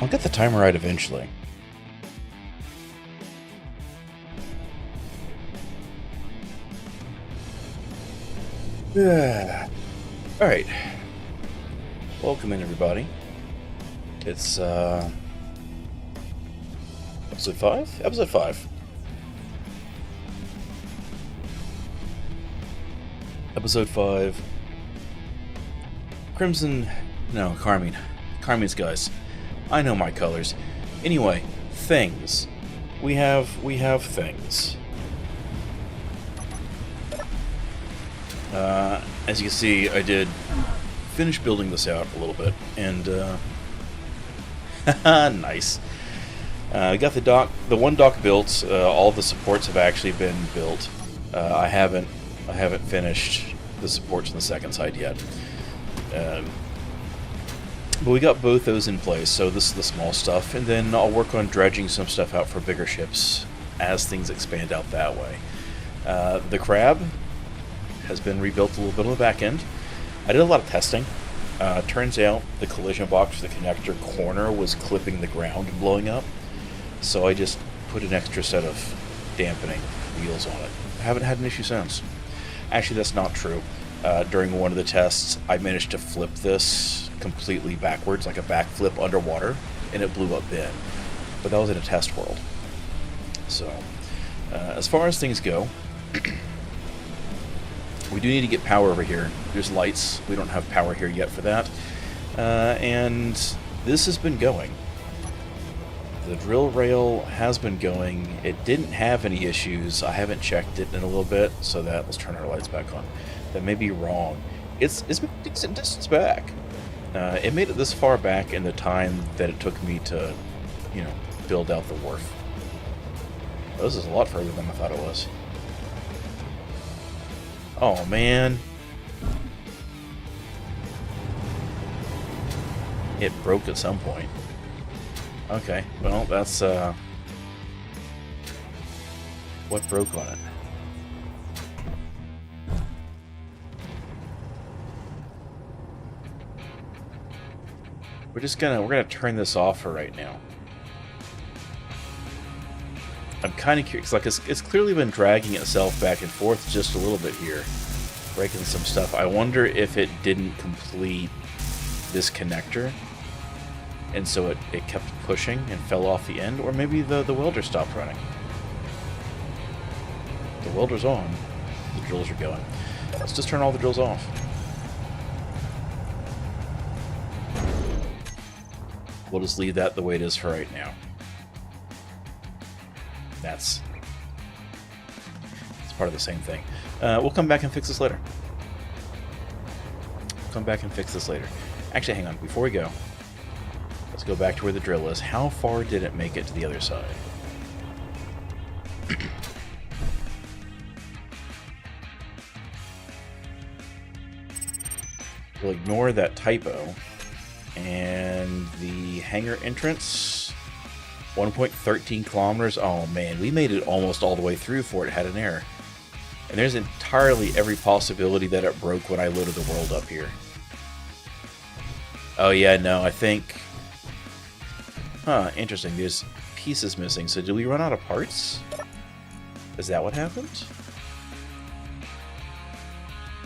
I'll get the timer right eventually. Alright. Welcome in, everybody. It's, episode 5? Episode 5. Episode 5. Carmine Skies. I know my colors. Anyway, things. We have things. As you can see, I did finish building this out a little bit, and nice. I got the one dock built. All the supports have actually been built. I haven't finished the supports on the second side yet. But we got both those in place, so this is the small stuff, and then I'll work on dredging some stuff out for bigger ships as things expand out that way. The crab has been rebuilt a little bit on the back end. I did a lot of testing. Turns out the collision box for the connector corner was clipping the ground and blowing up, so I just put an extra set of dampening wheels on it. I haven't had an issue since. Actually, that's not true. During one of the tests, I managed to flip this completely backwards, like a backflip underwater, and it blew up then. But that was in a test world. So, as far as things go, we do need to get power over here. There's lights. We don't have power here yet for that. And this has been going. The drill rail has been going. It didn't have any issues. I haven't checked it in a little bit, so that, let's turn our lights back on. That may be wrong. It's a decent distance back. It made it this far back in the time that it took me to, build out the wharf. This is a lot further than I thought it was. Oh, man. It broke at some point. Okay, well, that's, what broke on it? We're gonna turn this off for right now. I'm kind of curious, like it's clearly been dragging itself back and forth just a little bit here, breaking some stuff. I wonder if it didn't complete this connector, and so it kept pushing and fell off the end, or maybe the welder stopped running. The welder's on, the drills are going. Let's just turn all the drills off. We'll just leave that the way it is for right now. It's part of the same thing. We'll come back and fix this later. Actually, hang on. Before we go, let's go back to where the drill is. How far did it make it to the other side? We'll ignore that typo. And the hangar entrance, 1.13 kilometers. Oh man, we made it almost all the way through before it had an error. And there's entirely every possibility that it broke when I loaded the world up here. Oh yeah, no, I think... interesting, there's pieces missing. So did we run out of parts? Is that what happened?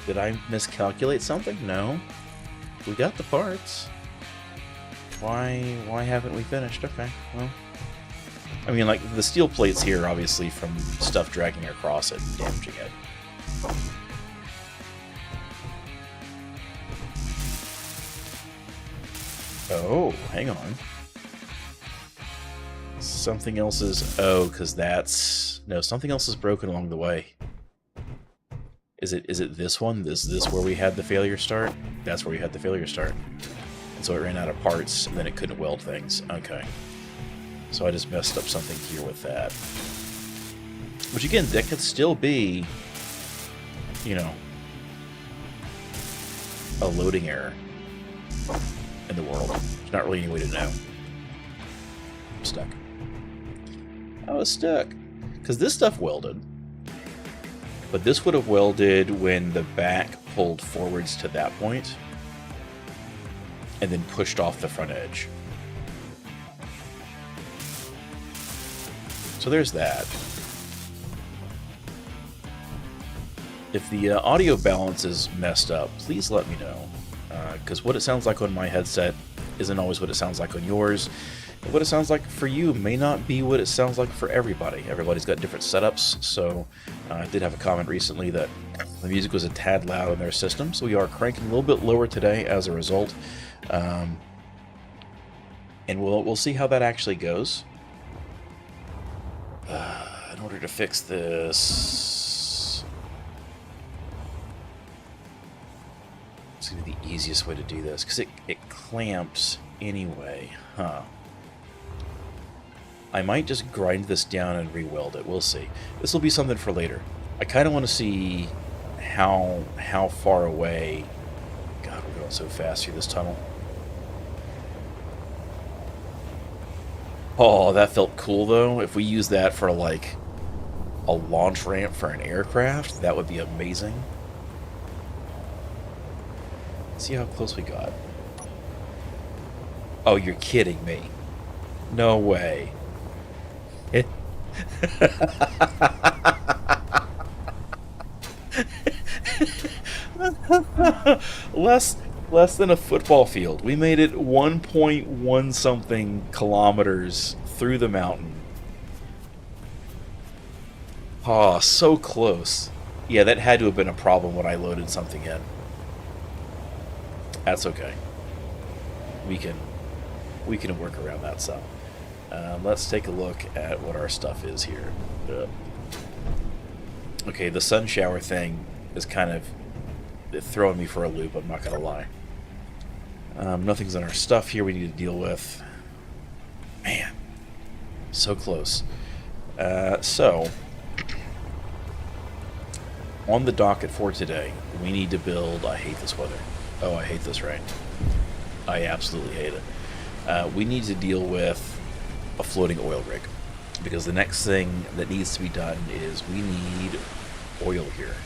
Did I miscalculate something? No. We got the parts. Why haven't we finished? Okay, well... I mean, like, the steel plates here, obviously, from stuff dragging across it and damaging it. Oh, hang on. Something else is... Oh, because that's... No, something else is broken along the way. Is it this one? Is this where we had the failure start? That's where we had the failure start. So it ran out of parts, and then it couldn't weld things. Okay. So I just messed up something here with that. Which, again, that could still be, a loading error in the world. There's not really any way to know. I'm stuck. I was stuck. Because this stuff welded. But this would have welded when the back pulled forwards to that point. And then pushed off the front edge. So there's that. If the audio balance is messed up, please let me know. Because what it sounds like on my headset isn't always what it sounds like on yours. And what it sounds like for you may not be what it sounds like for everybody. Everybody's got different setups, so I did have a comment recently that the music was a tad loud on their system, so we are cranking a little bit lower today as a result. And we'll see how that actually goes. In order to fix this, it's going to be the easiest way to do this, because it clamps anyway, huh? I might just grind this down and re-weld it. We'll see. This will be something for later. I kind of want to see how far away... God, we're going so fast through this tunnel. Oh, that felt cool, though. If we use that for, like, a launch ramp for an aircraft, that would be amazing. Let's see how close we got. Oh, you're kidding me. No way. Less than a football field. We made it 1.1 something kilometers through the mountain. Oh, so close. Yeah, that had to have been a problem when I loaded something in. That's okay. We can work around that some. Let's take a look at what our stuff is here. Okay, the sun shower thing is kind of throwing me for a loop, I'm not going to lie. Nothing's in our stuff here we need to deal with. Man, so close. So, on the docket for today, we need to build... I hate this weather. Oh, I hate this rain. I absolutely hate it. We need to deal with a floating oil rig, because the next thing that needs to be done is we need oil here.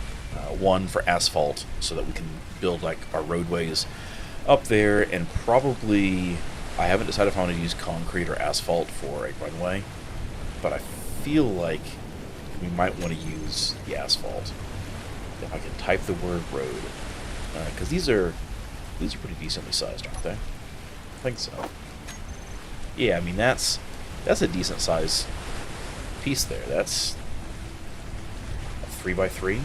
One, for asphalt, so that we can build like our roadways up there, and probably, I haven't decided if I want to use concrete or asphalt for a runway, but I feel like we might want to use the asphalt. If I can type the word road, because these are pretty decently sized, aren't they? I think so. Yeah, I mean that's a decent size piece there. That's a 3x3.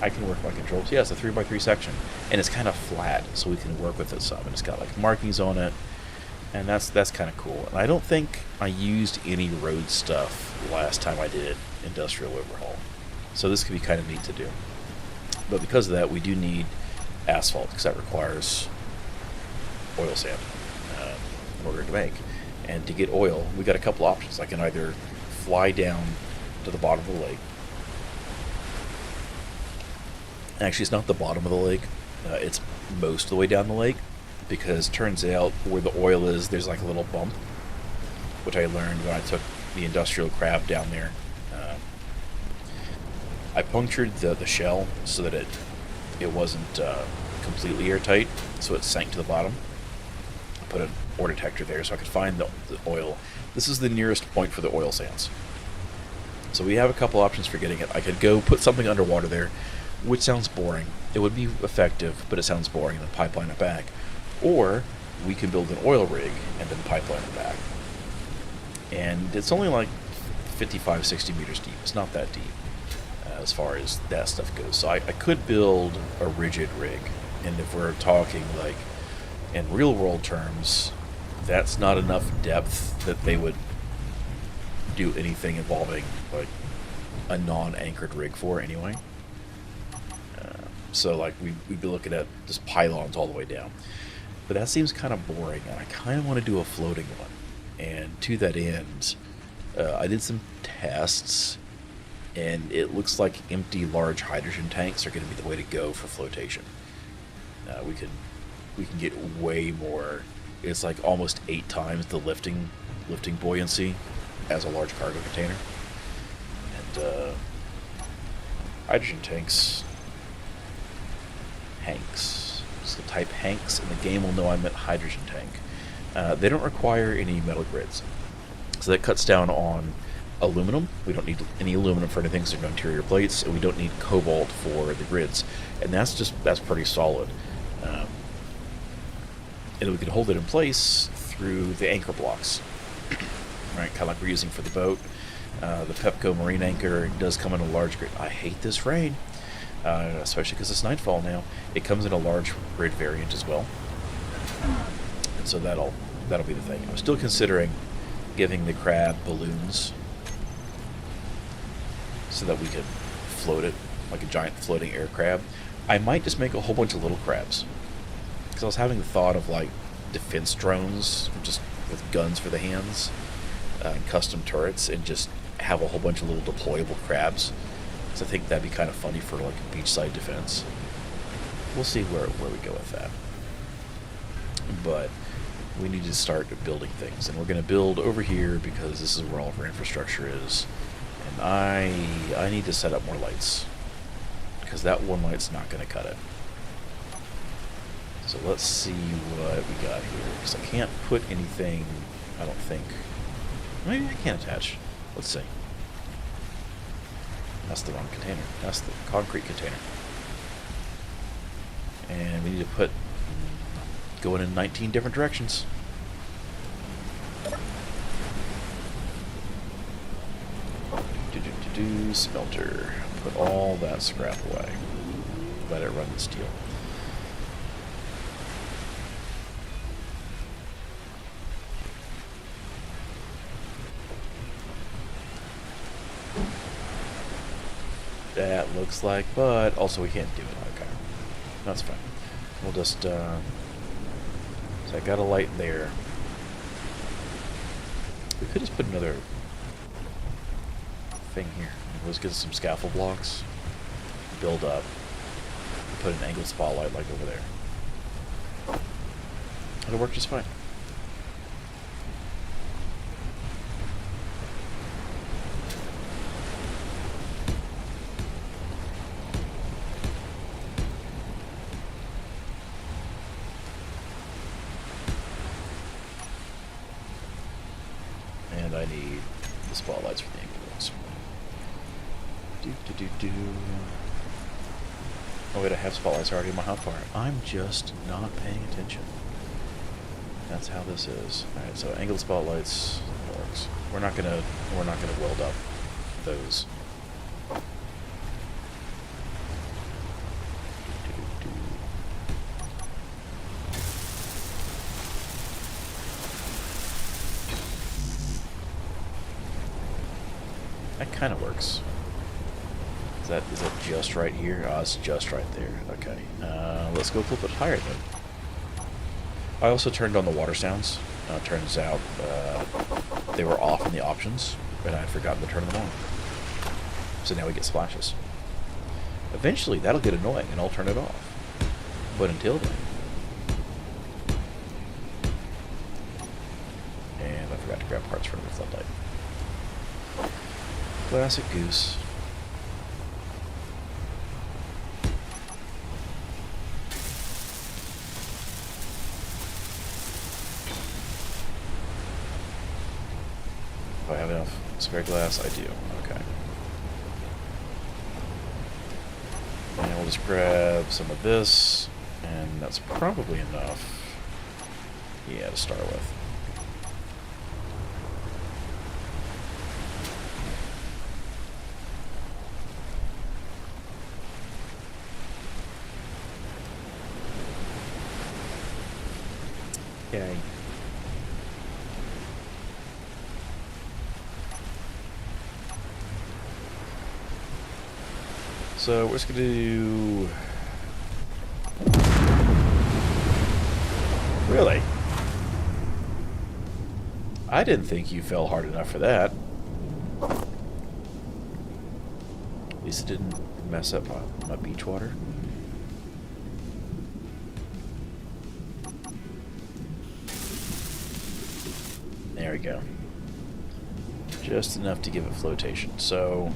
I can work my controls. Yeah, it's a 3x3 section, and it's kind of flat, so we can work with it some. And it's got like markings on it, and that's kind of cool. And I don't think I used any road stuff last time I did Industrial Overhaul, so this could be kind of neat to do. But because of that, we do need asphalt, because that requires oil sand in order to make. And to get oil, we got a couple options. I can either fly down to the bottom of the lake. Actually, it's not the bottom of the lake. It's most of the way down the lake, because turns out where the oil is, there's like a little bump, which I learned when I took the industrial crab down there. I punctured the shell so that it wasn't completely airtight, so it sank to the bottom. I put an ore detector there so I could find the oil. This is the nearest point for the oil sands. So we have a couple options for getting it. I could go put something underwater there, which sounds boring. It would be effective, but it sounds boring, and then pipeline it back. Or we can build an oil rig and then pipeline it back. And it's only like 55, 60 meters deep. It's not that deep as far as that stuff goes. So I could build a rigid rig, and if we're talking like in real world terms, that's not enough depth that they would do anything involving like a non-anchored rig for anyway. So like we'd be looking at just pylons all the way down. But that seems kind of boring, and I kind of want to do a floating one. And to that end, I did some tests, and it looks like empty large hydrogen tanks are going to be the way to go for flotation. We can get way more. It's like almost 8 times the lifting buoyancy as a large cargo container. And hydrogen tanks. Hanks. So type Hanks, and the game will know I meant hydrogen tank. They don't require any metal grids. So that cuts down on aluminum. We don't need any aluminum for anything, so no interior plates, and we don't need cobalt for the grids. And that's pretty solid. And we can hold it in place through the anchor blocks, right? Kind of like we're using for the boat. The Pepco marine anchor does come in a large grid. I hate this rain, especially because it's nightfall now. It comes in a large grid variant as well, and so that'll be the thing. I'm still considering giving the crab balloons so that we can float it like a giant floating air crab. I might just make a whole bunch of little crabs, because I was having the thought of like defense drones just with guns for the hands and custom turrets, and just have a whole bunch of little deployable crabs. So I think that'd be kind of funny for like a beachside defense. We'll see where we go with that. But we need to start building things, and we're going to build over here because this is where all of our infrastructure is. And I need to set up more lights, because that one light's not going to cut it. So let's see what we got here, because I can't put anything, I don't think. Maybe I can attach. Let's see. That's the wrong container. That's the concrete container. And we need to put going in 19 different directions. Smelter. Put all that scrap away. Let it run the steel. That looks like, but also we can't do it. Okay, that's fine. We'll just so I got a light there. We could just put another thing here. Let's get some scaffold blocks, build up, put an angled spotlight like over there. It'll work just fine. And I need the spotlights for the angled ones. Oh wait, I have spotlights already in my hotbar. I'm just not paying attention. That's how this is. Alright, so angled spotlights works. We're not gonna weld up those. That kind of works. Is that just right here? Oh, it's just right there. Okay. Let's go a little bit higher then. I also turned on the water sounds. Turns out they were off in the options, and I had forgotten to turn them on. So now we get splashes. Eventually that'll get annoying and I'll turn it off. But until then. And I forgot to grab parts from the floodlight. Classic goose. Do I have enough spare glass? I do. Okay. And we'll just grab some of this, and that's probably enough. Yeah, to start with. Okay. So we're just gonna do... Really? I didn't think you fell hard enough for that. At least it didn't mess up my beach water. There we go. Just enough to give it flotation. So...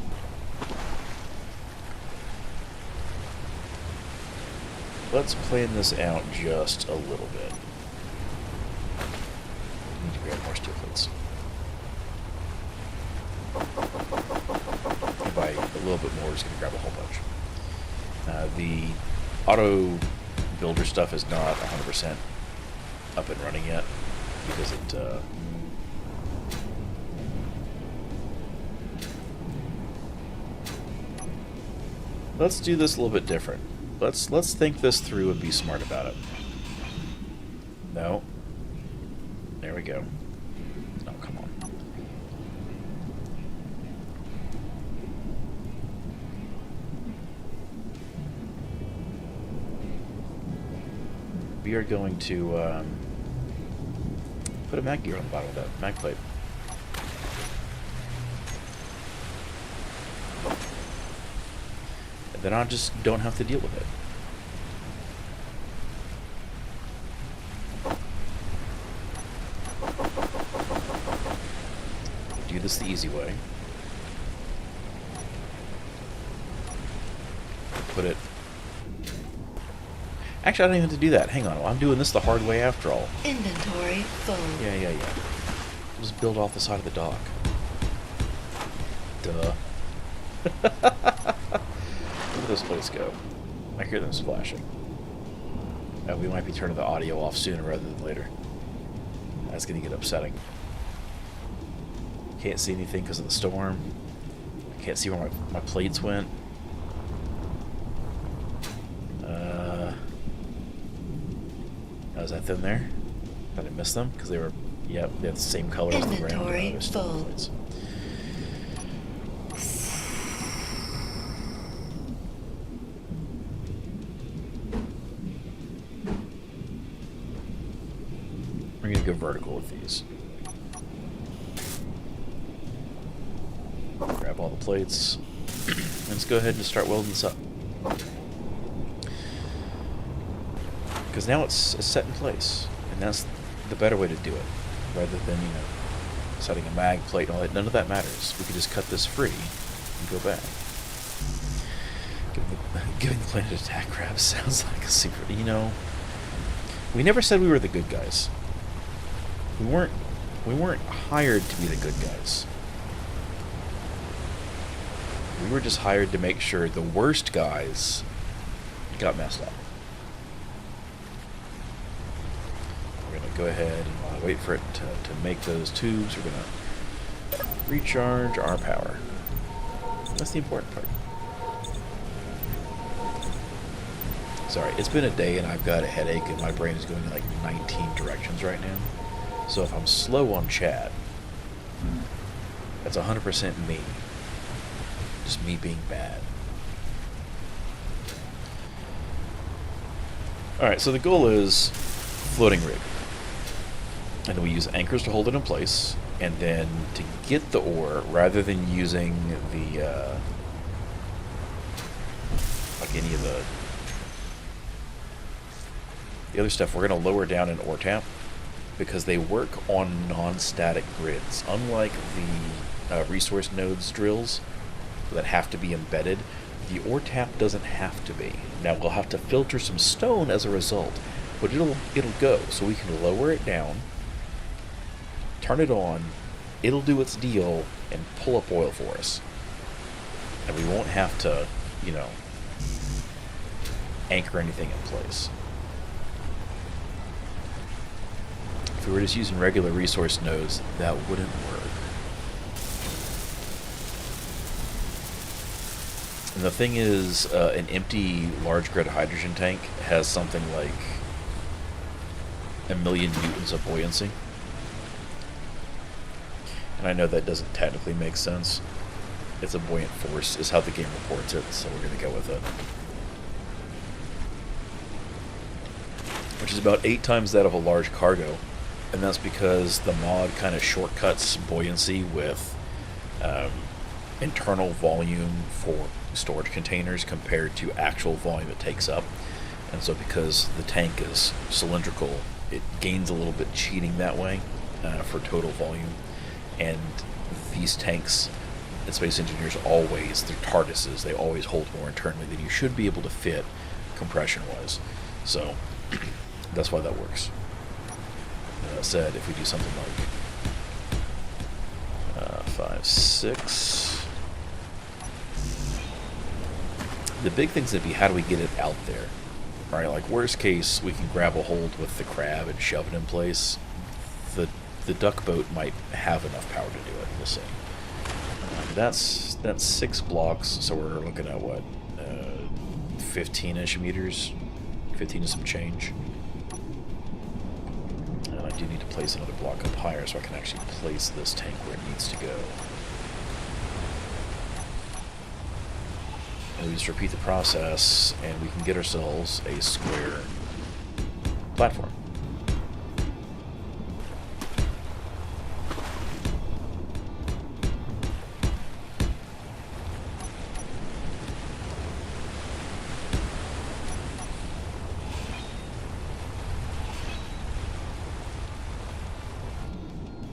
let's plan this out just a little bit. grab more steel plates. And by a little bit more, we're just going to grab a whole bunch. The auto builder stuff is not 100% up and running yet because it let's do this a little bit different. Let's think this through and be smart about it. No. There we go. Oh, come on. We are going to put a mag gear on the bottom of that mag plate. And then I just don't have to deal with it. Do this the easy way. Put it... Actually, I don't even have to do that. Hang on. I'm doing this the hard way after all. Inventory full. Yeah. Just build off the side of the dock. Duh. Where do those plates go? I hear them splashing. We might be turning the audio off sooner rather than later. That's going to get upsetting. Can't see anything because of the storm. I can't see where my plates went. Was that them there? Did I miss them? Because they were, yep, they have the same color as the ground. Inventory full. Plates. We're going to go vertical with these. Grab all the plates. Let's go ahead and start welding this up. Because now it's set in place, and that's the better way to do it, rather than, you know, setting a mag plate and all that. None of that matters. We can just cut this free and go back. Giving the planet attack grab sounds like a secret. You know, we never said we were the good guys. We weren't hired to be the good guys. We were just hired to make sure the worst guys got messed up. We're going to go ahead and while I wait for it to make those tubes, we're going to recharge our power. That's the important part. Sorry, it's been a day and I've got a headache and my brain is going in like 19 directions right now. So if I'm slow on chat, that's 100% me. Just me being bad. Alright, so the goal is floating rig. And then we use anchors to hold it in place. And then to get the ore, rather than using the, like any of the other stuff, we're going to lower down an ore tap because they work on non-static grids. Unlike the resource nodes drills that have to be embedded, the ore tap doesn't have to be. Now we'll have to filter some stone as a result, but it'll go. So we can lower it down, turn it on, it'll do its deal, and pull up oil for us. And we won't have to, you know, anchor anything in place. If we were just using regular resource nodes, that wouldn't work. And the thing is, an empty large grid hydrogen tank has something like 1,000,000 newtons of buoyancy. And I know that doesn't technically make sense. It's a buoyant force, is how the game reports it, so we're going to go with it. Which is about 8 times that of a large cargo. And that's because the mod kind of shortcuts buoyancy with internal volume for storage containers compared to actual volume it takes up. And so because the tank is cylindrical, it gains a little bit cheating that way for total volume. And these tanks, and space engineers always, they're TARDISes, they always hold more internally than you should be able to fit compression-wise. So that's why that works. That said, if we do something like 5, 6. The big thing's gonna be how do we get it out there? Right, like worst case, we can grab a hold with the crab and shove it in place. The duck boat might have enough power to do it. We'll see. That's 6 blocks, so we're looking at what, 15-ish meters, 15 and some change. And I do need to place another block up higher so I can actually place this tank where it needs to go. And we just repeat the process, and we can get ourselves a square platform.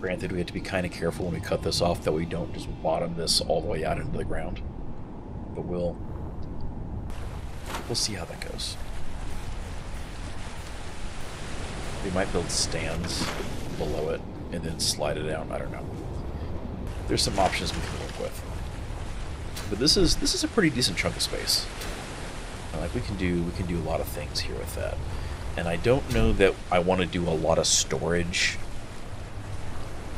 Granted, we have to be kind of careful when we cut this off that we don't just bottom this all the way out into the ground. But we'll see how that goes. We might build stands below it and then slide it out. I don't know. There's some options we can work with. But this is a pretty decent chunk of space. Like we can do a lot of things here with that. And I don't know that I want to do a lot of storage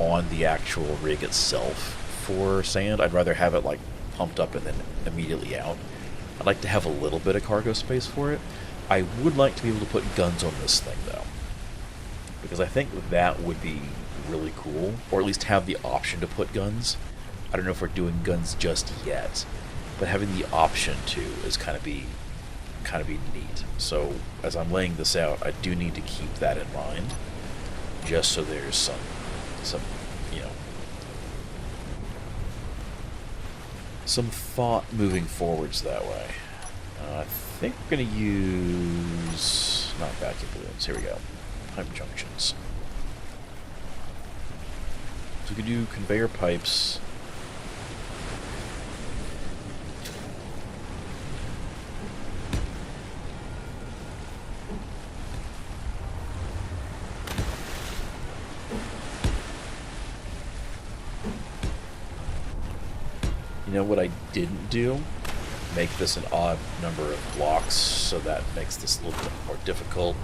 on the actual rig itself for sand. I'd rather have it like pumped up and then immediately out. I'd like to have a little bit of cargo space for it. I would like to be able to put guns on this thing though, because I think that would be really cool, or at least have the option to put guns. I don't know if we're doing guns just yet, but having the option to is kind of be neat. So as I'm laying this out, I do need to keep that in mind, just so there's some some thought moving forwards that way. I think we're going to use not vacuum balloons. Here we go. Pipe junctions. So we can do conveyor pipes. You know what I didn't do? Make this an odd number of blocks, so that makes this a little bit more difficult.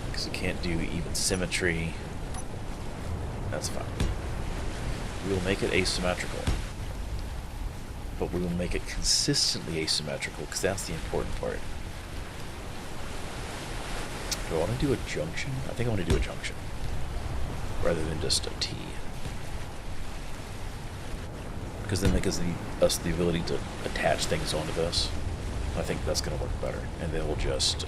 Because you can't do even symmetry. That's fine. We will make it asymmetrical. But we will make it consistently asymmetrical, because that's the important part. Do I want to do a junction? I think I want to do a junction. Rather than just a T. Because then that gives us the ability to attach things onto this. I think that's going to work better. And then we'll just...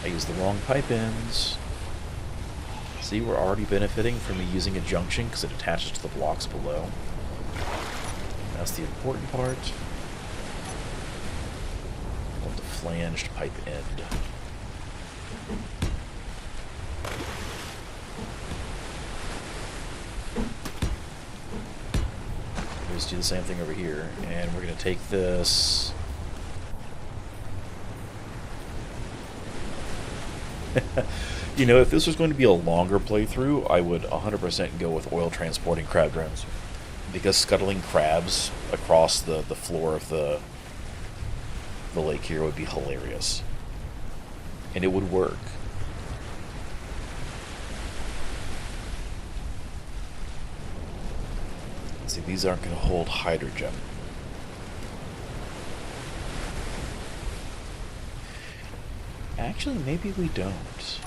I used the wrong pipe ends. See, we're already benefiting from me using a junction because it attaches to the blocks below. That's the important part. I want the flanged pipe end. Just do the same thing over here, and we're going to take this. You know, if this was going to be a longer playthrough, I would 100% go with oil transporting crab drones, because scuttling crabs across the floor of the lake here would be hilarious, and it would work. See, these aren't going to hold hydrogen. Actually, maybe we don't.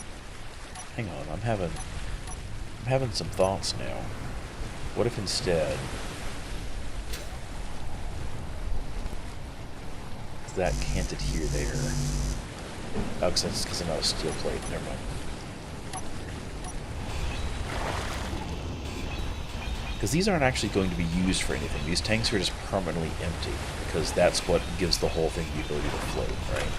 Hang on, I'm having some thoughts now. What if instead that can't adhere there? Oh, because it's because I'm not a steel plate. Never mind. Because these aren't actually going to be used for anything. These tanks are just permanently empty, because that's what gives the whole thing the ability to float, right?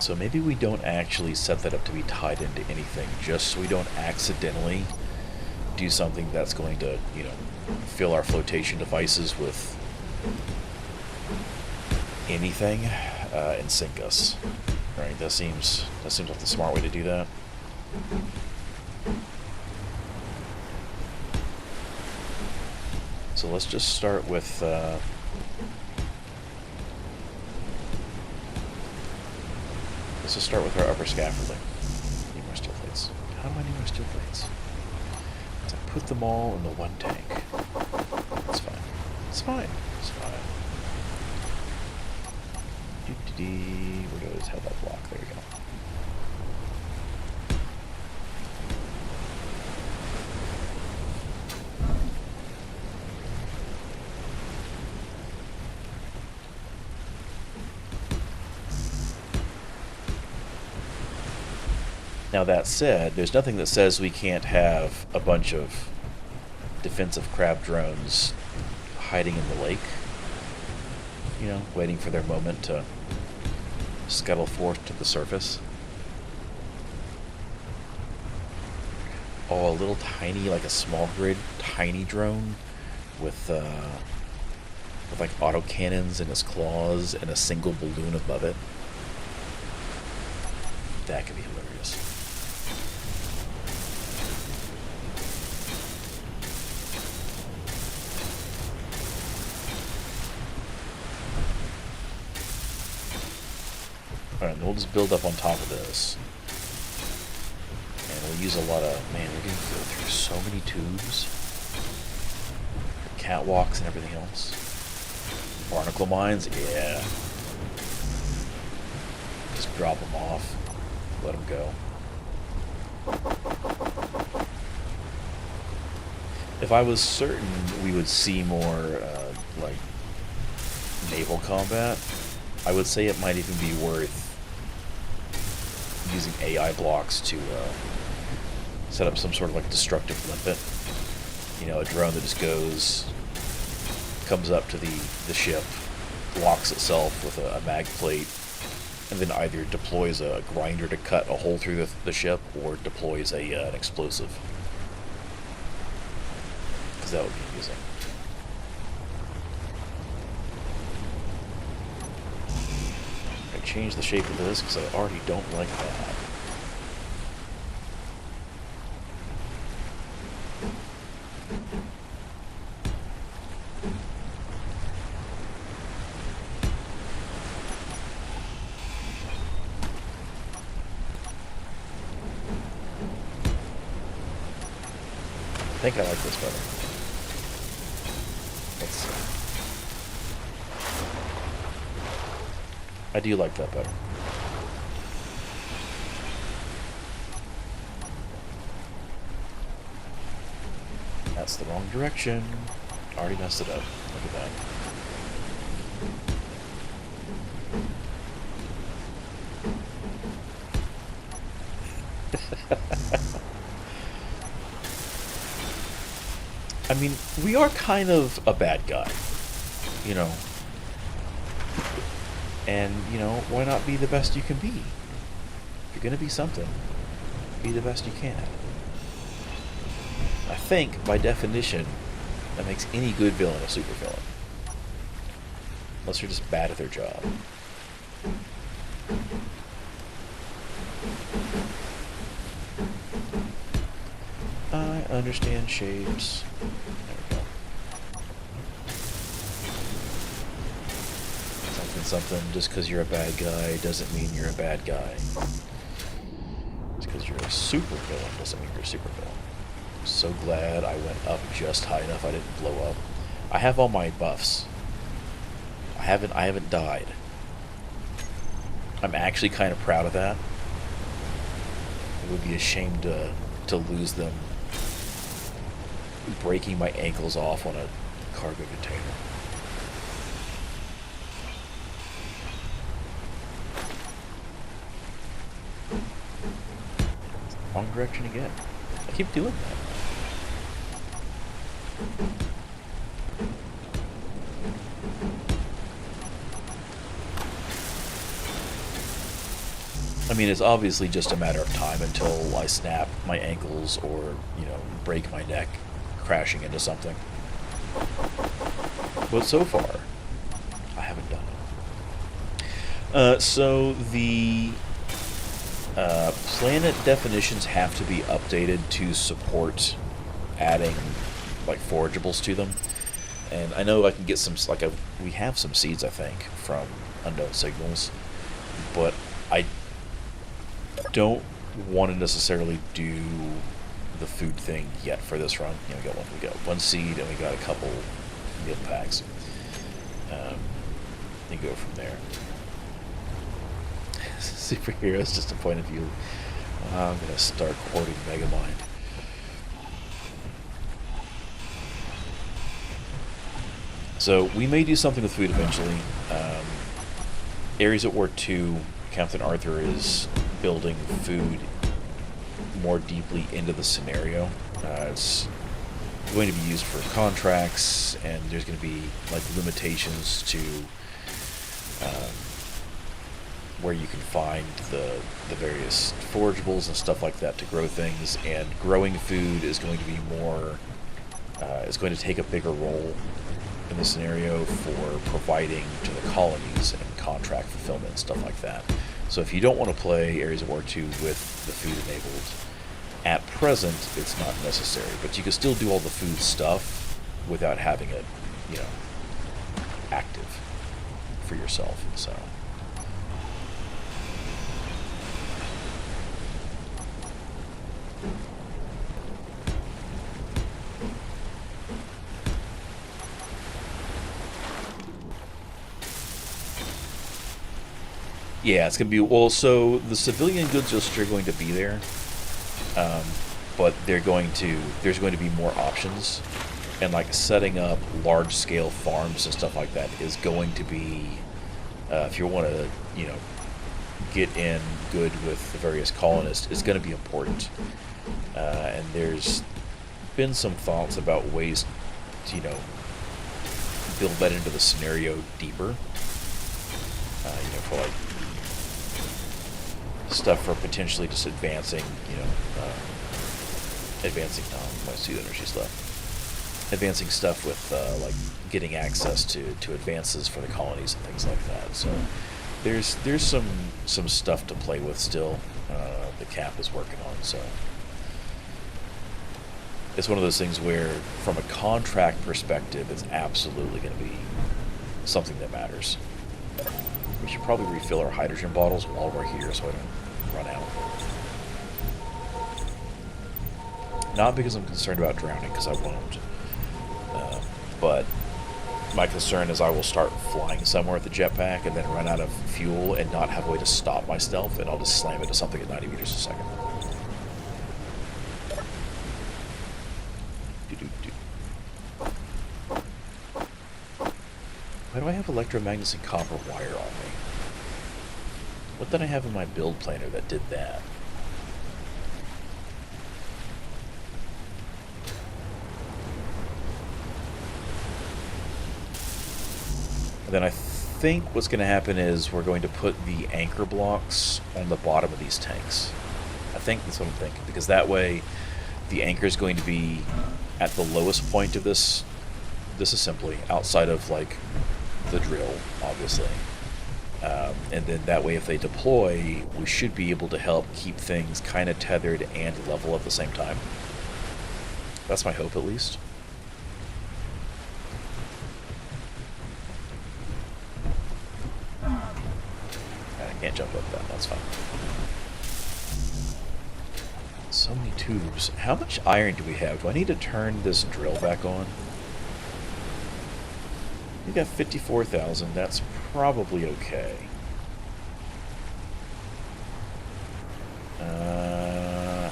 So maybe we don't actually set that up to be tied into anything, just so we don't accidentally do something that's going to, you know, fill our flotation devices with anything and sink us. Right? That seems like the smart way to do that. So let's just start with our upper scaffolding. Need more steel plates. How do I need more steel plates? So I put them all in the one tank. It's fine. It's fine. It's fine. Where do I have that block? There we go. Now that said, there's nothing that says we can't have a bunch of defensive crab drones hiding in the lake, you know, waiting for their moment to scuttle forth to the surface. Oh, a little tiny, like a small grid, tiny drone with like autocannons in its claws and a single balloon above it. That could be hilarious. Alright, we'll just build up on top of this. And we'll use a lot of... Man, we're going to go through so many tubes. Catwalks and everything else. Barnacle mines, yeah. Just drop them off. Let them go. If I was certain we would see more, like, naval combat, I would say it might even be worth using AI blocks to set up some sort of like destructive limpet. You know, a drone that just comes up to the ship, locks itself with a mag plate, and then either deploys a grinder to cut a hole through the ship, or deploys an explosive. Because that would be amusing. Change the shape of this because I already don't like that. I think I like this better. Let's see. I do like that better. That's the wrong direction. Already messed it up. Look at that. I mean, we are kind of a bad guy, you know. And, you know, why not be the best you can be? If you're going to be something, be the best you can. I think, by definition, that makes any good villain a super villain. Unless they're just bad at their job. I understand shapes. There we go. Something, just because you're a bad guy doesn't mean you're a bad guy. Just because you're a super villain doesn't mean you're a super villain. I'm so glad I went up just high enough I didn't blow up. I have all my buffs. I haven't died. I'm actually kind of proud of that. It would be a shame to lose them breaking my ankles off on a cargo container. Wrong direction again. I keep doing that. I mean, it's obviously just a matter of time until I snap my ankles or, you know, break my neck crashing into something. But so far, I haven't done it. So the planet definitions have to be updated to support adding like forageables to them. And I know I can get some we have some seeds I think from unknown signals, but I don't want to necessarily do the food thing yet for this run. You know, we got one seed and we got a couple meal packs. And go from there. Superheroes, just a point of view. I'm gonna start quoting Megamind. So we may do something with food eventually. Ares at War 2, CptArthur is building food more deeply into the scenario. It's going to be used for contracts, and there's going to be like limitations to where you can find the various forageables and stuff like that to grow things. And growing food is going to be more is going to take a bigger role in the scenario for providing to the colonies and contract fulfillment and stuff like that. So if you don't want to play Ares of War 2 with the food enabled, at present it's not necessary, but you can still do all the food stuff without having it, you know, active for yourself. So yeah, it's gonna be so the civilian goods are still going to be there, but there's going to be more options, and like setting up large scale farms and stuff like that is going to be if you want to get in good with the various colonists, it's going to be important. And there's been some thoughts about ways to build that into the scenario deeper. For like stuff for potentially just advancing my suit energy stuff. Advancing stuff with like getting access to advances for the colonies and things like that. So there's some stuff to play with still. The Cap is working on. So it's one of those things where, from a contract perspective, it's absolutely going to be something that matters. We should probably refill our hydrogen bottles while we're here so I don't run out. Not because I'm concerned about drowning, because I won't. But my concern is I will start flying somewhere with the jetpack and then run out of fuel and not have a way to stop myself, and I'll just slam into something at 90 meters a second. Why do I have electromagnets and copper wire on me? What did I have in my build planner that did that? And then I think what's going to happen is we're going to put the anchor blocks on the bottom of these tanks. I think that's what I'm thinking, because that way the anchor is going to be at the lowest point of this assembly, outside of like the drill, obviously. And then that way, if they deploy, we should be able to help keep things kind of tethered and level at the same time. That's my hope, at least. I can't jump up that, that's fine. So many tubes. How much iron do we have? Do I need to turn this drill back on? We got 54,000. That's probably okay.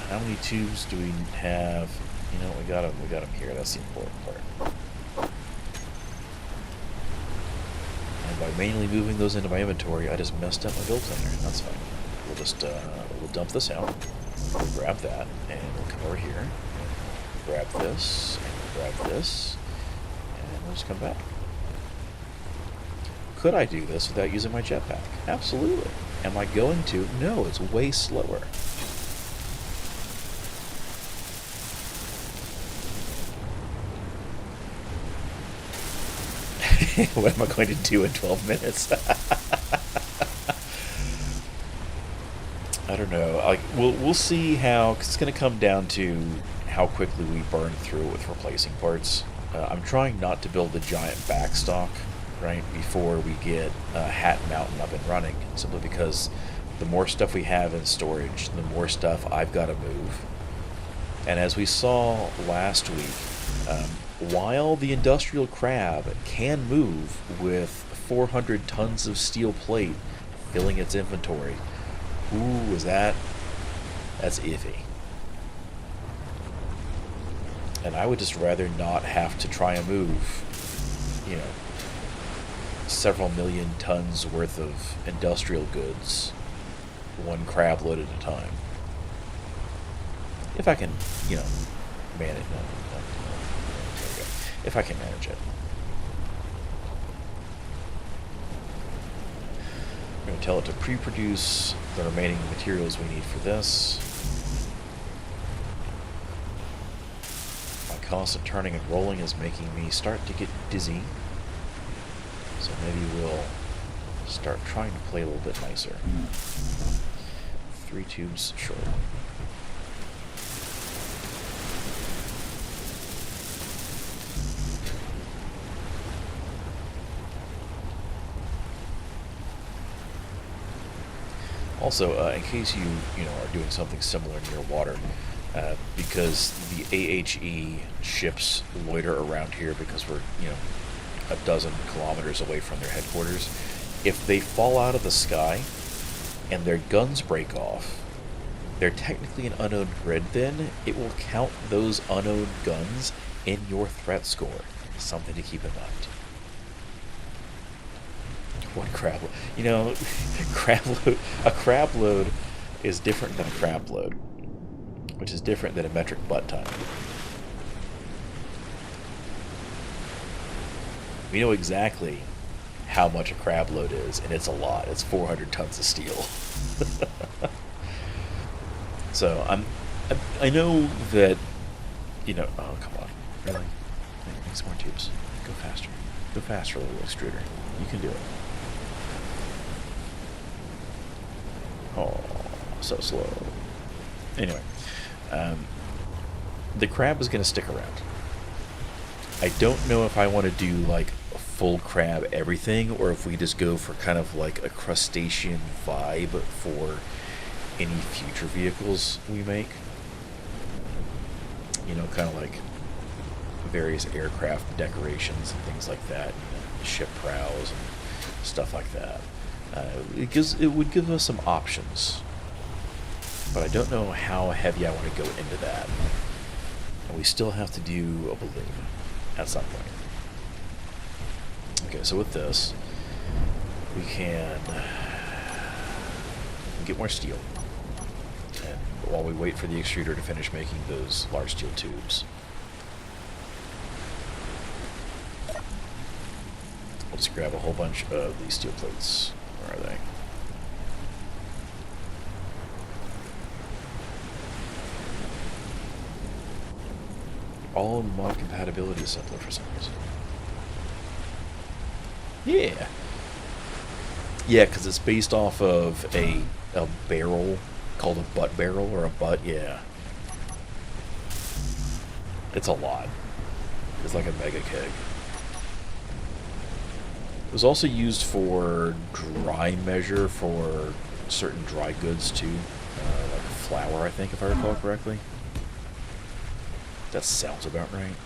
How many tubes do we have? We got them here. That's the important part. And by manually moving those into my inventory, I just messed up my build planner. That's fine. We'll just we'll dump this out. We'll grab that, and we'll come over here. Grab this, and we'll grab this, and we'll just come back. Could I do this without using my jetpack? Absolutely. Am I going to? No, it's way slower. What am I going to do in 12 minutes? I don't know. Like we'll see how, 'cause it's going to come down to how quickly we burn through it with replacing parts. I'm trying not to build a giant backstock right before we get Hat Mountain up and running, simply because the more stuff we have in storage, the more stuff I've got to move. And as we saw last week, while the industrial crab can move with 400 tons of steel plate filling its inventory, ooh, that's iffy. And I would just rather not have to try and move, several million tons worth of industrial goods, one crab load at a time. If I can, manage. No, there we go. If I can manage it. I'm going to tell it to pre-produce the remaining materials we need for this. My constant turning and rolling is making me start to get dizzy. So maybe we'll start trying to play a little bit nicer. 3 tubes short. Also, in case you are doing something similar near water, because the AHE ships loiter around here because we're a dozen kilometers away from their headquarters. If they fall out of the sky and their guns break off, they're technically an unowned grid. Then it will count those unowned guns in your threat score. Something to keep in mind. One crab load. A crab load is different than a crab load, which is different than a metric butt time. We know exactly how much a crab load is, and it's a lot. It's 400 tons of steel. So I know that, oh, come on. Really? Make some more tubes. Go faster. Go faster, little extruder. You can do it. Oh, so slow. Anyway, the crab is going to stick around. I don't know if I want to do like a full crab everything, or if we just go for kind of like a crustacean vibe for any future vehicles we make. Kind of like various aircraft decorations and things like that, ship prows and stuff like that. It would give us some options, but I don't know how heavy I want to go into that. And we still have to do a balloon at some point. Okay, so with this, we can get more steel, and while we wait for the extruder to finish making those large steel tubes, let's grab a whole bunch of these steel plates. Where are they? All mod compatibility is simpler for some reason. Yeah. Yeah, because it's based off of a barrel called a butt barrel, or a butt, yeah. It's a lot. It's like a mega keg. It was also used for dry measure for certain dry goods too, like flour, I think, if I recall correctly. That sounds about right.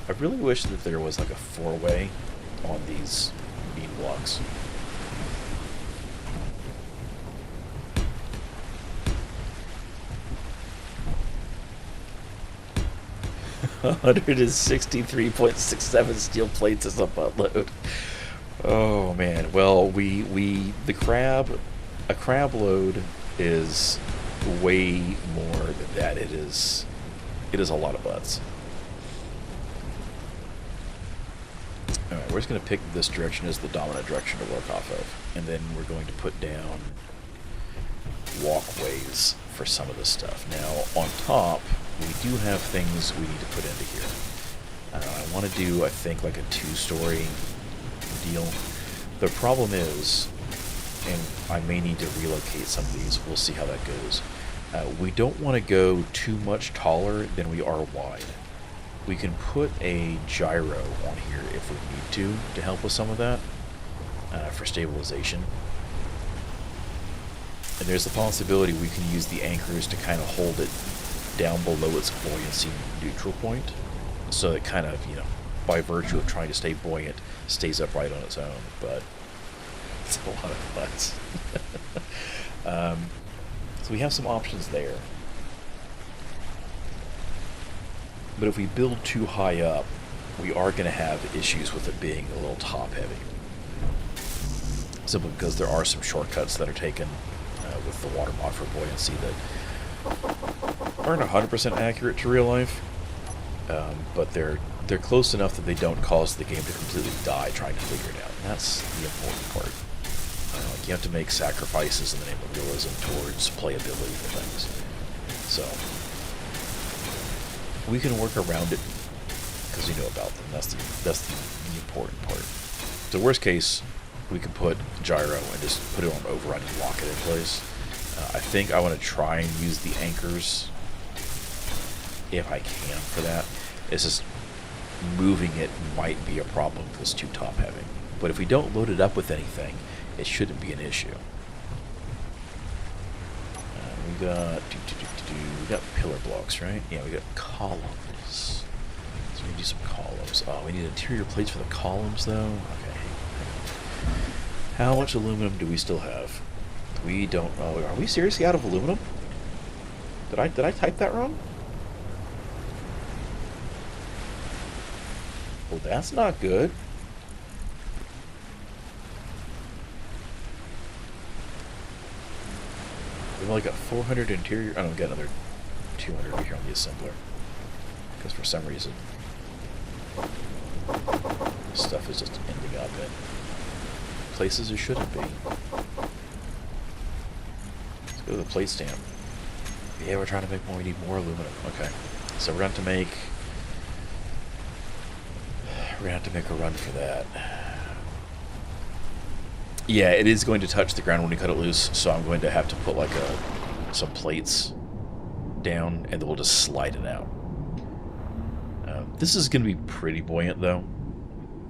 I really wish that there was like a 4-way on these beam blocks. $163.67 steel plates is a buttload. Oh man. Well, a crab load is way more than that. It is a lot of butts. Alright, we're just going to pick this direction as the dominant direction to work off of. And then we're going to put down walkways for some of this stuff. Now, on top, we do have things we need to put into here. I want to do, I think, like a 2-story deal. The problem is, and I may need to relocate some of these, we'll see how that goes. We don't want to go too much taller than we are wide. We can put a gyro on here if we need to help with some of that, for stabilization. And there's the possibility we can use the anchors to kind of hold it down below its buoyancy neutral point, so it kind of, you know, by virtue of trying to stay buoyant, stays upright on its own, but it's a lot of butts. So we have some options there. But if we build too high up, we are going to have issues with it being a little top-heavy. Simply because there are some shortcuts that are taken with the water mod for buoyancy that aren't 100% accurate to real life, but they're close enough that they don't cause the game to completely die trying to figure it out. And that's the important part. You have to make sacrifices in the name of realism towards playability for things. So we can work around it because we know about them. That's the important part. So worst case, we could put gyro and just put it on overrun and lock it in place. I think I want to try and use the anchors if I can for that. It's just moving it might be a problem if it's too top heavy. But if we don't load it up with anything, it shouldn't be an issue. We got pillar blocks, right? Yeah, we got columns. So we need to do some columns. Oh, we need interior plates for the columns, though. Okay. How much aluminum do we still have? We don't. Oh, are we seriously out of aluminum? Did I type that wrong? Well, that's not good. We've only got 400 interior. Oh, no, we got another 200 over here on the assembler. Because for some reason, stuff is just ending up in places it shouldn't be. Let's go to the plate stamp. Yeah, we're trying to make more. We need more aluminum. Okay, so we're going to make. We're going to have to make a run for that. Yeah, it is going to touch the ground when we cut it loose, so I'm going to have to put like some plates down, and then we'll just slide it out. This is going to be pretty buoyant, though,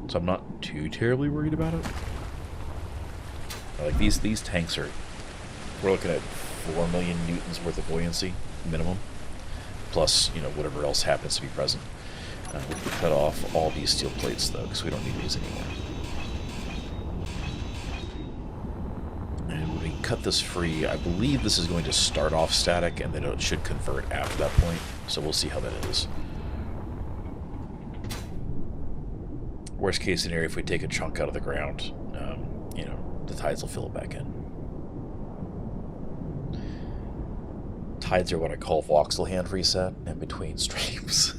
so I'm not too terribly worried about it. Like these tanks are, we're looking at 4 million newtons worth of buoyancy minimum, plus whatever else happens to be present. We can cut off all these steel plates though, because we don't need these anymore. And when we cut this free, I believe this is going to start off static, and then it should convert after that point. So we'll see how that is. Worst case scenario, if we take a chunk out of the ground, the tides will fill it back in. Tides are what I call voxel hand reset in between streams.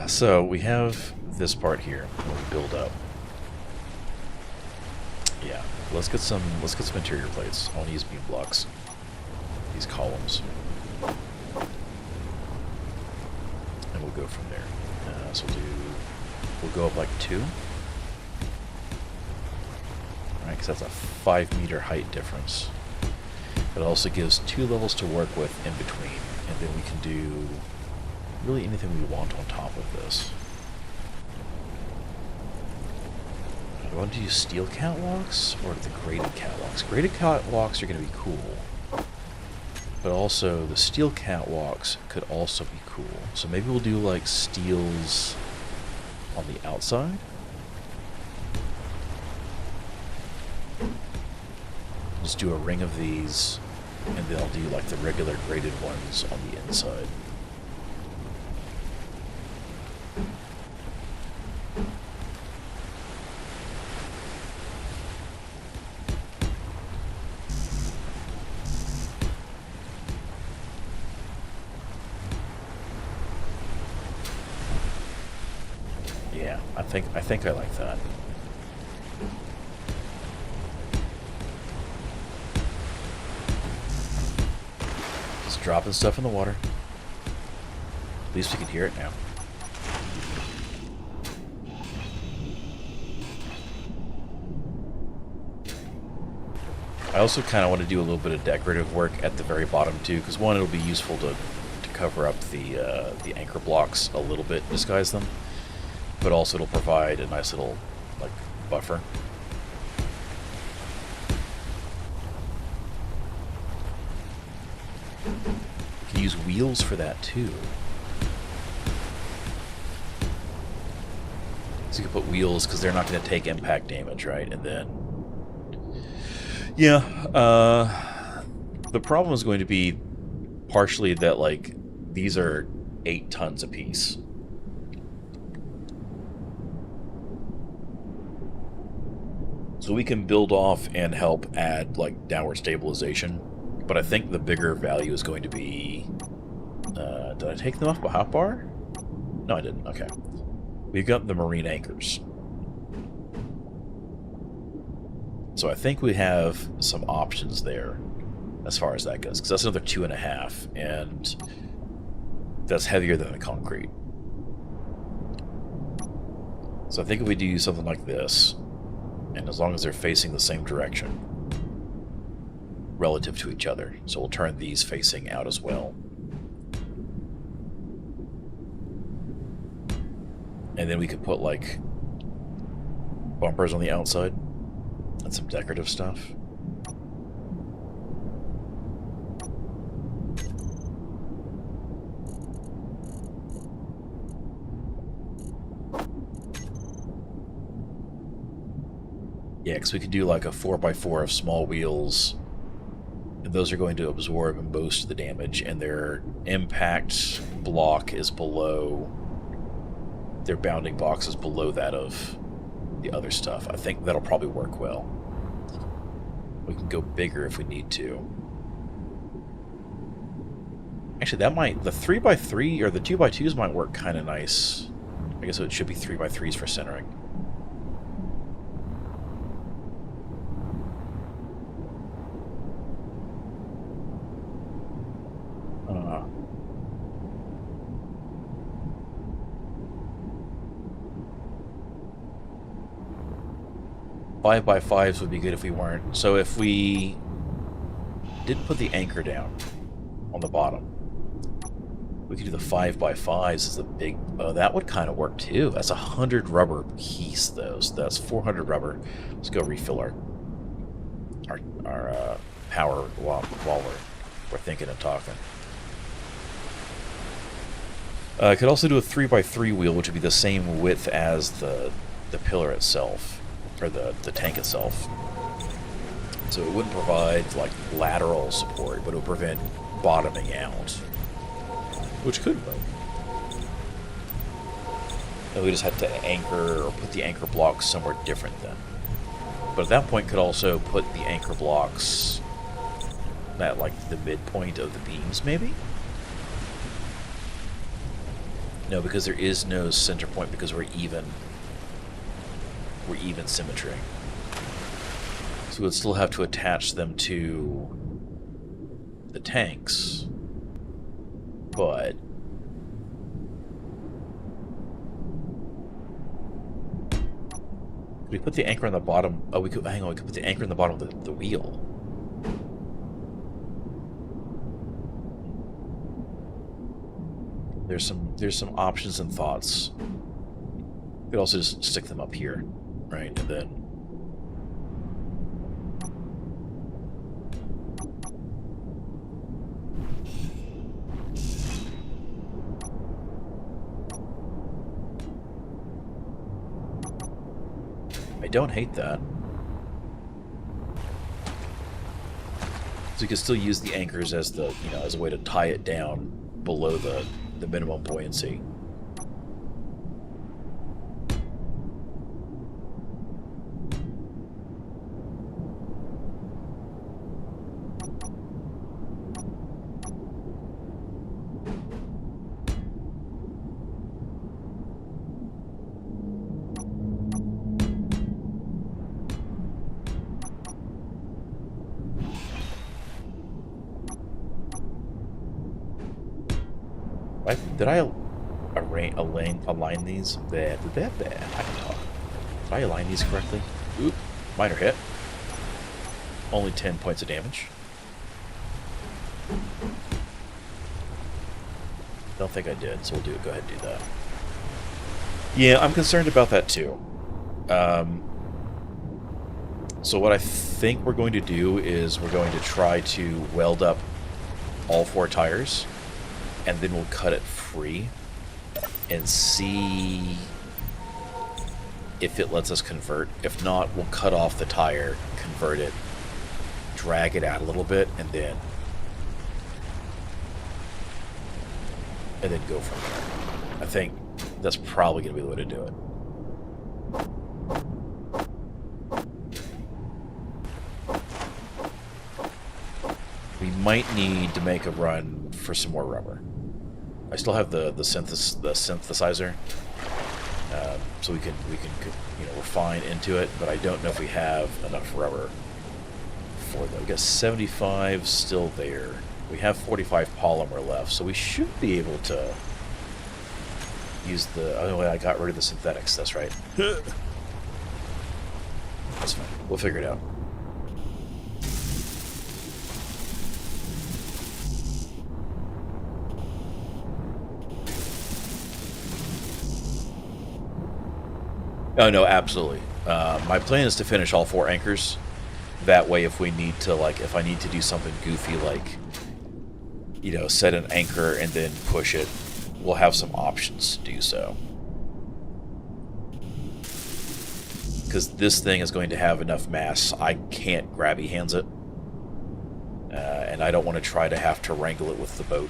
So we have this part here when we build up. Yeah, let's get some interior plates. I want to use beam blocks. These columns, and we'll go from there. So we'll go up like 2. Right, because that's a 5-meter height difference. It also gives 2 levels to work with in between, and then we can do really anything we want on top of this. Do I want to use steel catwalks or the graded catwalks? Graded catwalks are going to be cool, but also the steel catwalks could also be cool. So maybe we'll do like steels on the outside. Just do a ring of these, and then I'll do like the regular graded ones on the inside. Yeah, I think I like that. It's dropping stuff in the water. At least we can hear it now. I also kind of want to do a little bit of decorative work at the very bottom too, because one, it'll be useful to cover up the anchor blocks a little bit, disguise them, but also it'll provide a nice little like buffer. You can use wheels for that too. So you can put wheels because they're not going to take impact damage, right? And then, yeah, the problem is going to be partially that like these are 8 tons apiece. So we can build off and help add like downward stabilization, but I think the bigger value is going to be. Did I take them off my hotbar? No, I didn't. Okay. We've got the marine anchors. So I think we have some options there as far as that goes, because that's another 2.5, and that's heavier than the concrete. So I think if we do something like this, and as long as they're facing the same direction relative to each other, so we'll turn these facing out as well. And then we could put like bumpers on the outside and some decorative stuff. Yeah, because we could do like a 4x4 of small wheels, and those are going to absorb most of the damage, and their impact block is below, their bounding box is below that of the other stuff. I think that'll probably work well. We can go bigger if we need to. Actually, that might, the 3x3 or the 2x2s might work kind of nice. I guess it should be 3x3s for centering. 5x5s would be good if we weren't. So if we didn't put the anchor down on the bottom, we could do the 5x5s as a big... Oh, that would kind of work too. That's 100 rubber piece, though. So that's 400 rubber. Let's go refill our power while we're thinking and talking. I could also do a 3x3 wheel, which would be the same width as the pillar itself. Or the tank itself. So it wouldn't provide like lateral support, but it would prevent bottoming out, which could work. And we just had to anchor or put the anchor blocks somewhere different then. But at that point, could also put the anchor blocks at like the midpoint of the beams, maybe. No, because there is no center point because we're even symmetry. So we'd still have to attach them to the tanks. But could we put the anchor on the bottom? Oh, we could, hang on, we could put the anchor on the bottom of the wheel. There's some options and thoughts. We could also just stick them up here, right? And then I don't hate that. So you can still use the anchors as the, as a way to tie it down below the minimum buoyancy. Did I align these? I can talk. Did I align these correctly? Oop, minor hit. Only 10 points of damage. Don't think I did, so we'll do it. Go ahead and do that. Yeah, I'm concerned about that too. So what I think we're going to do is we're going to try to weld up all 4 tires, and then we'll cut it free and see if it lets us convert. If not, we'll cut off the tire, convert it, drag it out a little bit, and then go from there. I think that's probably going to be the way to do it. We might need to make a run for some more rubber. I still have the synthesizer, so we can refine into it, but I don't know if we have enough rubber for that. We got 75 still there. We have 45 polymer left, so we should be able to use the... Oh, I got rid of the synthetics, that's right. That's fine. We'll figure it out. Oh, no, absolutely. My plan is to finish all 4 anchors. That way, if we need to, if I need to do something goofy, set an anchor and then push it, we'll have some options to do so. Because this thing is going to have enough mass, I can't grabby hands it. And I don't want to try to have to wrangle it with the boat.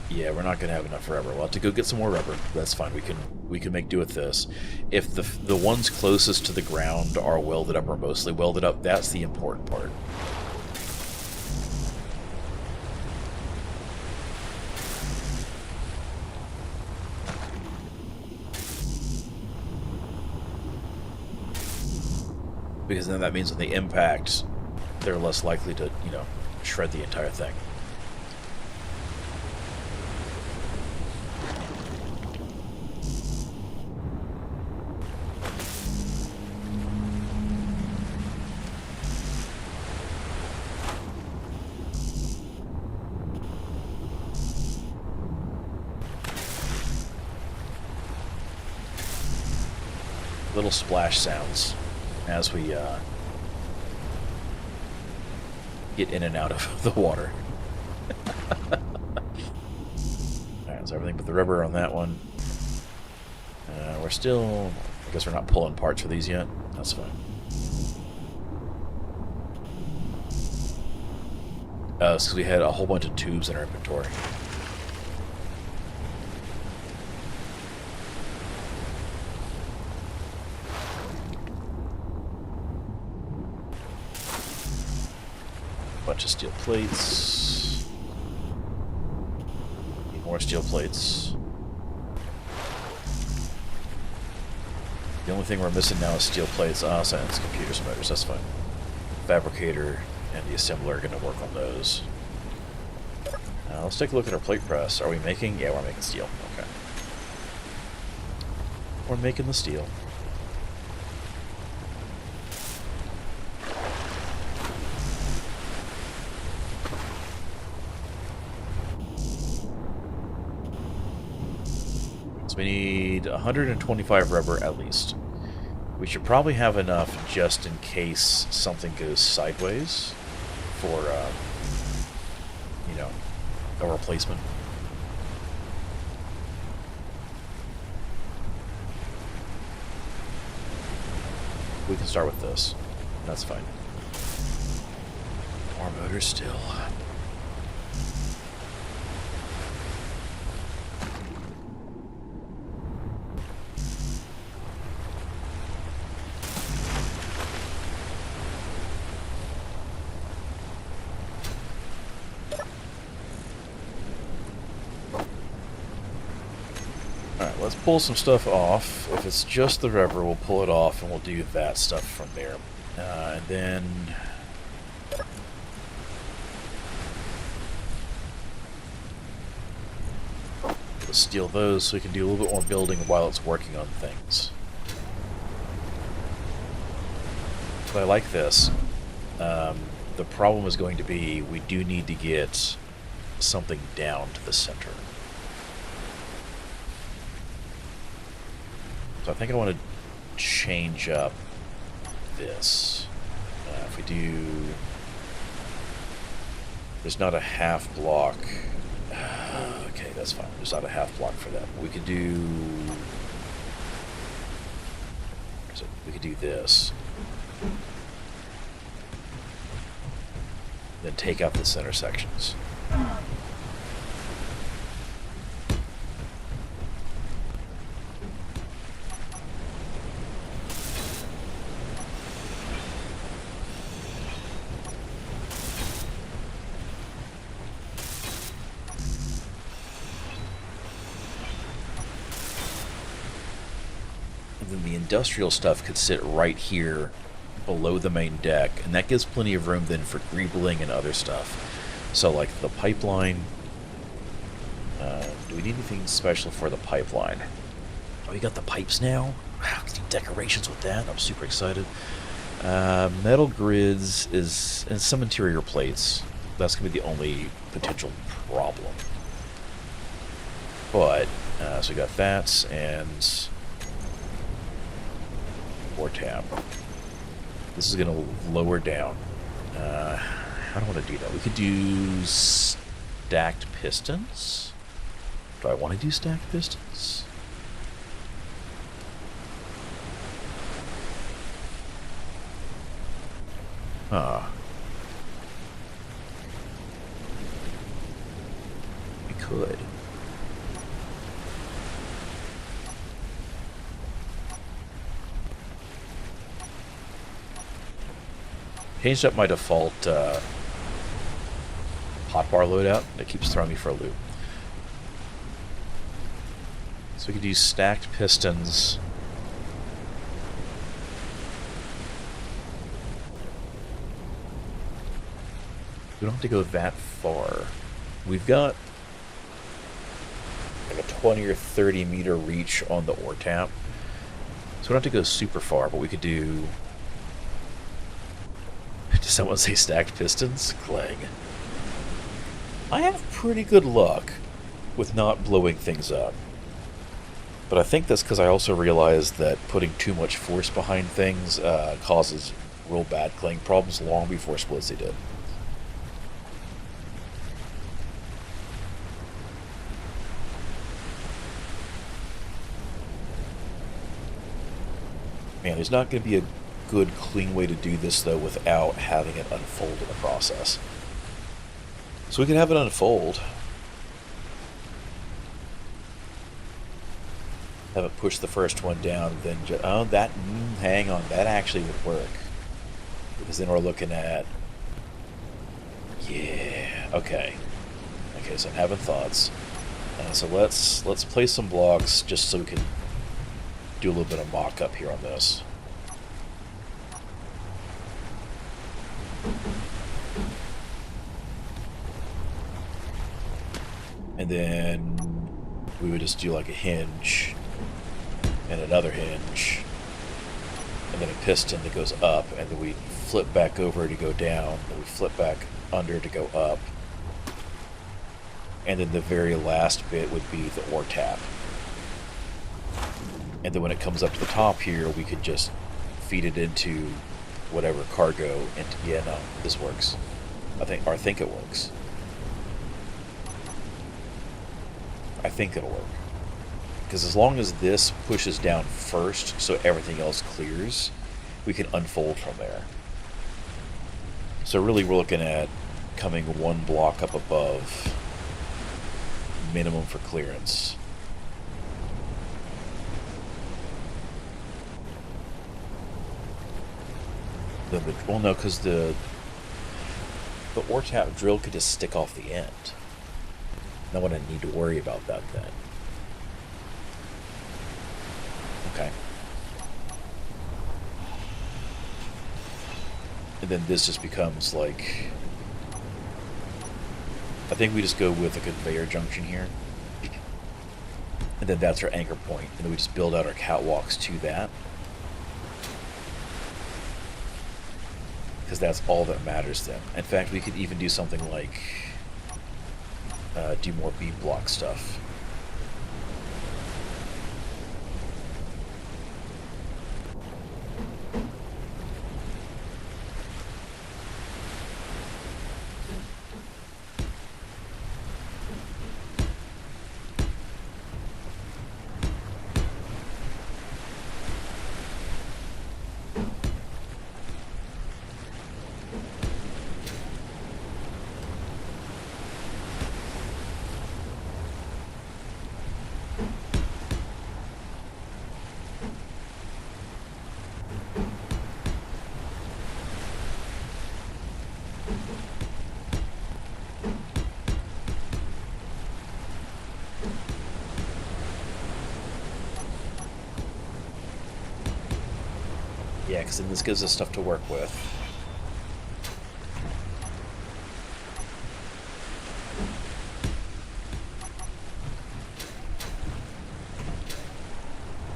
Yeah, we're not going to have enough rubber. We'll have to go get some more rubber. That's fine. We can make do with this. If the ones closest to the ground are welded up or mostly welded up, that's the important part. Because then that means when they impact, they're less likely to, shred the entire thing. Little splash sounds as we get in and out of the water. Alright, so everything but the rubber on that one. We're still... I guess we're not pulling parts for these yet. That's fine. It's because we had a whole bunch of tubes in our inventory. Bunch of steel plates. Need more steel plates. The only thing we're missing now is steel plates. Science, computers, motors. That's fine. Fabricator and the assembler are going to work on those. Let's take a look at our plate press. Are we making? Yeah, we're making steel. Okay. We're making the steel. We need 125 rubber at least. We should probably have enough just in case something goes sideways for, a replacement. We can start with this. That's fine. More motors still. Let's pull some stuff off. If it's just the rubber, we'll pull it off and we'll do that stuff from there. And then Let's steal those so we can do a little bit more building while it's working on things. But I like this. The problem is going to be we do need to get something down to the center. So I think I want to change up this. If we do... There's not a half block. Okay, that's fine. There's not a half block for that. We could do... We could do this. Then take out the center sections. And then the industrial stuff could sit right here below the main deck, and that gives plenty of room then for greebling and other stuff. So like the pipeline, do we need anything special for the pipeline? Oh, you got the pipes now? Wow, can do decorations with that. I'm super excited. Metal grids is, and some interior plates. That's going to be the only potential problem. But, so we got that, and... Or tab. This is going to lower down. I don't want to do that. We could do stacked pistons. Do I want to do stacked pistons? We could. Changed up my default hotbar loadout. That keeps throwing me for a loop. So we could use stacked pistons. We don't have to go that far. We've got like a 20 or 30 meter reach on the ore tap. So we don't have to go super far, but we could do... Did someone say stacked pistons? Clang. I have pretty good luck with not blowing things up. But I think that's because I also realized that putting too much force behind things causes real bad clang problems long before Splitsy did. Man, there's not going to be a good, clean way to do this, though, without having it unfold in the process. So we can have it unfold. Have it push the first one down, then oh, that, hang on, that actually would work. Because then we're looking at... Yeah, okay. Okay, so I'm having thoughts. So let's place some blocks just so we can do a little bit of mock-up here on this. And then we would just do like a hinge and another hinge and then a piston that goes up, and then we flip back over to go down, and we flip back under to go up, and then the very last bit would be the ore tap. And then when it comes up to the top here, we could just feed it into whatever cargo. And yeah, no, this works. I think it works. I think it'll work. Because as long as this pushes down first, so everything else clears, we can unfold from there. So really we're looking at coming one block up above minimum for clearance. Well, no, because the ore tap drill could just stick off the end. No one would need to worry about that then. Okay. And then this just becomes like... I think we just go with a conveyor junction here. And then that's our anchor point. And then we just build out our catwalks to that. Because that's all that matters then. In fact, we could even do something like do more beam block stuff. Yeah, because then this gives us stuff to work with.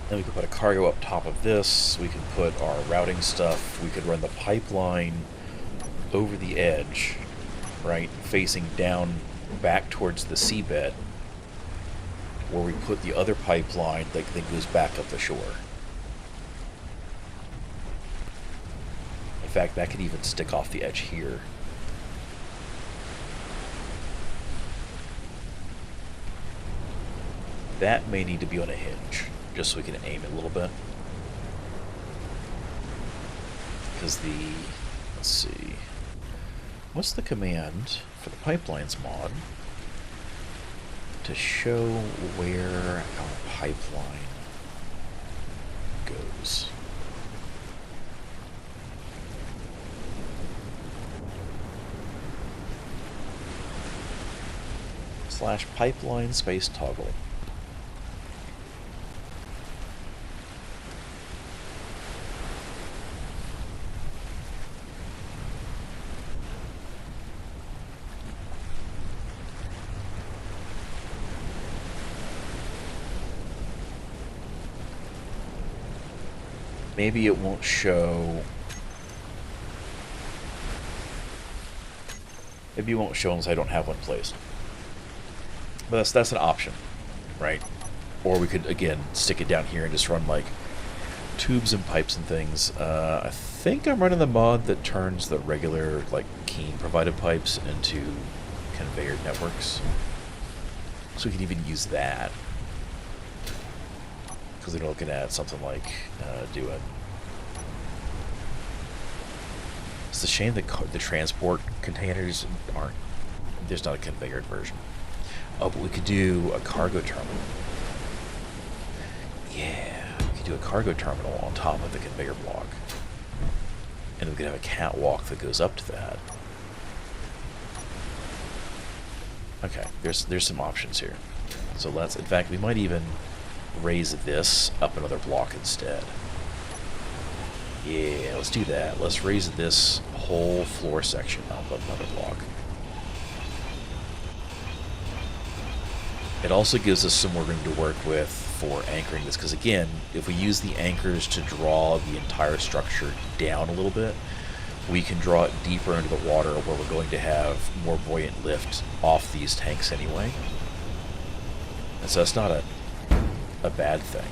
Then we could put a cargo up top of this. We could put our routing stuff. We could run the pipeline over the edge, right, facing down back towards the seabed, where we put the other pipeline that then goes back up the shore. In fact, that could even stick off the edge here. That may need to be on a hinge, just so we can aim it a little bit. Because let's see, what's the command for the pipelines mod to show where our pipeline goes? / pipeline space toggle. Maybe it won't show. Maybe it won't show unless I don't have one placed. But that's an option, right? Or we could, again, stick it down here and just run, like, tubes and pipes and things. I think I'm running the mod that turns the regular, like, Keen-provided pipes into conveyor networks. So we can even use that. Because they're looking at something like doing... It's a shame that the transport containers aren't... There's not a conveyored version. Oh, but we could do a cargo terminal. Yeah, we could do a cargo terminal on top of the conveyor block. And we could have a catwalk that goes up to that. Okay, there's some options here. So let's, in fact, we might even raise this up another block instead. Yeah, let's do that. Let's raise this whole floor section up another block. It also gives us some more room to work with for anchoring this, because again, if we use the anchors to draw the entire structure down a little bit, we can draw it deeper into the water where we're going to have more buoyant lift off these tanks anyway. And so it's not a bad thing.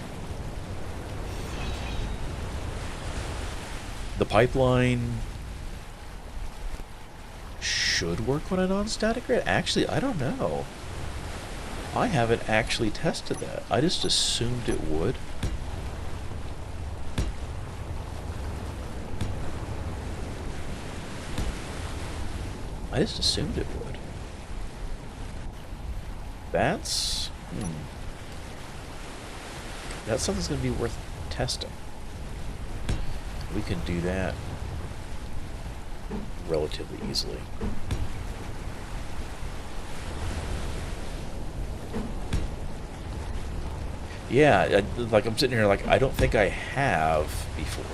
The pipeline should work on a non-static grid. Actually, I don't know. I haven't actually tested that. I just assumed it would. I just assumed it would. That's... That's something that's going to be worth testing. We can do that relatively easily. Yeah, like I'm sitting here like I don't think I have before.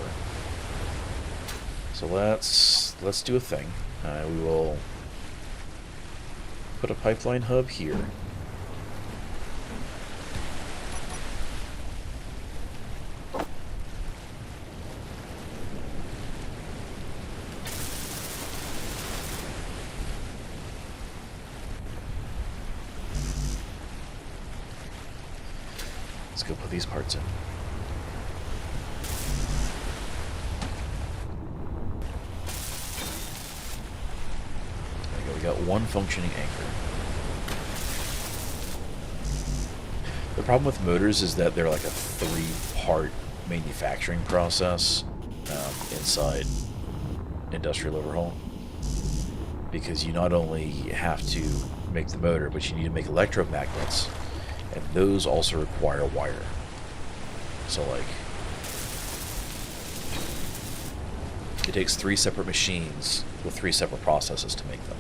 So let's do a thing. We will put a pipeline hub here. go put these parts in. There we go. We got one functioning anchor. The problem with motors is that they're like a 3-part manufacturing process inside Industrial Overhaul. Because you not only have to make the motor, but you need to make electromagnets, and those also require wire. So, like, it takes 3 separate machines with 3 separate processes to make them.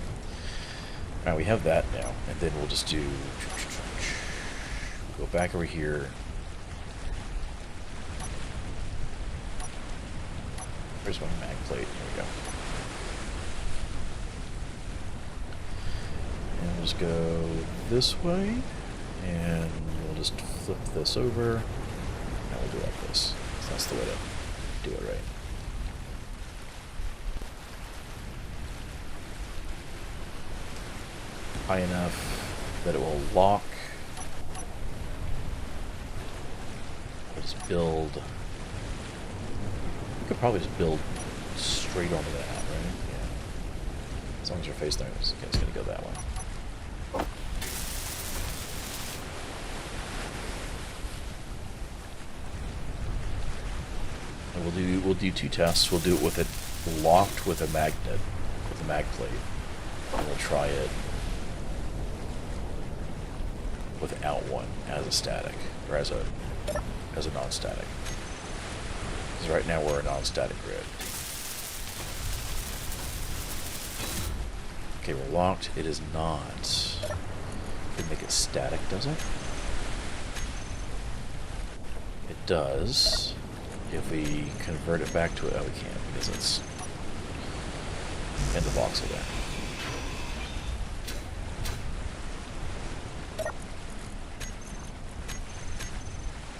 Alright, we have that now, and then we'll just do... Go back over here. Where's my mag plate? There we go. And we'll just go this way, and we'll just flip this over, and we'll do it like this. So that's the way to do it right. High enough that it will lock. We'll just build. We could probably just build straight onto that, right? Yeah. As long as you're facing there, it's going to go that way. And we'll do 2 tests. We'll do it with it locked with a magnet, with a mag plate, and we'll try it without one as a static, or as a non-static. Because right now we're a non-static grid. Okay, we're locked. It is not. Could make it static, does it? It does. If we convert it back to it, oh, we can't because it's in the voxel there.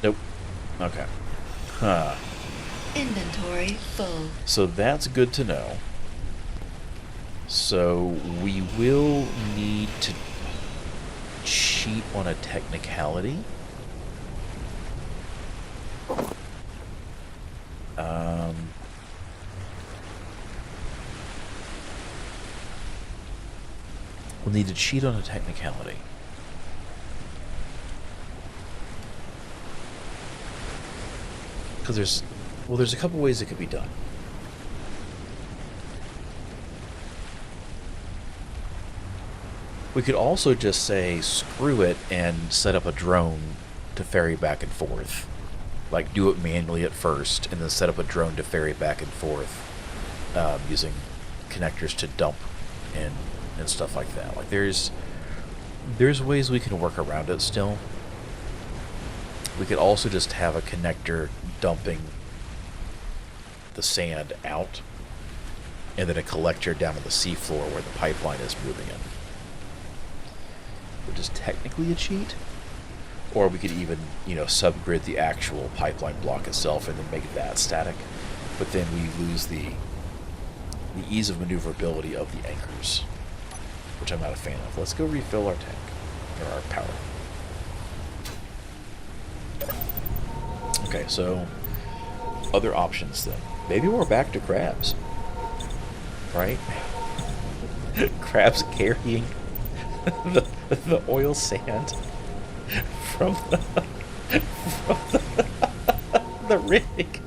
Nope. Okay. Huh. Inventory full. So that's good to know. So we will need to cheat on a technicality. We'll need to cheat on a technicality. Because there's a couple ways it could be done. We could also just say, screw it, and set up a drone to ferry back and forth. Like, do it manually at first, and then set up a drone to ferry back and forth, using connectors to dump and stuff like that. Like, there's ways we can work around it still. We could also just have a connector dumping the sand out, and then a collector down to the seafloor where the pipeline is moving in. Which is technically a cheat. Or we could even, subgrid the actual pipeline block itself and then make that static. But then we lose the ease of maneuverability of the anchors, which I'm not a fan of. Let's go refill our tank, or our power. Okay, so other options then. Maybe we're back to crabs, right? Crabs carrying the oil sand from the rig.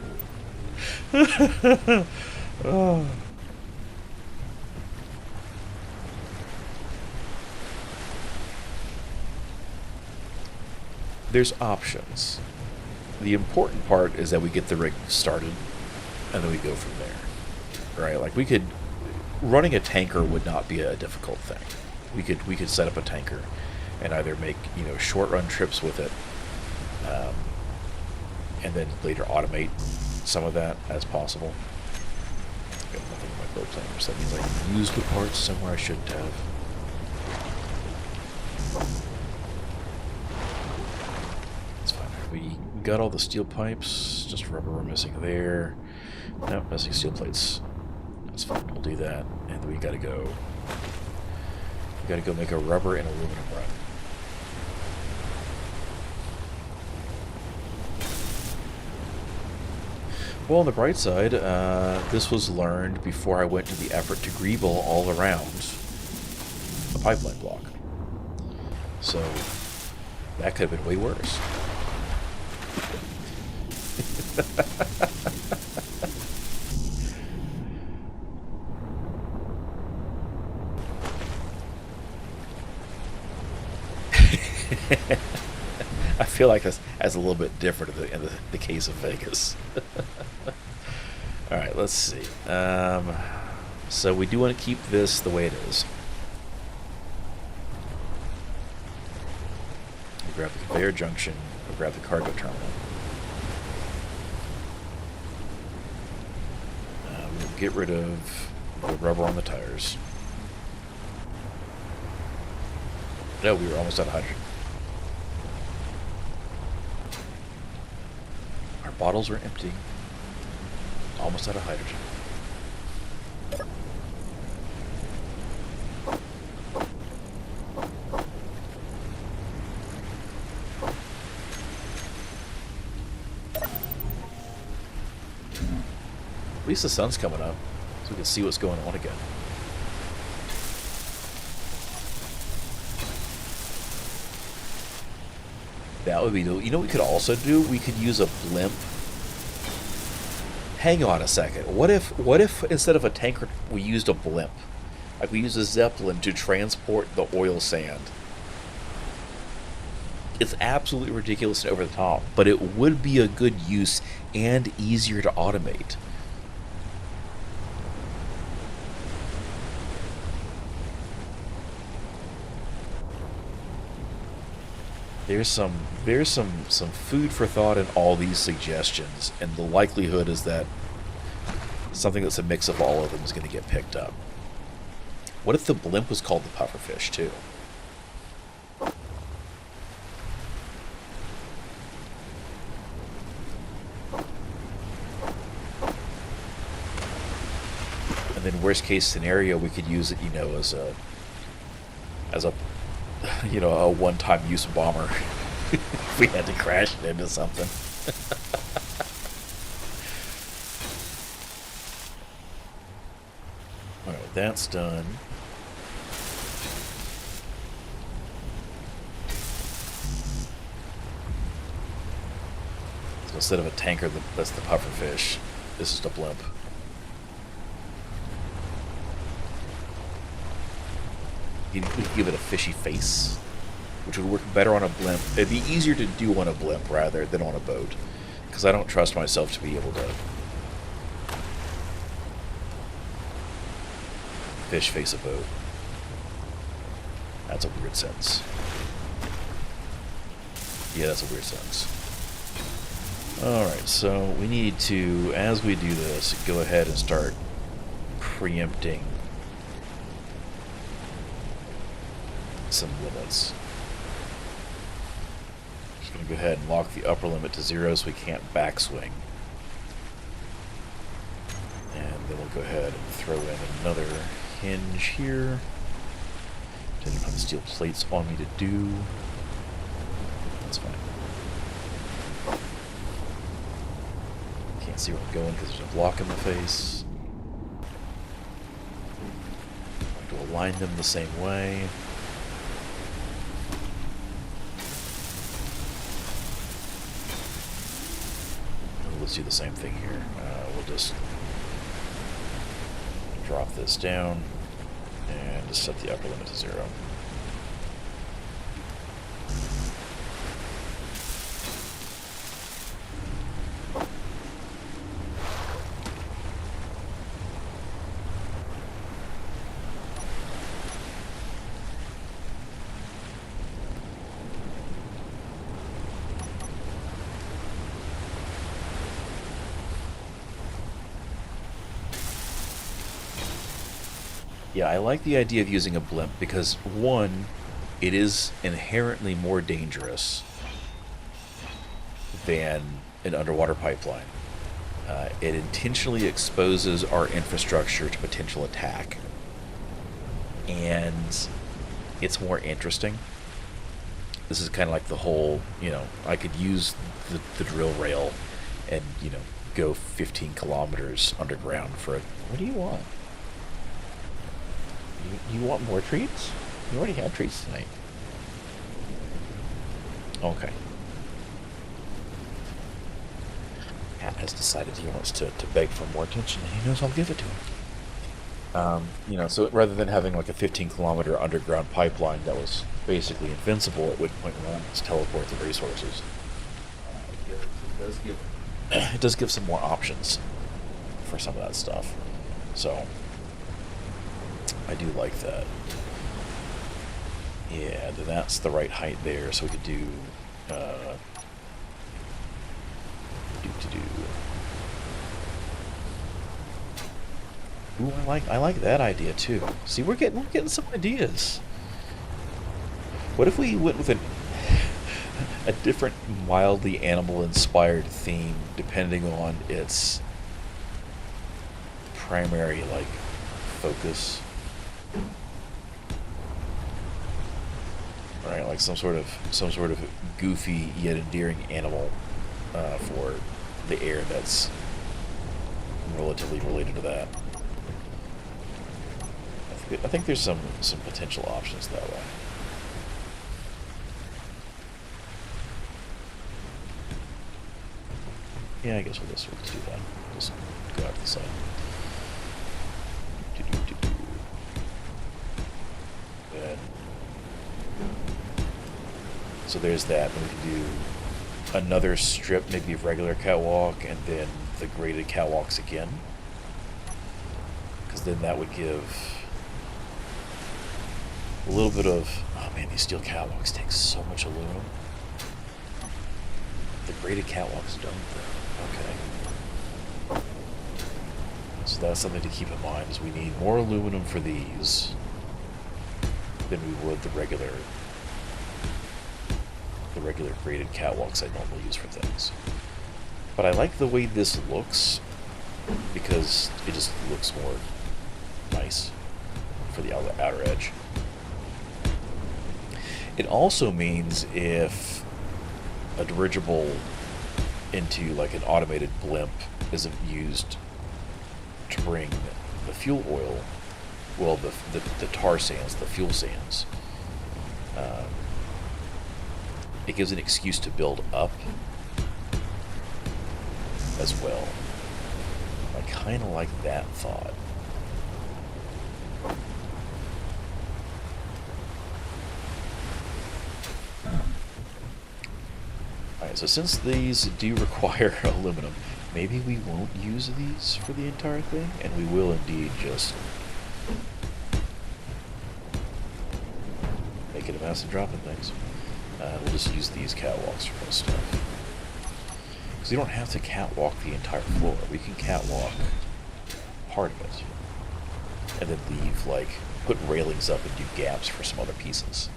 Oh. There's options. The important part is that we get the rig started, and then we go from there. Right? Like, running a tanker would not be a difficult thing. We could set up a tanker and either make short run trips with it, and then later automate some of that as possible. I've got nothing in my boat planner, so that means I can use the parts somewhere I shouldn't have. That's fine. We got all the steel pipes, just rubber we're missing there. Nope, missing steel plates. That's fine, we'll do that. And then we gotta go make a rubber and aluminum run. Well, on the bright side, this was learned before I went to the effort to greeble all around the pipeline block. So, that could have been way worse. I feel like that's a little bit different in the case of Vegas. Alright, let's see. So we do want to keep this the way it is. We'll grab the conveyor junction. We'll grab the cargo terminal. We'll get rid of the rubber on the tires. No, we were almost out of hydrogen. Our bottles are empty. Almost out of hydrogen. At least the sun's coming up, so we can see what's going on again. That would be the... You know what we could also do? We could use a blimp. Hang on a second. What if instead of a tanker, we used a blimp? Like we used a Zeppelin to transport the oil sand. It's absolutely ridiculous and over the top, but it would be a good use and easier to automate. There's some food for thought in all these suggestions, and the likelihood is that something that's a mix of all of them is going to get picked up. What if the blimp was called the pufferfish too? And then worst case scenario, we could use it, you know, as a you know, a one-time use bomber if we had to crash it into something. Alright, that's done. So instead of a tanker, that's the pufferfish. This is the blimp. You could give it a fishy face, which would work better on a blimp. It'd be easier to do on a blimp rather than on a boat, because I don't trust myself to be able to fish face a boat. That's a weird sentence. Yeah, that's a weird sentence. Alright, so we need to, as we do this, go ahead and start preempting some limits. Just going to go ahead and lock the upper limit to 0 so we can't backswing. And then we'll go ahead and throw in another hinge here. Didn't have the steel plates on me to do. That's fine. Can't see where I'm going because there's a block in the face. I'm going to align them the same way. Let's do the same thing here. We'll just drop this down and just set the upper limit to 0. Yeah, I like the idea of using a blimp because, one, it is inherently more dangerous than an underwater pipeline. It intentionally exposes our infrastructure to potential attack. And it's more interesting. This is kind of like the whole, you know, I could use the drill rail and, you know, go 15 kilometers underground for it. What do you want? You want more treats? You already had treats tonight. Okay. Pat has decided he wants to beg for more attention, and he knows I'll give it to him. You know, so rather than having like a 15-kilometer underground pipeline that was basically invincible at which point one is teleport the resources, it does give some more options for some of that stuff. So I do like that. Yeah, then that's the right height there, so we could do Ooh, I like that idea too. See, we're getting some ideas. What if we went with a different, mildly animal-inspired theme, depending on its primary focus? Right, like some sort of goofy yet endearing animal for the air that's relatively related to that. I think there's some potential options that way. Yeah, I guess we'll just do that. Just go out to the side. Good. So there's that. Then we can do another strip, maybe of regular catwalk, and then the graded catwalks again. Because then that would give a little bit of... Oh man, these steel catwalks take so much aluminum. The graded catwalks don't, though. Okay. So that's something to keep in mind, is we need more aluminum for these than we would the regular graded catwalks I normally use for things. But I like the way this looks because it just looks more nice for the outer edge. It also means if a dirigible into like an automated blimp isn't used to bring the fuel oil, well, the tar sands, the fuel sands, it gives an excuse to build up as well. I kind of like that thought. Alright, so since these do require aluminum, maybe we won't use these for the entire thing, and we will indeed just make it a massive dropping things. We'll just use these catwalks for most stuff. Because you don't have to catwalk the entire floor. We can catwalk part of it. And then leave, put railings up and do gaps for some other pieces.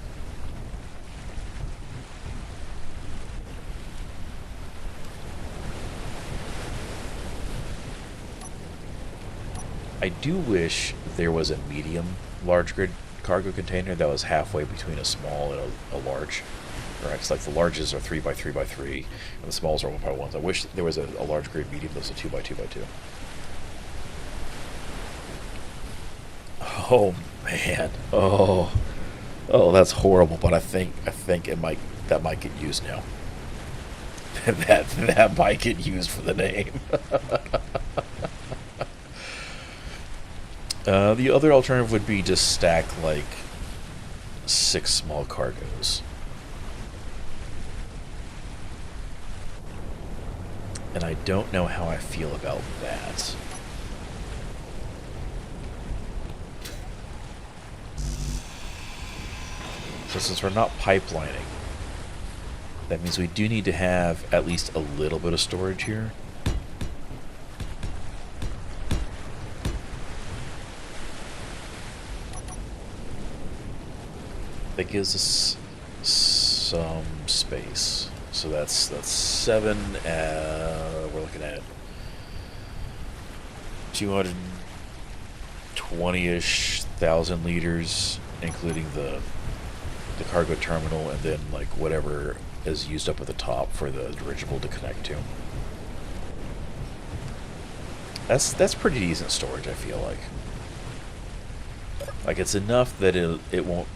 I do wish there was a medium large grid cargo container that was halfway between a small and a large. Right, it's like the larges are 3x3x3, and the smalls are 1x1s. I wish there was a large grade medium that was a 2x2x2. Oh man, oh, that's horrible. But I think that might get used now. that might get used for the name. The other alternative would be just stack 6 small cargos. And I don't know how I feel about that. So since we're not pipelining, that means we do need to have at least a little bit of storage here. That gives us some space. So that's 7. We're looking at 220-ish thousand liters, including the cargo terminal, and then whatever is used up at the top for the dirigible to connect to. That's pretty decent storage, I feel like. Like, it's enough that it won't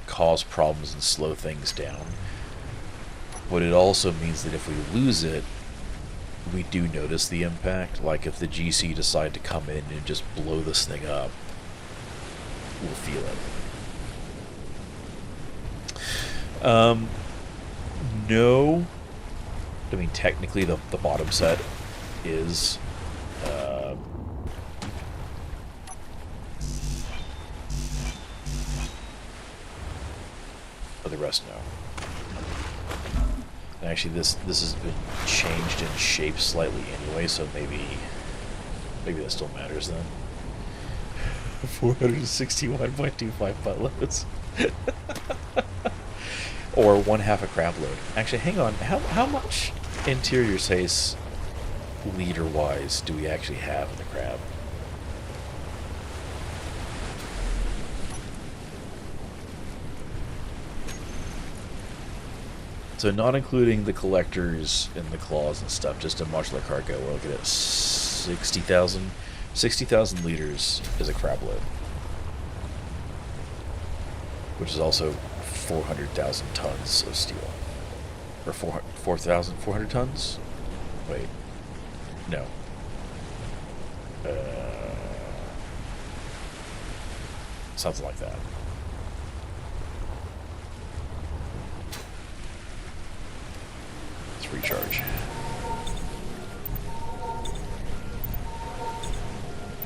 cause problems and slow things down. But it also means that if we lose it, we do notice the impact. Like, if the GC decide to come in and just blow this thing up, we'll feel it. No. I mean, technically, the bottom set is... but the rest, no. And actually, this has been changed in shape slightly anyway, so maybe that still matters then. 461.25 buttloads. Or 1/2 a crab load. Actually, hang on. How much interior space, liter-wise, do we actually have in the crab? So not including the collectors and the claws and stuff, just a modular cargo, we're looking at 60,000 liters is a crab load. Which is also 400,000 tons of steel. Or 4,400 tons? Wait. No. Something like that. Let's recharge.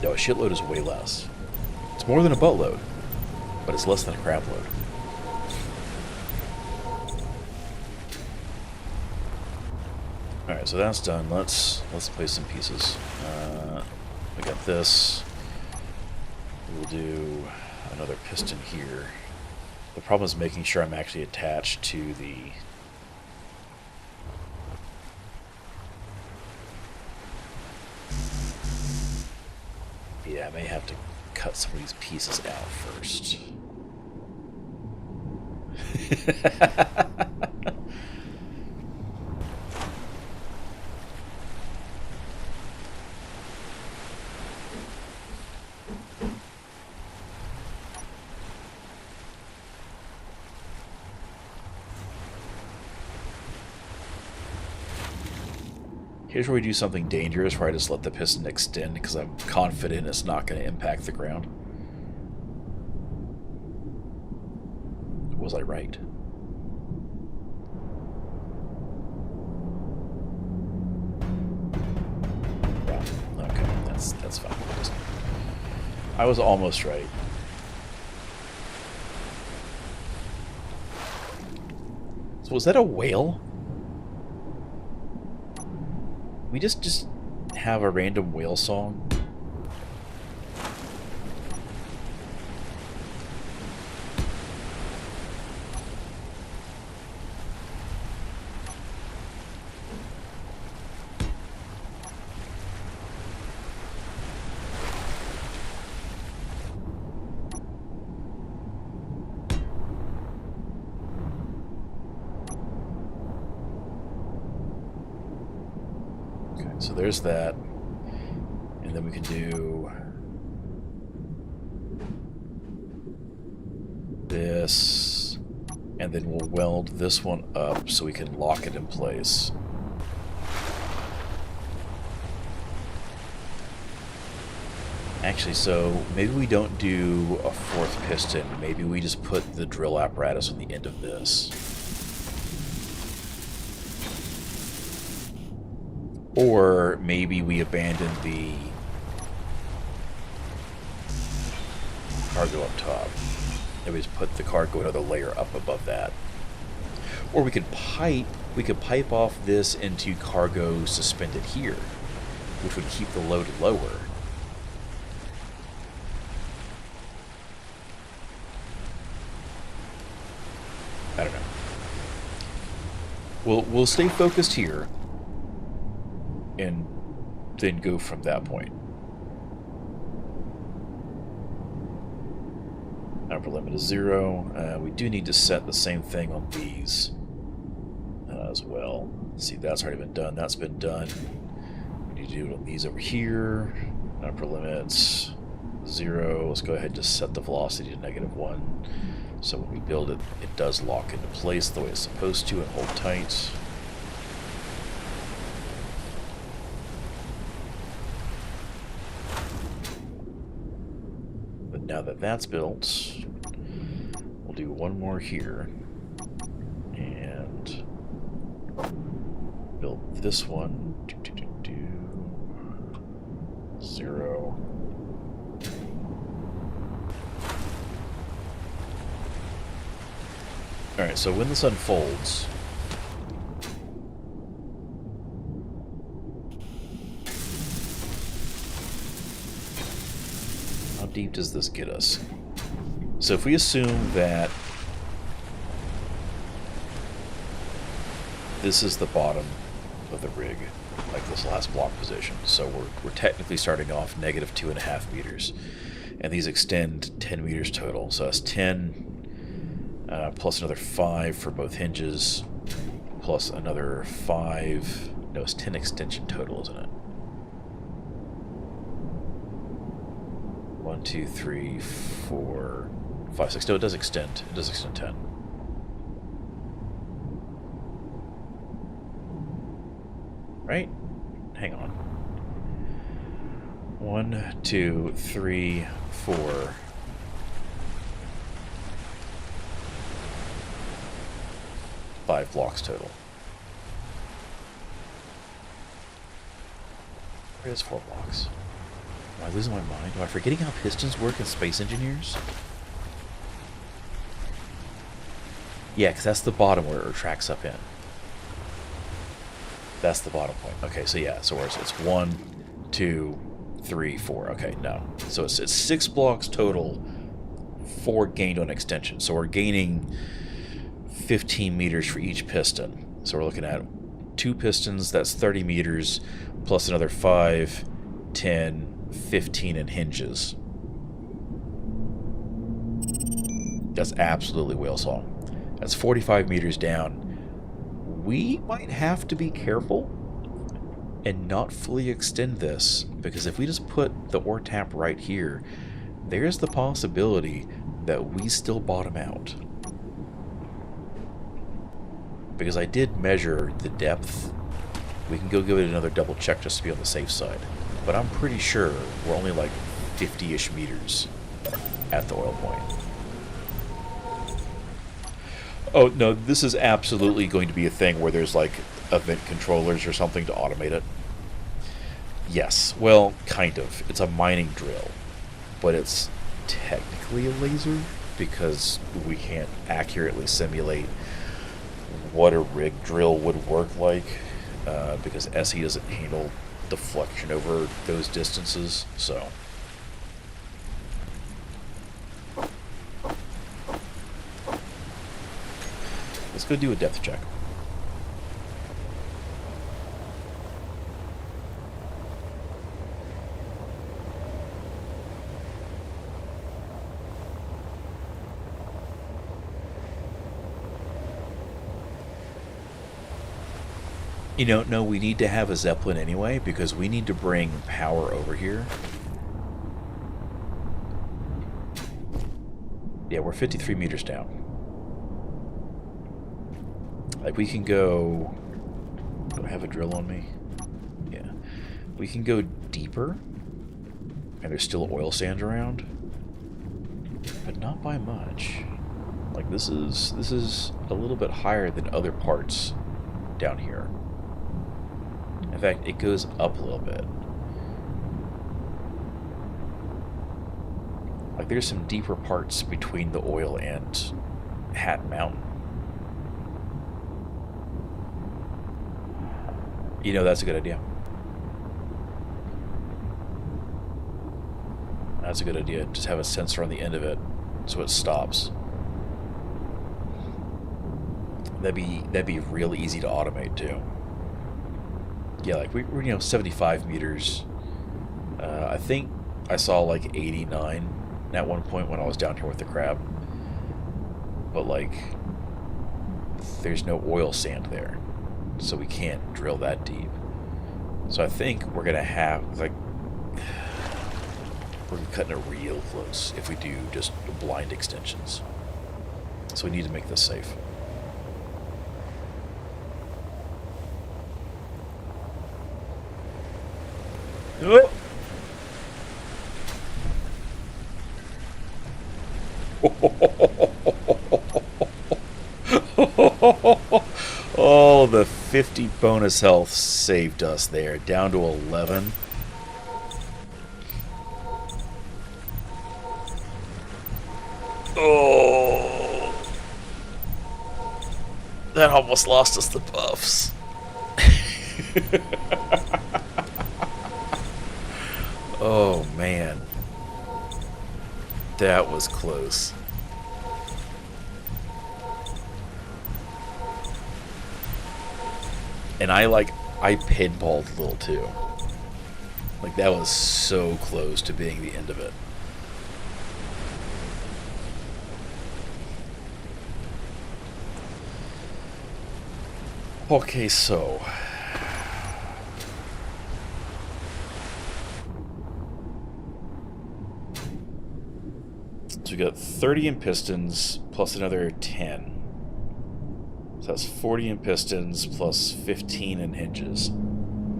No, a shitload is way less. It's more than a buttload, but it's less than a crab load. Alright, so that's done. Let's place some pieces. We got this. We'll do another piston here. The problem is making sure I'm actually attached to the... Yeah, I may have to cut some of these pieces out first. Here's where we do something dangerous, where I just let the piston extend because I'm confident it's not going to impact the ground. Was I right? Yeah. Okay, that's fine. I was almost right. So was that a whale? We just have a random whale song. So there's that, and then we can do this, and then we'll weld this one up so we can lock it in place. Actually, so maybe we don't do a fourth piston. Maybe we just put the drill apparatus on the end of this. Or maybe we abandon the cargo up top. And we just put the cargo another layer up above that. Or we could pipe off this into cargo suspended here, which would keep the load lower. I don't know. We'll stay focused here. And then go from that point. Upper limit is 0. We do need to set the same thing on these as well. Let's see, that's already been done. That's been done. We need to do it on these over here. Upper limits 0. Let's go ahead and just set the velocity to -1. So when we build it, it does lock into place the way it's supposed to and hold tight. But now that that's built, we'll do one more here. And build this one. 0. Alright, so when this unfolds, how deep does this get us? So if we assume that this is the bottom of the rig, like this last block position, so we're technically starting off -2.5 meters, and these extend 10 meters total, so that's 10 plus another 5 for both hinges, plus another 5. No, it's 10 extension total, isn't it? 1, 2, 3, 4, 5, 6. No, it does extend. It does extend 10. Right? Hang on. 1, 2, 3, 4. Five blocks total. Where is 4 blocks? Am I losing my mind? Am I forgetting how pistons work in Space Engineers? Yeah, because that's the bottom where it retracts up in. That's the bottom point. Okay, so yeah, so it's 1, 2, 3, 4. Okay, no. So it's 6 blocks total, 4 gained on extension. So we're gaining 15 meters for each piston. So we're looking at 2 pistons, that's 30 meters, plus another 5, 10, 15 in hinges. That's absolutely whale song. That's 45 meters down. We might have to be careful and not fully extend this, because if we just put the ore tap right here, there's the possibility that we still bottom out. Because I did measure the depth. We can go give it another double check just to be on the safe side. But I'm pretty sure we're only like 50-ish meters at the oil point. Oh, no, this is absolutely going to be a thing where there's like event controllers or something to automate it. Yes, well, kind of. It's a mining drill, but it's technically a laser because we can't accurately simulate what a rig drill would work like, because SE doesn't handle deflection over those distances, so. Let's go do a depth check. You know, no, we need to have a Zeppelin anyway, because we need to bring power over here. Yeah, we're 53 meters down. Like, we can go... Do I have a drill on me? Yeah. We can go deeper, and there's still oil sand around, but not by much. Like, this is a little bit higher than other parts down here. In fact, it goes up a little bit. Like, there's some deeper parts between the oil and Hat Mountain. You know, that's a good idea. That's a good idea. Just have a sensor on the end of it so it stops. That'd be real easy to automate too. Yeah, like we're 75 meters. I think I saw like 89 at one point when I was down here with the crab. But like, there's no oil sand there, so we can't drill that deep. So I think we're gonna have like, we're cutting it real close if we do just blind extensions. So we need to make this safe. Oh! Oh, the 50 bonus health saved us there, down to 11. Oh, that almost lost us the buffs. Oh man, that was close. And I pinballed a little too. Like, that was so close to being the end of it. Okay, so we got 30 in pistons plus another 10. So that's 40 in pistons plus 15 in hinges.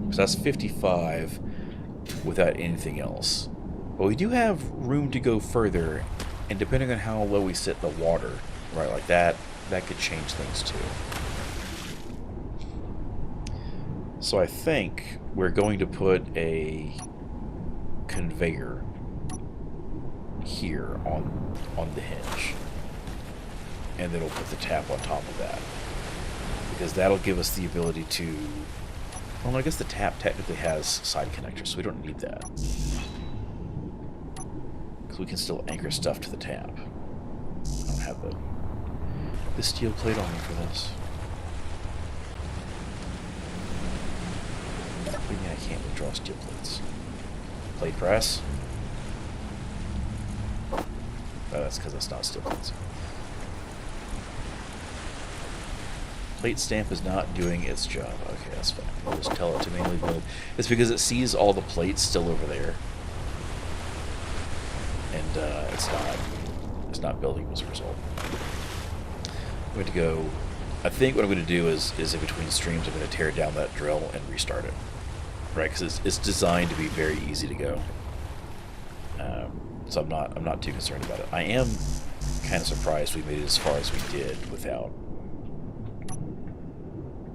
So that's 55 without anything else. But we do have room to go further, and depending on how low we sit the water, right, like that could change things too. So I think we're going to put a conveyor here on the hinge, and then we'll put the tap on top of that, because that'll give us the ability to, well, I guess the tap technically has side connectors, so we don't need that, because we can still anchor stuff to the tap. I don't have the steel plate on me for this. Maybe I can't withdraw steel plates. Plate press. Oh, that's because it's not steel plates. Plate stamp is not doing its job. Okay, that's fine. We'll just tell it to manually build. It's because it sees all the plates still over there, and it's not building as a result. I'm going to go. I think what I'm going to do is in between streams, I'm going to tear down that drill and restart it. Right, because it's designed to be very easy to go. So I'm not too concerned about it. I am kind of surprised we made it as far as we did without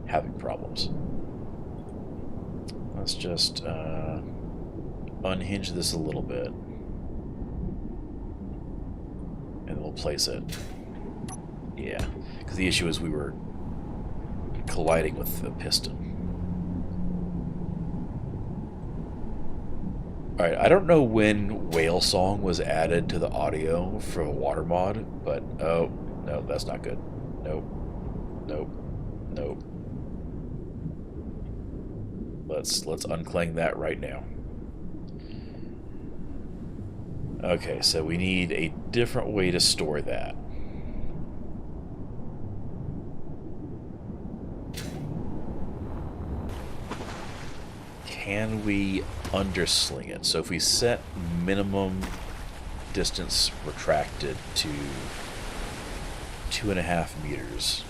having problems. Let's just unhinge this a little bit, and we'll place it. Yeah, because the issue is we were colliding with the piston. Alright, I don't know when Whale Song was added to the audio for a water mod, but oh, no, that's not good. Nope. Nope. Nope. Let's unclang that right now. Okay, so we need a different way to store that. Can we undersling it? So if we set minimum distance retracted to 2.5 meters.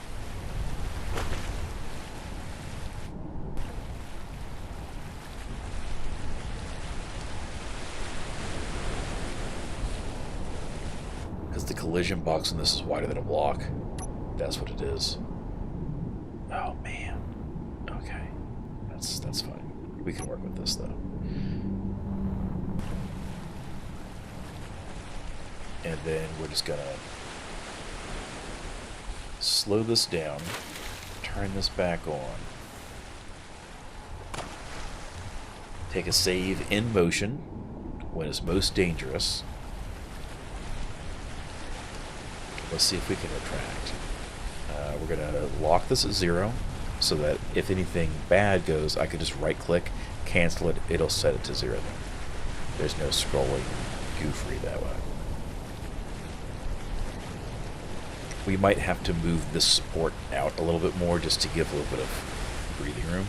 Because the collision box on this is wider than a block. That's what it is. Oh man. Okay. That's fine. We can work with this, though. And then we're just gonna slow this down, turn this back on, take a save in motion when it's most dangerous. Let's see if we can retract. We're gonna lock this at 0. So that if anything bad goes, I could just right-click, cancel it, it'll set it to 0 then. There's no scrolling goofery that way. We might have to move this support out a little bit more just to give a little bit of breathing room.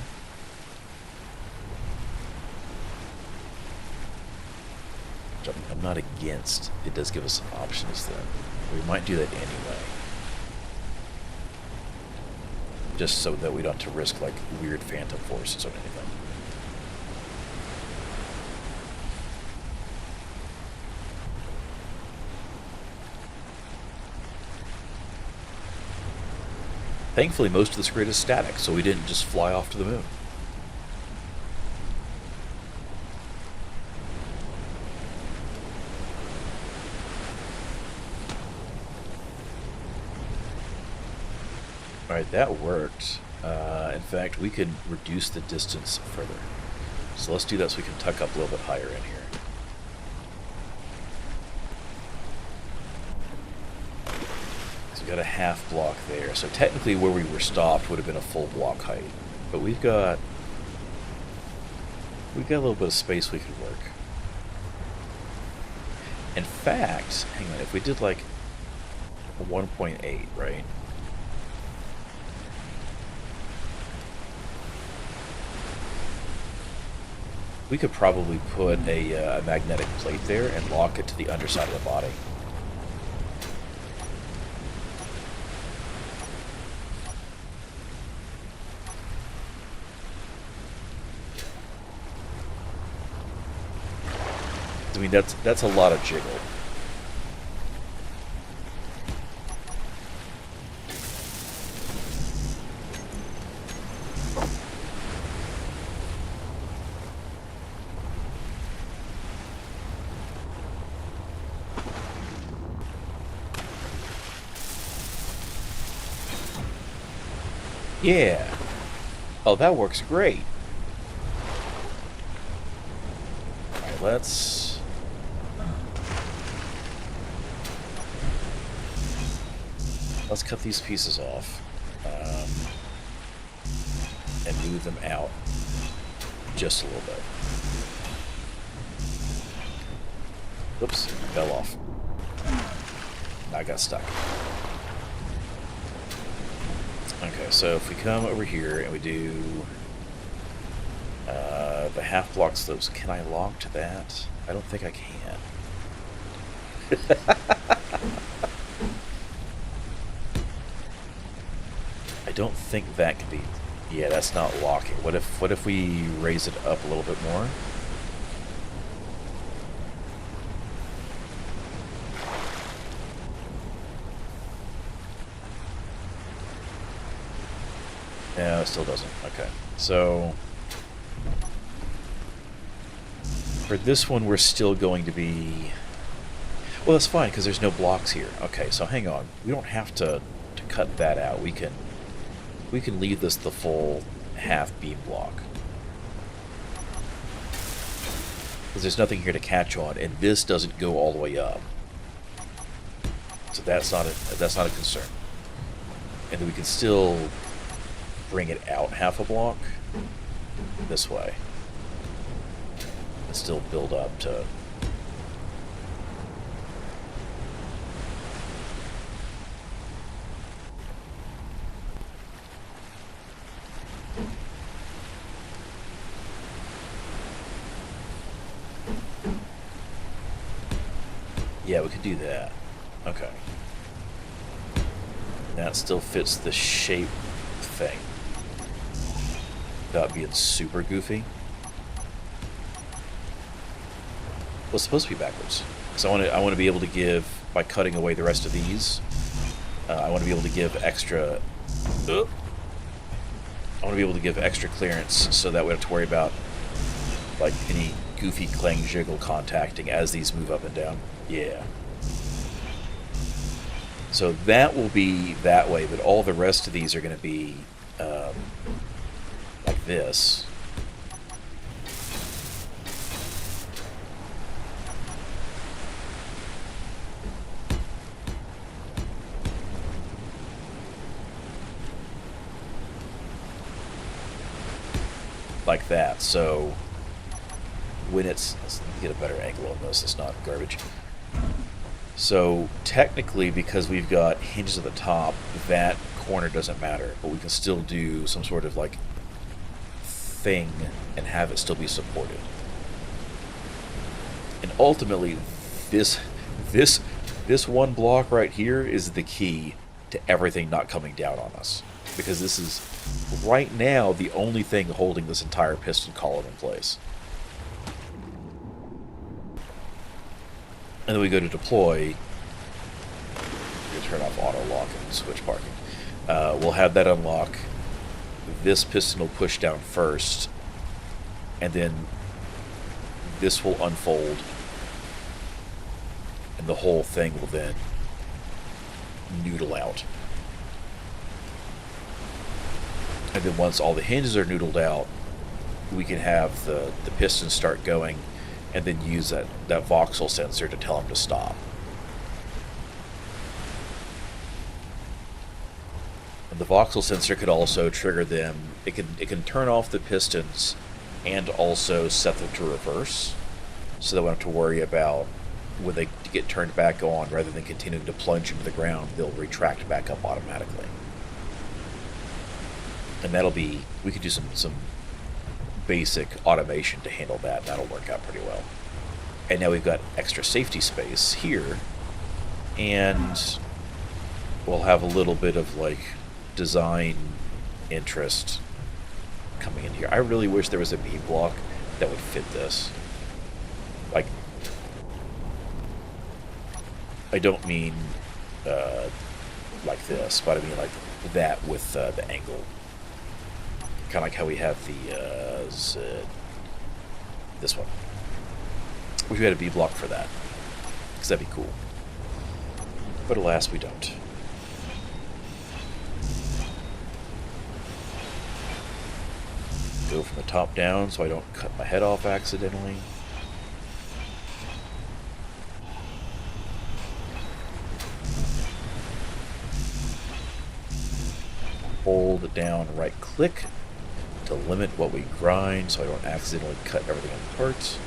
which I'm not against. It does give us some options then. We might do that anyway. Just so that we don't have to risk like weird phantom forces or anything. Thankfully, most of this grid is static, so we didn't just fly off to the moon. Alright, that worked. In fact, we could reduce the distance further. So let's do that so we can tuck up a little bit higher in here. So we got a half block there. So technically where we were stopped would have been a full block height. But we've got a little bit of space we could work. In fact, hang on, if we did like a 1.8, right? We could probably put a magnetic plate there and lock it to the underside of the body. I mean, that's a lot of jiggle. Yeah. Oh, that works great. Alright, let's cut these pieces off. And move them out just a little bit. Oops, fell off. I got stuck. Okay, so if we come over here and we do the half block slopes, can I lock to that? I don't think I can. I don't think that can be. Yeah, that's not locking. What if we raise it up a little bit more? No, it still doesn't. Okay. So for this one, we're still going to be... Well, that's fine, because there's no blocks here. Okay, so hang on. We don't have to cut that out. We can leave this the full half beam block. Because there's nothing here to catch on, and this doesn't go all the way up. So that's not a concern. And then we can still bring it out half a block this way and still build up to... Yeah, we could do that. Okay. That still fits the shape thing without being super goofy. Well, it's supposed to be backwards. Because I want to be able to give, by cutting away the rest of these, I want to be able to give extra... I want to be able to give extra clearance so that we don't have to worry about like any goofy clang jiggle contacting as these move up and down. Yeah. So that will be that way, but all the rest of these are going to be like this. Like that. So when let's get a better angle on this, it's not garbage. So technically, because we've got hinges at the top, that corner doesn't matter, but we can still do some sort of like thing and have it still be supported. And ultimately, this this this one block right here is the key to everything not coming down on us, because this is right now the only thing holding this entire piston column in place. And then we go to deploy. We turn off auto lock and switch parking. We'll have that unlock. This piston will push down first, and then this will unfold, and the whole thing will then noodle out. And then once all the hinges are noodled out, we can have the pistons start going, and then use that voxel sensor to tell them to stop. And the voxel sensor could also trigger them. It can turn off the pistons and also set them to reverse, so they won't have to worry about when they get turned back on, rather than continuing to plunge into the ground, they'll retract back up automatically. And that'll be, we could do some basic automation to handle that. That'll work out pretty well. And now we've got extra safety space here, and we'll have a little bit of like design interest coming in here. I really wish there was a beam block that would fit this. Like, I don't mean like this, but I mean like that with the angle. Kind of like how we have the this one. Wish we had a B block for that, because that'd be cool. But alas, we don't. Go from the top down so I don't cut my head off accidentally. Hold down right click to limit what we grind so I don't accidentally cut everything apart.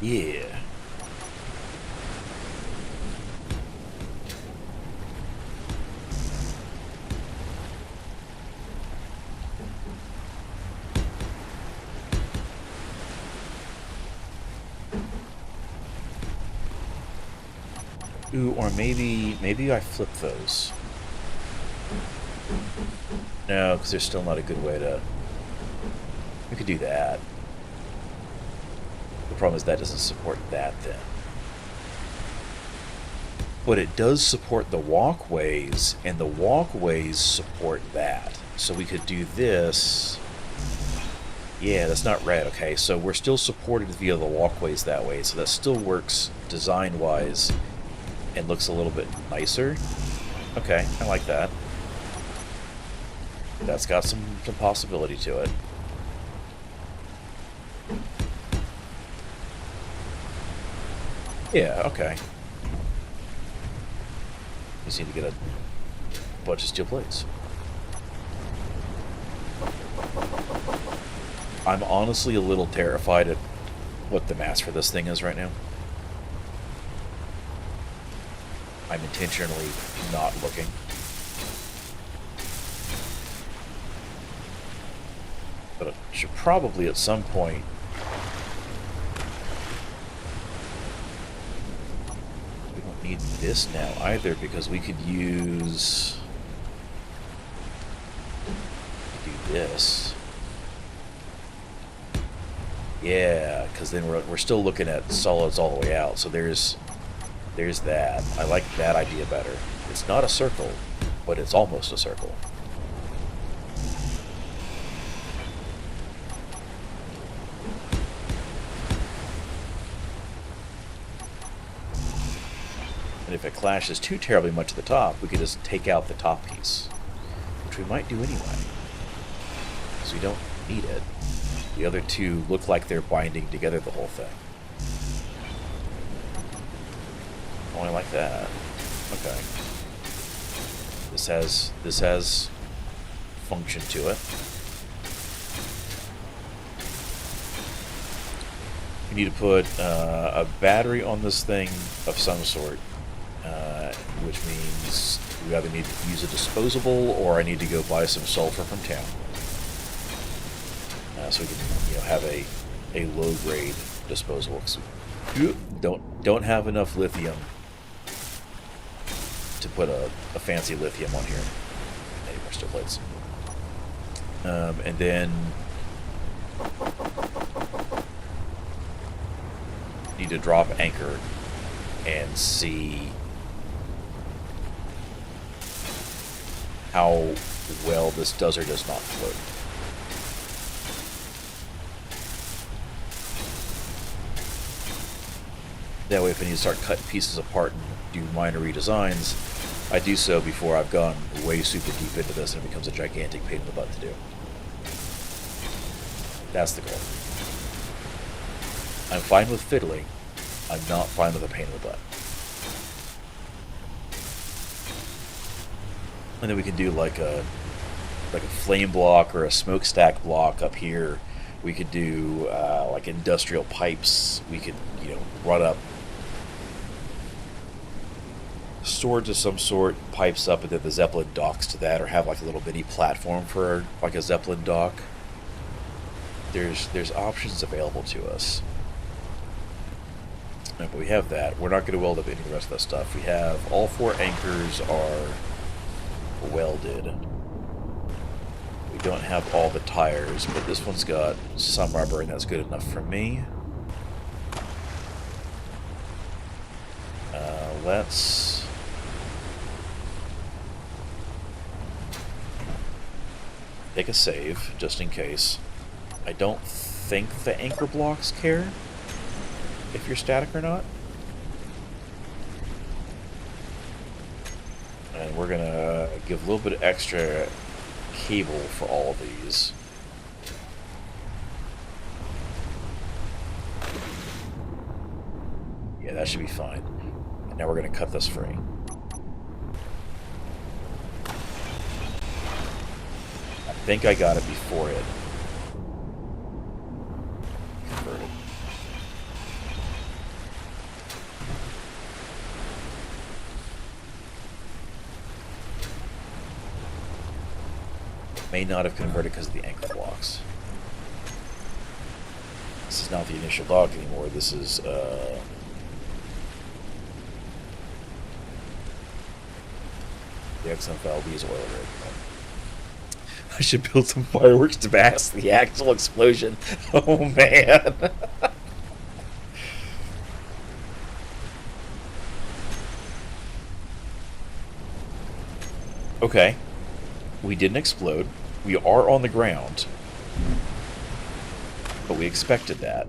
Yeah. Ooh, or maybe I flip those. No, because there's still not a good way to... We could do that. The problem is that doesn't support that then. But it does support the walkways, and the walkways support that. So we could do this. Yeah, that's not red. Okay, so we're still supported via the walkways that way, so that still works design-wise and looks a little bit nicer. Okay, I like that. That's got some possibility to it. Yeah, okay. Just need to get a bunch of steel plates. I'm honestly a little terrified at what the mass for this thing is right now. I'm intentionally not looking. But it should probably at some point... We don't need this now either, because we could use... do this. Yeah, because then we're still looking at solids all the way out, so there's that. I like that idea better. It's not a circle, but it's almost a circle. And if it clashes too terribly much at the top, we could just take out the top piece, which we might do anyway, because we don't need it. The other two look like they're binding together the whole thing. Oh, I like that. Okay. This has function to it. need to put a battery on this thing of some sort, which means we either need to use a disposable or I need to go buy some sulfur from town. So we can, have a low-grade disposable. Don't have enough lithium to put a fancy lithium on here. Any more still plates. And then need to drop anchor and see how well this does or does not float. That way, if I need to start cutting pieces apart and do minor redesigns, I do so before I've gone way super deep into this and it becomes a gigantic pain in the butt to do. That's the goal. I'm fine with fiddling. I'm not fine with a pain in the butt. And then we can do like a flame block or a smokestack block up here. We could do like industrial pipes. We could, run up storage of some sort, pipes up, and then the Zeppelin docks to that, or have like a little mini platform for like a Zeppelin dock. There's options available to us. But we have that. We're not going to weld up any of the rest of that stuff. We have all 4 anchors are welded. We don't have all the tires, but this one's got some rubber, and that's good enough for me. Let's take a save, just in case. I don't think the anchor blocks care if you're static or not. And we're gonna give a little bit of extra cable for all of these. Yeah, that should be fine. And now we're gonna cut this free. I think I got it before it converted. May not have converted because of the anchor blocks. This is not the initial dock anymore. This is the XFLB's oil rig. I should build some fireworks to mask the actual explosion. Oh man. Okay. We didn't explode. We are on the ground. But we expected that.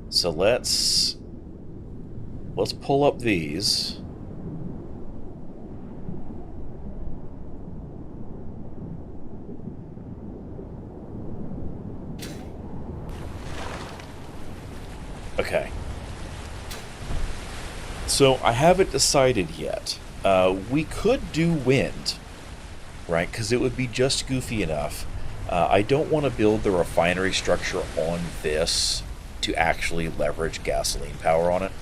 So let's pull up these. Okay. So I haven't decided yet. We could do wind, right? Because it would be just goofy enough. I don't want to build the refinery structure on this to actually leverage gasoline power on it.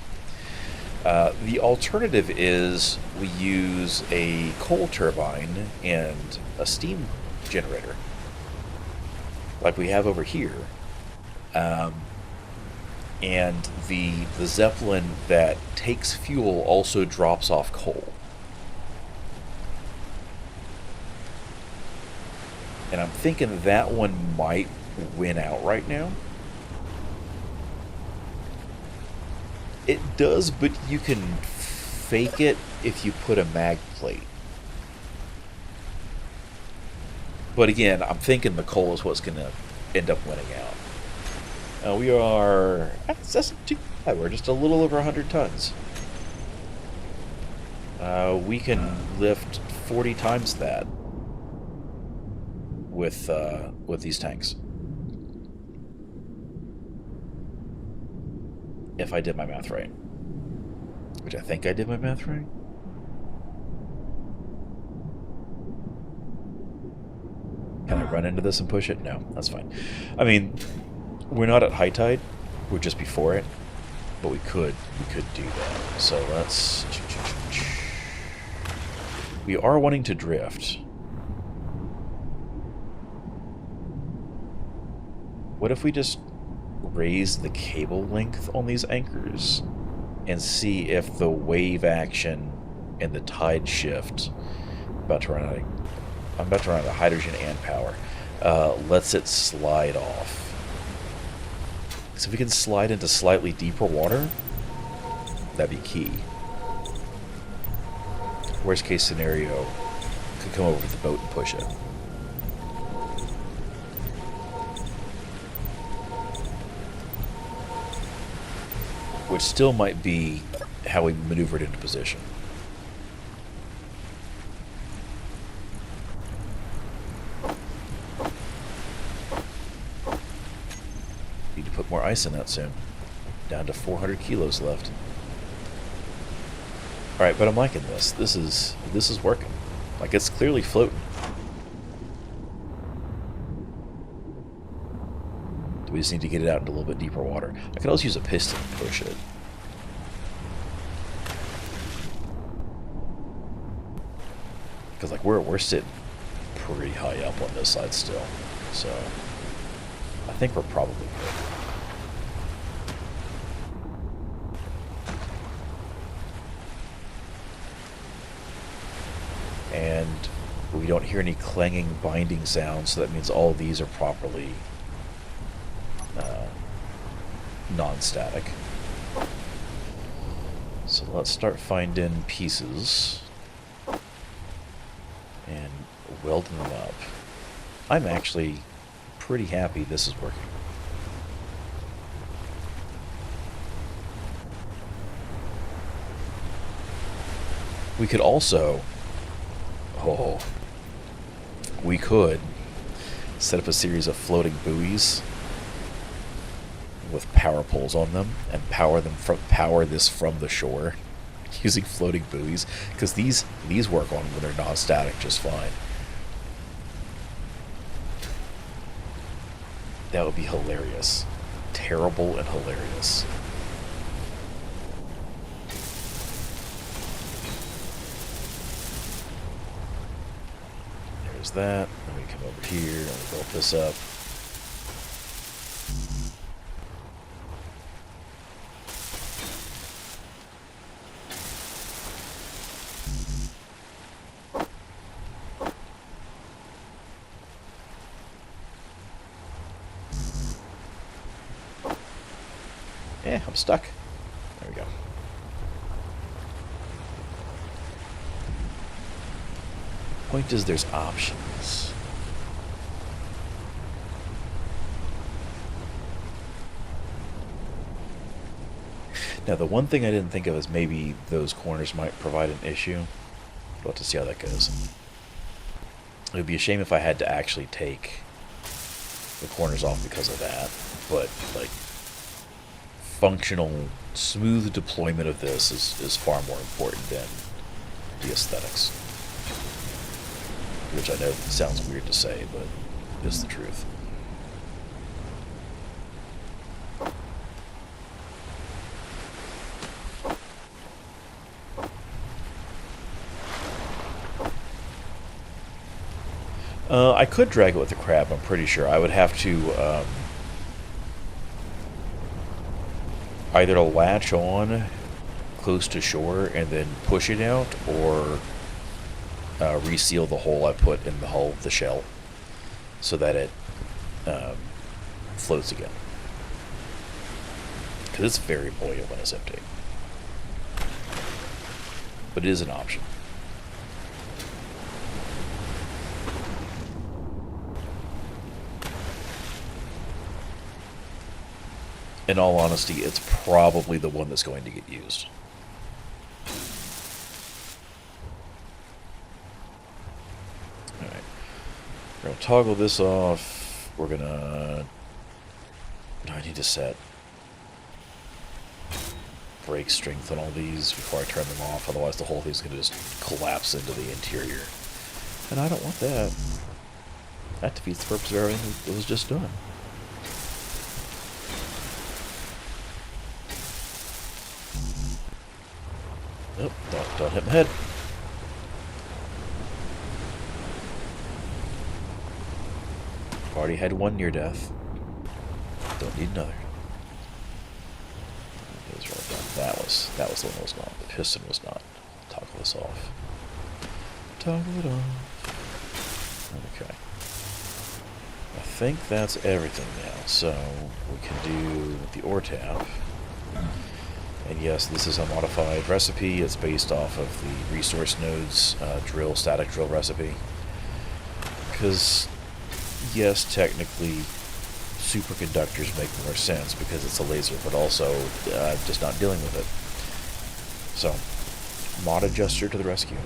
The alternative is we use a coal turbine and a steam generator, like we have over here. And the Zeppelin that takes fuel also drops off coal. And I'm thinking that one might win out right now. It does, but you can fake it if you put a mag plate. But again, I'm thinking the coal is what's going to end up winning out. We are... That's not too bad. We're just a little over 100 tons. We can lift 40 times that with these tanks. If I did my math right. Which I think I did my math right. Kind of run into this and push it? No, that's fine. I mean, we're not at high tide. We're just before it. But we could do that. So let's... We are wanting to drift. What if we just raise the cable length on these anchors and see if the wave action and the tide shift... I'm about to run out of hydrogen and power. Lets it slide off. So if we can slide into slightly deeper water, that'd be key. Worst case scenario, could come over with the boat and push it. Which still might be how we maneuvered into position. Need to put more ice in that soon. Down to 400 kilos left. Alright, but I'm liking this. This is working. Like, it's clearly floating. We just need to get it out into a little bit deeper water. I could also use a piston to push it. Because, like, we're sitting pretty high up on this side still. So, I think we're probably good. And we don't hear any clanging binding sounds, so that means all of these are properly non-static. So let's start finding pieces and welding them up. I'm actually pretty happy this is working. We could also... we could set up a series of floating buoys with power poles on them and power this from the shore using floating buoys, because these work on when they're non-static just fine. That would be hilarious. Terrible and hilarious. There's that. Then we come over here and we build this up. Yeah, I'm stuck. There we go. Point is, there's options. Now, the one thing I didn't think of is maybe those corners might provide an issue. We'll have to see how that goes. It would be a shame if I had to actually take the corners off because of that. But, like, functional, smooth deployment of this is far more important than the aesthetics. Which I know sounds weird to say, but is the truth. I could drag it with the crab, I'm pretty sure. I would have to either latch on close to shore and then push it out, or reseal the hole I put in the hull of the shell so that it floats again. Because it's very buoyant when it's empty. But it is an option. In all honesty, it's probably the one that's going to get used. Alright. We're going to toggle this off. We're going to... I need to set brake strength on all these before I turn them off. Otherwise, the whole thing's going to just collapse into the interior. And I don't want that. That defeats the purpose of everything it was just doing. Nope, don't hit my head. Already had one near death. Don't need another. It was really done. That was the one that was gone. The piston was not. Toggle this off. Toggle it off. Okay. I think that's everything now. So we can do the ore tap. And yes, this is a modified recipe. It's based off of the resource nodes static drill recipe. Because, yes, technically, superconductors make more sense because it's a laser, but also just not dealing with it. So, mod adjuster to the rescue.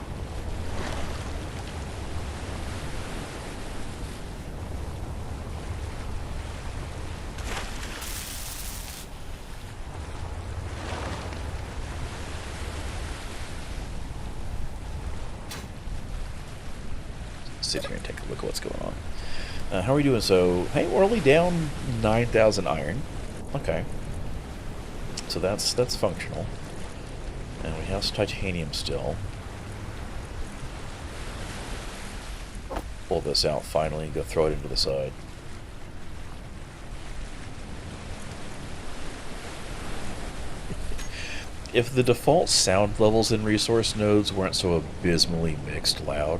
Sit here and take a look at what's going on. How are we doing? So, hey, we're only down 9,000 iron. Okay. So that's functional. And we have some titanium still. Pull this out finally and go throw it into the side. If the default sound levels in resource nodes weren't so abysmally mixed loud,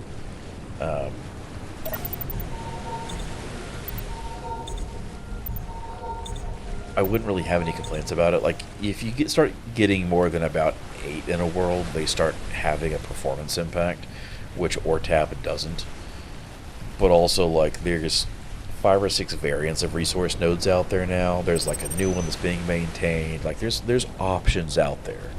I wouldn't really have any complaints about it. Like, if you start getting more than about 8 in a world, they start having a performance impact, which ORTAP doesn't. But also, like, there's 5 or 6 variants of resource nodes out there now. There's like a new one that's being maintained. Like, there's options out there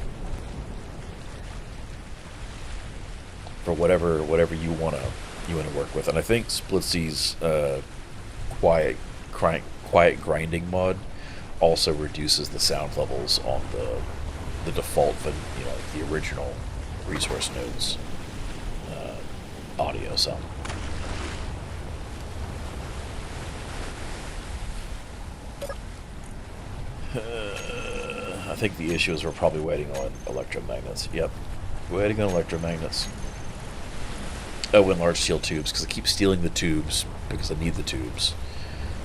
for whatever you wanna work with. And I think Splitsy's quiet grinding mod also reduces the sound levels on the default, the original resource nodes audio. So I think the issue is we're probably waiting on electromagnets. Yep, waiting on electromagnets. Oh, and large steel tubes, because I keep stealing the tubes because I need the tubes.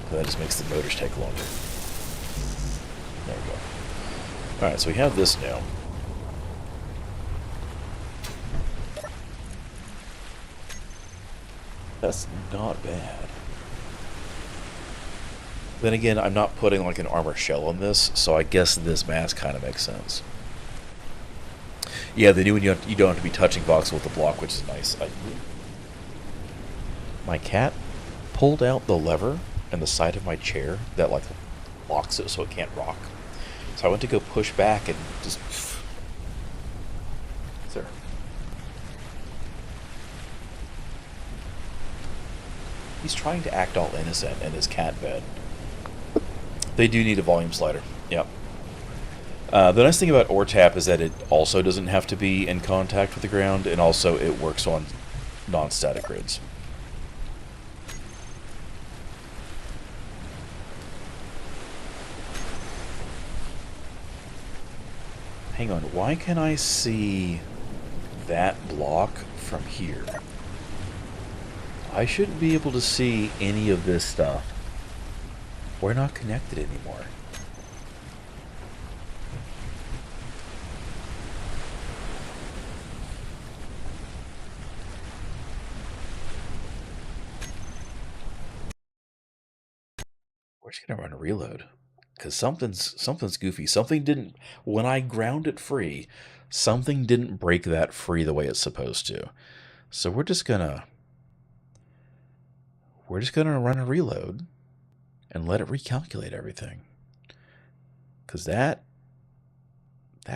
So that just makes the motors take longer. There we go. Alright, so we have this now. That's not bad. Then again, I'm not putting like an armor shell on this, so I guess this mass kind of makes sense. Yeah, the new one, you don't have to be touching voxel with the block, which is nice. My cat pulled out the lever and the side of my chair that like locks it so it can't rock. So I went to go push back and just... There. He's trying to act all innocent in his cat bed. They do need a volume slider. Yep. The nice thing about ORTAP is that it also doesn't have to be in contact with the ground, and also it works on non-static grids. Hang on, why can I see that block from here? I shouldn't be able to see any of this stuff. We're not connected anymore. We're just gonna run a reload. Because something's goofy. Something didn't... When I ground it free, something didn't break that free the way it's supposed to. So we're just gonna run a reload and let it recalculate everything. Because that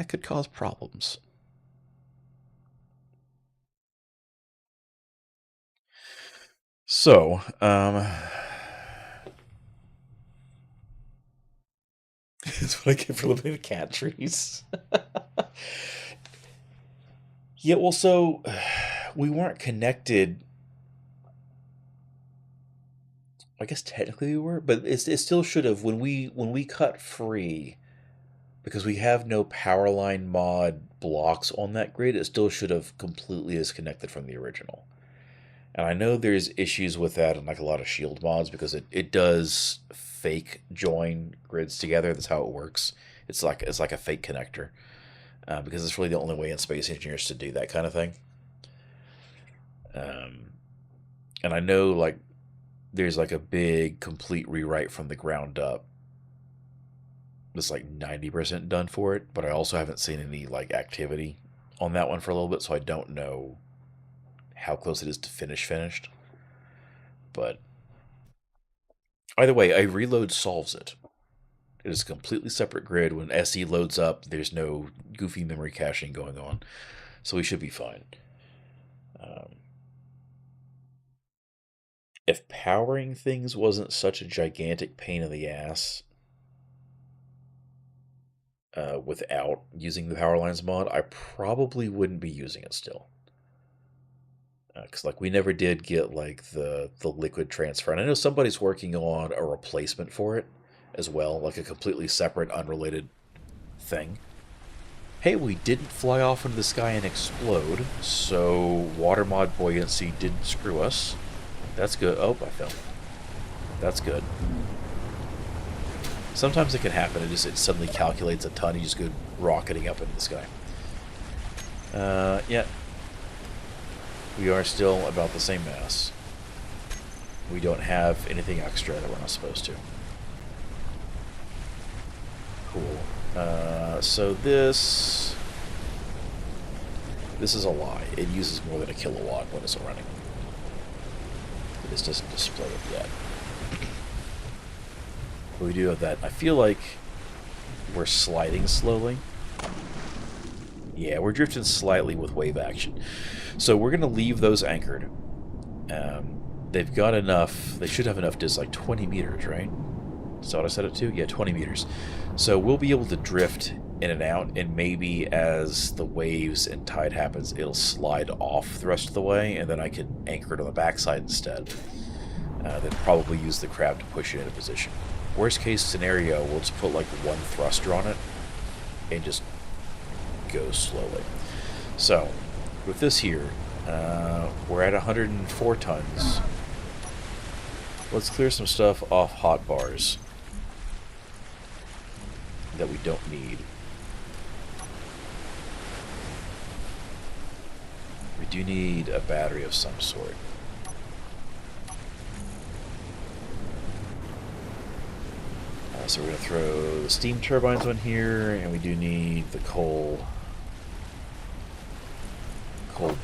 could cause problems. So, that's what I get for living in cat trees. Yeah, well, so we weren't connected. I guess technically we were, but it still should have when we cut free because we have no power line mod blocks on that grid. It still should have completely disconnected from the original. And I know there's issues with that in like a lot of shield mods because it does fake join grids together. That's how it works. It's like a fake connector because it's really the only way in Space Engineers to do that kind of thing. And I know like there's like a big complete rewrite from the ground up. It's like 90% done for it, but I also haven't seen any like activity on that one for a little bit, so I don't know how close it is to finished. But either way, a reload solves it. It is a completely separate grid. When SE loads up, there's no goofy memory caching going on, so we should be fine. If powering things wasn't such a gigantic pain in the ass without using the power lines mod, I probably wouldn't be using it still. Because like we never did get like the liquid transfer, and I know somebody's working on a replacement for it as well, like a completely separate, unrelated thing. Hey, we didn't fly off into the sky and explode, so water mod buoyancy didn't screw us. That's good. Oh, I fell. That's good. Sometimes it can happen. It suddenly calculates a ton. You just go rocketing up into the sky. Yeah. We are still about the same mass. We don't have anything extra that we're not supposed to. Cool. So this is a lie. It uses more than a kilowatt when it's running. This doesn't display it yet. But we do have that. I feel like we're sliding slowly. Yeah, we're drifting slightly with wave action. So we're going to leave those anchored. They've got enough. They should have enough to like 20 meters, right? Is that what I set it to? Yeah, 20 meters. So we'll be able to drift in and out, and maybe as the waves and tide happens, it'll slide off the rest of the way, and then I can anchor it on the backside instead. Then probably use the crab to push it into position. Worst case scenario, we'll just put like one thruster on it and just go slowly. So with this here, we're at 104 tons. Let's clear some stuff off hot bars that we don't need. We do need a battery of some sort. So we're going to throw the steam turbines on here, and we do need the coal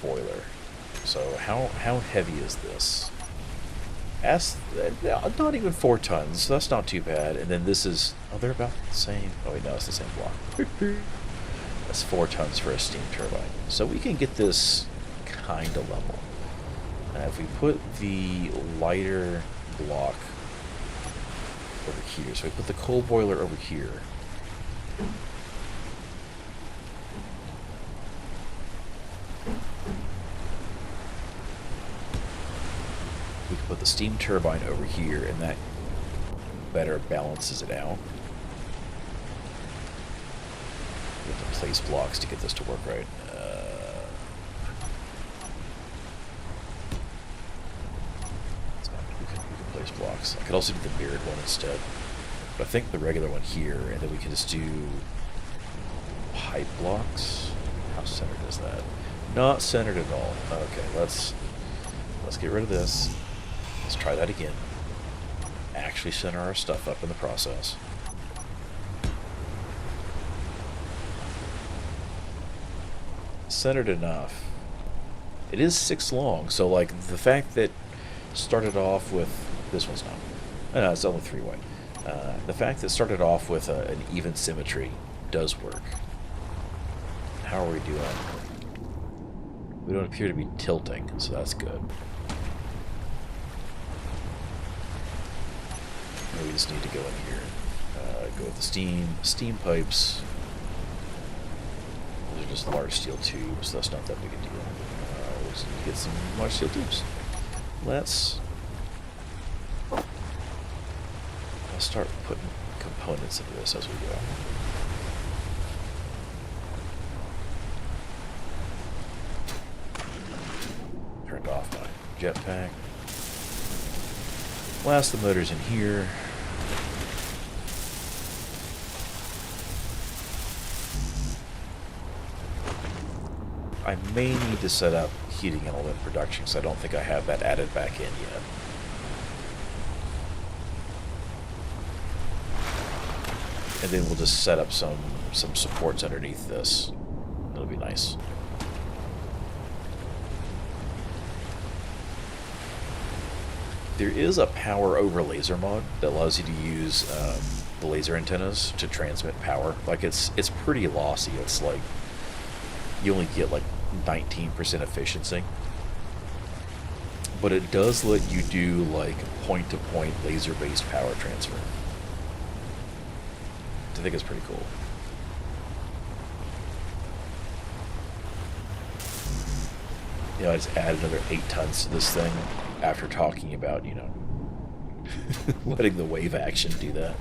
boiler. So how heavy is this? Not even 4 tons, so that's not too bad. And then this is, oh, they're about the same. Oh wait, no, it's the same block. That's 4 tons for a steam turbine. So we can get this kind of level. If we put the lighter block over here, so we put the coal boiler over here. We can put the steam turbine over here, and that better balances it out. We have to place blocks to get this to work right. We can place blocks. I could also do the mirrored one instead. But I think the regular one here, and then we can just do pipe blocks. How centered is that? Not centered at all. Okay, let's get rid of this. Let's try that again. Actually center our stuff up in the process. Centered enough. It is 6 long, so like the fact that started off with this one's not. No, it's only 3-way. The fact that started off with an even symmetry does work. How are we doing? We don't appear to be tilting, so that's good. We just need to go in here. Go with the steam pipes. Those are just large steel tubes. That's not that big a deal. We'll just need to get some large steel tubes. Let's start putting components into this as we go. Turned off my jetpack. Blast the motors in here. I may need to set up heating element production because I don't think I have that added back in yet. And then we'll just set up some supports underneath this. That'll be nice. There is a power over laser mod that allows you to use the laser antennas to transmit power. Like it's pretty lossy. It's like you only get like 19% efficiency. But it does let you do like point-to-point laser-based power transfer. I think it's pretty cool. You know, I just add another 8 tons to this thing after talking about, you know, letting the wave action do that.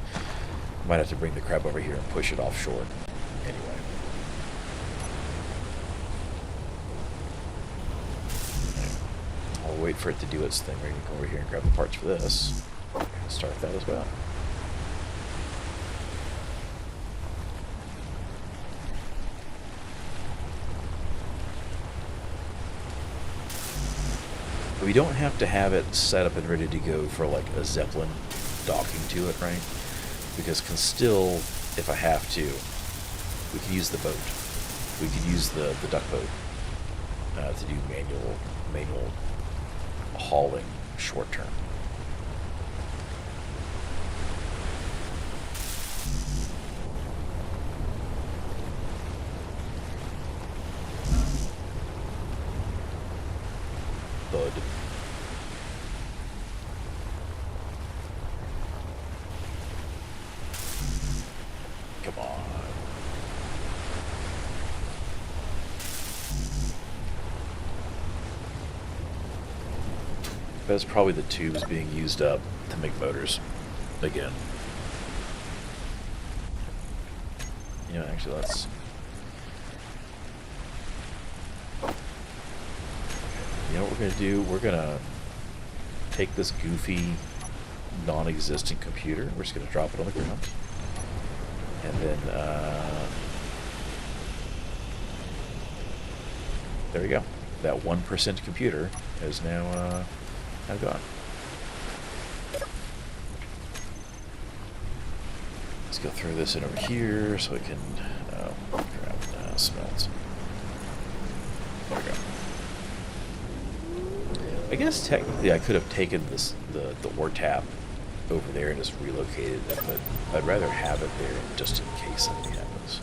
Might have to bring the crab over here and push it offshore. Anyway. I'll wait for it to do its thing. We're going to go over here and grab the parts for this. Start that as well. We don't have to have it set up and ready to go for like a Zeppelin docking to it, right? Because can still, if I have to, we can use the boat. We could use the duck boat to do manual hauling short term. Bud. Come on. That's probably the tubes being used up to make motors again. You know, actually, let's. You know what we're going to do? We're going to take this goofy, non-existent computer. We're just going to drop it on the ground. And then, there we go. That 1% computer is now gone. Let's go throw this in over here so it can grab smelt. There we go. I guess technically I could have taken the ore tap over there and just relocated it, but I'd rather have it there just in case something happens.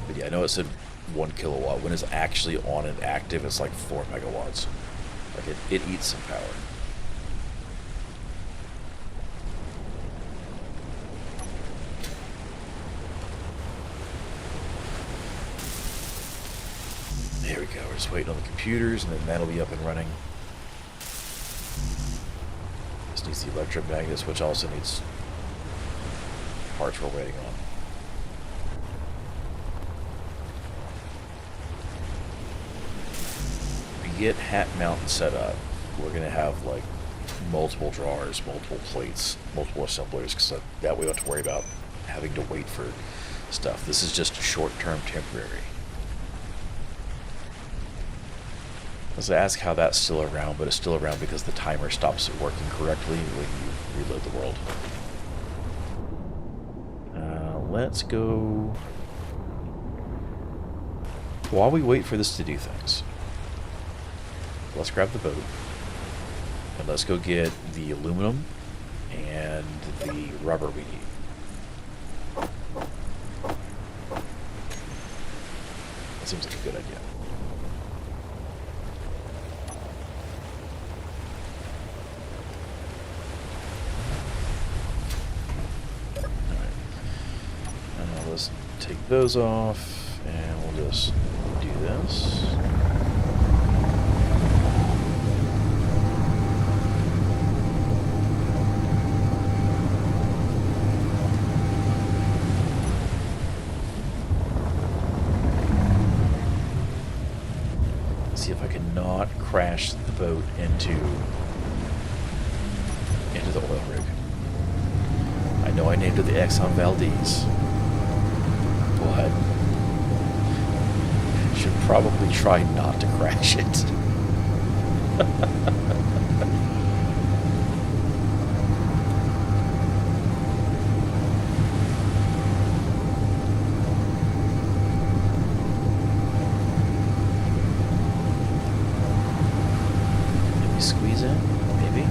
But yeah, I know it said 1 kilowatt. When it's actually on and active, it's like 4 megawatts. Like it eats some power. There we go. We're just waiting on the computers, and then that'll be up and running. This needs the electromagnets, which also needs parts we're waiting on. Get hat mount set up, we're going to have like multiple drawers, multiple plates, multiple assemblers, because that we don't have to worry about having to wait for stuff. This is just short-term temporary. I was going to ask how that's still around, but it's still around because the timer stops working correctly when you reload the world. Let's go... While we wait for this to do things, let's grab the boat, and let's go get the aluminum and the rubber we need. That seems like a good idea. Alright. Let's take those off, and we'll just do this. crash the boat into the oil rig. I know I named it the Exxon Valdez, but should probably try not to crash it. Maybe squeeze in? Maybe?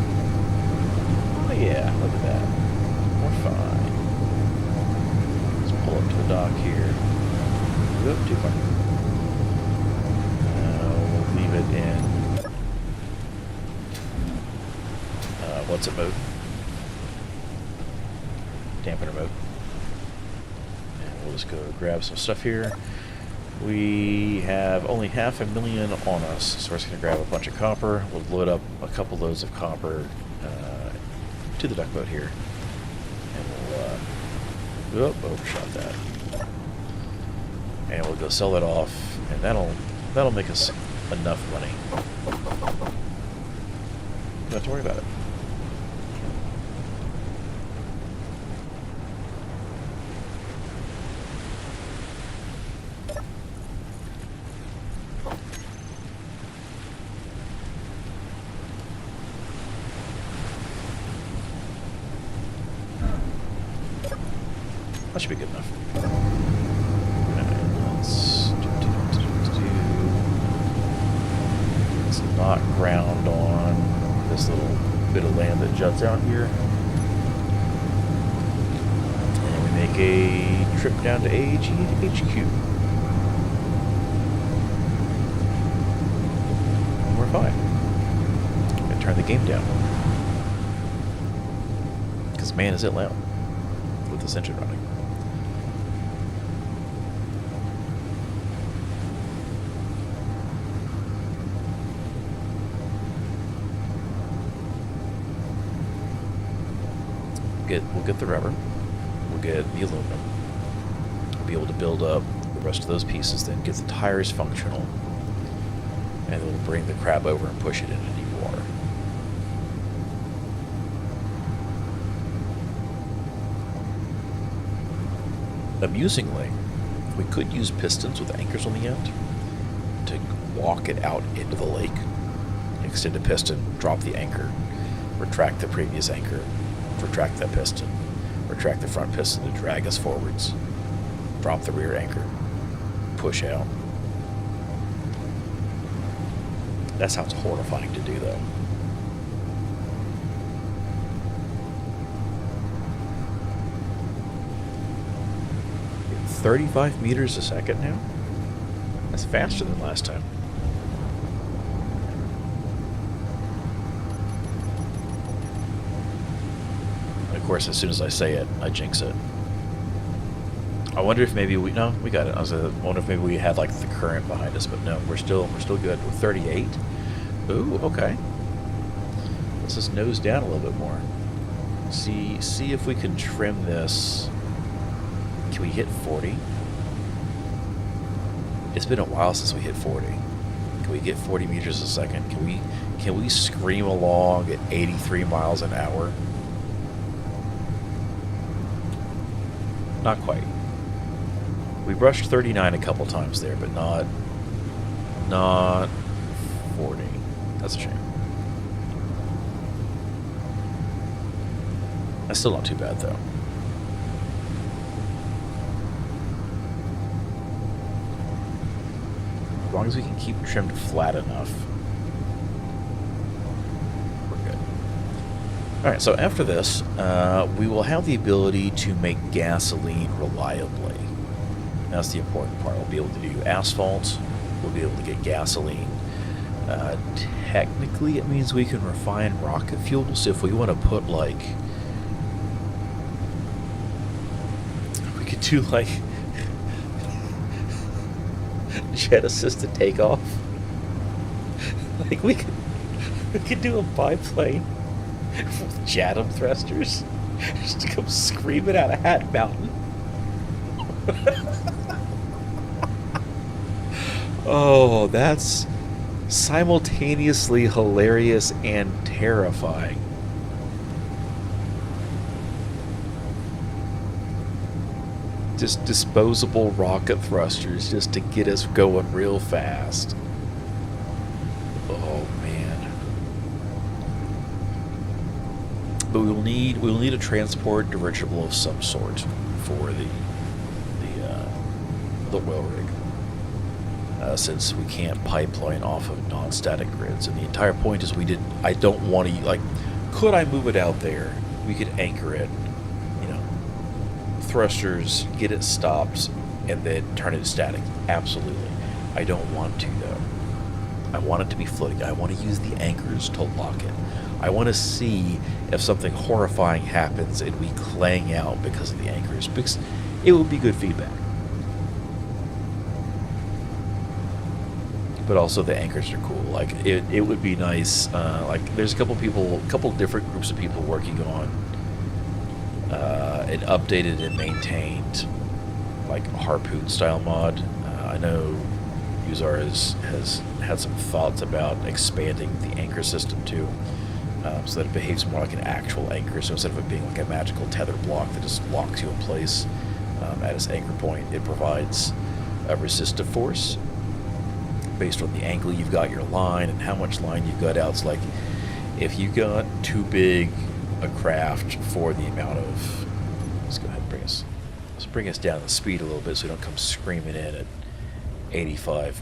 Oh yeah, look at that. We're fine. Let's pull up to the dock here. Oop, too far. We'll leave it in. What's it mode? Dampener mode. And we'll just go grab some stuff here. We have only 500,000 on us, so we're just going to grab a bunch of copper. We'll load up a couple loads of copper to the duck boat here. And we'll, overshot that. And we'll go sell it off, and that'll make us enough money. Don't have to worry about it. That should be good enough. Let's not ground on this little bit of land that juts out here. And we make a trip down to AG to HQ. And we're fine. I'm gonna turn the game down. Because man, is it loud with this engine running. We'll get the rubber, we'll get the aluminum, we'll be able to build up the rest of those pieces, then get the tires functional, and then we'll bring the crab over and push it into deep water. Amusingly, we could use pistons with anchors on the end to walk it out into the lake, extend a piston, drop the anchor, retract the previous anchor, retract that piston, retract the front piston to drag us forwards, drop the rear anchor, push out. That sounds horrifying to do, though. At 35 meters a second now? That's faster than last time. Of course, as soon as I say it, I jinx it. I wonder if maybe we got it. I wonder if maybe we had like the current behind us, but no, we're still good. We're 38. Ooh, okay. Let's just nose down a little bit more. See if we can trim this. Can we hit 40? It's been a while since we hit 40. Can we get 40 meters a second? Can we scream along at 83 miles an hour? Not quite. We brushed 39 a couple times there, but not 40. That's a shame. That's still not too bad, though. As long as we can keep trimmed flat enough, we're good. Alright, so after this, we will have the ability to make gasoline reliably. That's the important part. We'll be able to do asphalt. We'll be able to get gasoline. Technically, it means we can refine rocket fuel. So if we want to put, like... we could do, like... jet-assisted takeoff. Like, we could do a biplane with JATM thrusters just to come screaming out of Hat Mountain. Oh, that's simultaneously hilarious and terrifying. Just disposable rocket thrusters just to get us going real fast. Oh man. But we'll need a transport dirigible of some sort for the oil rig. Since we can't pipeline off of non-static grids, and the entire point is I don't want to, like, could I move it out there? We could anchor it, thrusters, get it stopped, and then turn it static. Absolutely. I don't want to, though. I want it to be floating. I want to use the anchors to lock it. I want to see if something horrifying happens and we clang out because of the anchors, because it would be good feedback. But also the anchors are cool. Like, it would be nice. Like, there's a couple different groups of people working on an updated and maintained, like, harpoon style mod. I know Uzar has had some thoughts about expanding the anchor system too, so that it behaves more like an actual anchor. So instead of it being like a magical tether block that just locks you in place at its anchor point, it provides a resistive force based on the angle you've got your line and how much line you've got out. It's like, if you got too big a craft for the amount of, let's go ahead and bring us down the speed a little bit so we don't come screaming in at 85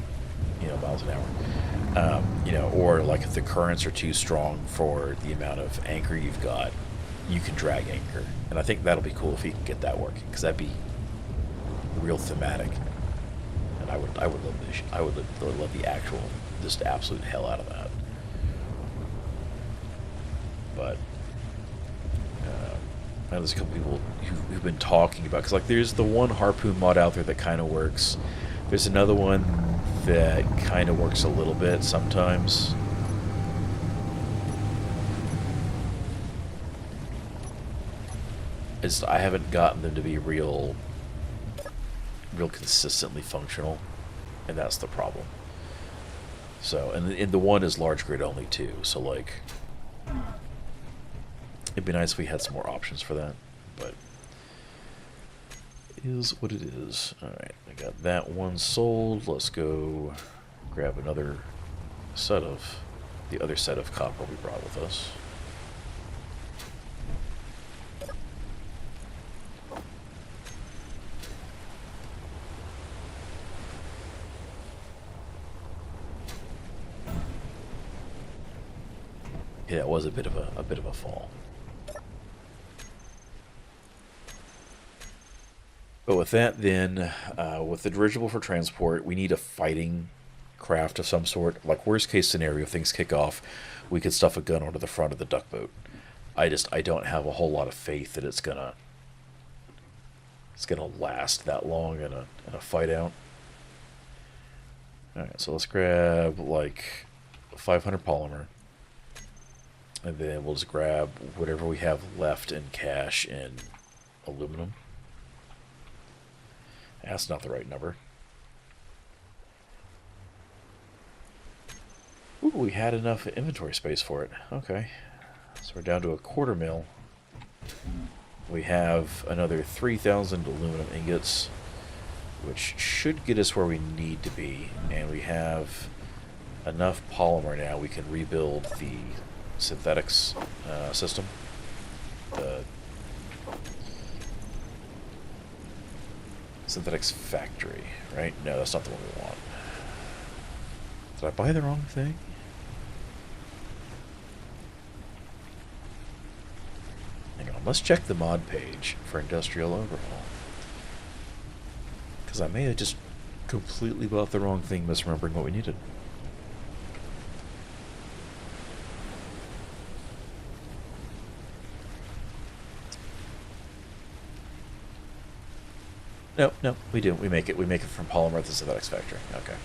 miles an hour, or like if the currents are too strong for the amount of anchor you've got, you can drag anchor. And I think that'll be cool if you can get that working, because that'd be real thematic. I would love this. I would love the actual, just absolute hell out of that. But I know there's a couple people who've been talking about, because like there's the one harpoon mod out there that kind of works. There's another one that kind of works a little bit sometimes. I haven't gotten them to be real consistently functional, and that's the problem. So, and the one is large grid only too, so like, it'd be nice if we had some more options for that, but it is what it is. Alright, I got that one sold. Let's go grab the other set of copper we brought with us. Yeah, it was a bit of a fall. But with that, then, with the dirigible for transport, we need a fighting craft of some sort. Like, worst case scenario, if things kick off, we could stuff a gun onto the front of the duck boat. I don't have a whole lot of faith that it's gonna last that long in a fight out. All right, so let's grab like 500 polymer. And then we'll just grab whatever we have left in cache in aluminum. That's not the right number. Ooh, we had enough inventory space for it. Okay. So we're down to a 1/4 mil. We have another 3,000 aluminum ingots, which should get us where we need to be. And we have enough polymer now we can rebuild the synthetics system. The synthetics factory, right? No, that's not the one we want. Did I buy the wrong thing? Hang on, let's check the mod page for Industrial Overhaul. Because I may have just completely bought the wrong thing, misremembering what we needed. No, we do. We make it from polymer at the synthetics factory. Okay.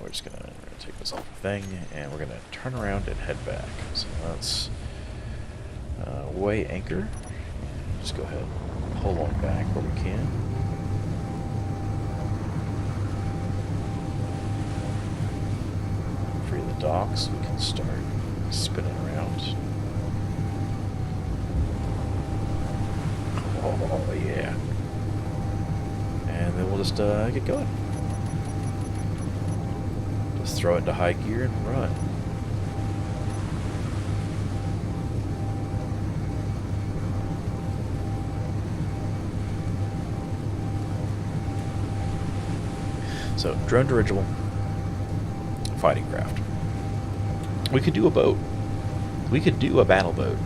We're just gonna take this off the thing, and we're gonna turn around and head back. So let's weigh anchor. Just go ahead and pull on back where we can. docks, we can start spinning around. Oh, yeah. And then we'll just get going. Just throw it into high gear and run. So, drone dirigible, fighting craft. We could do a boat. We could do a battle boat.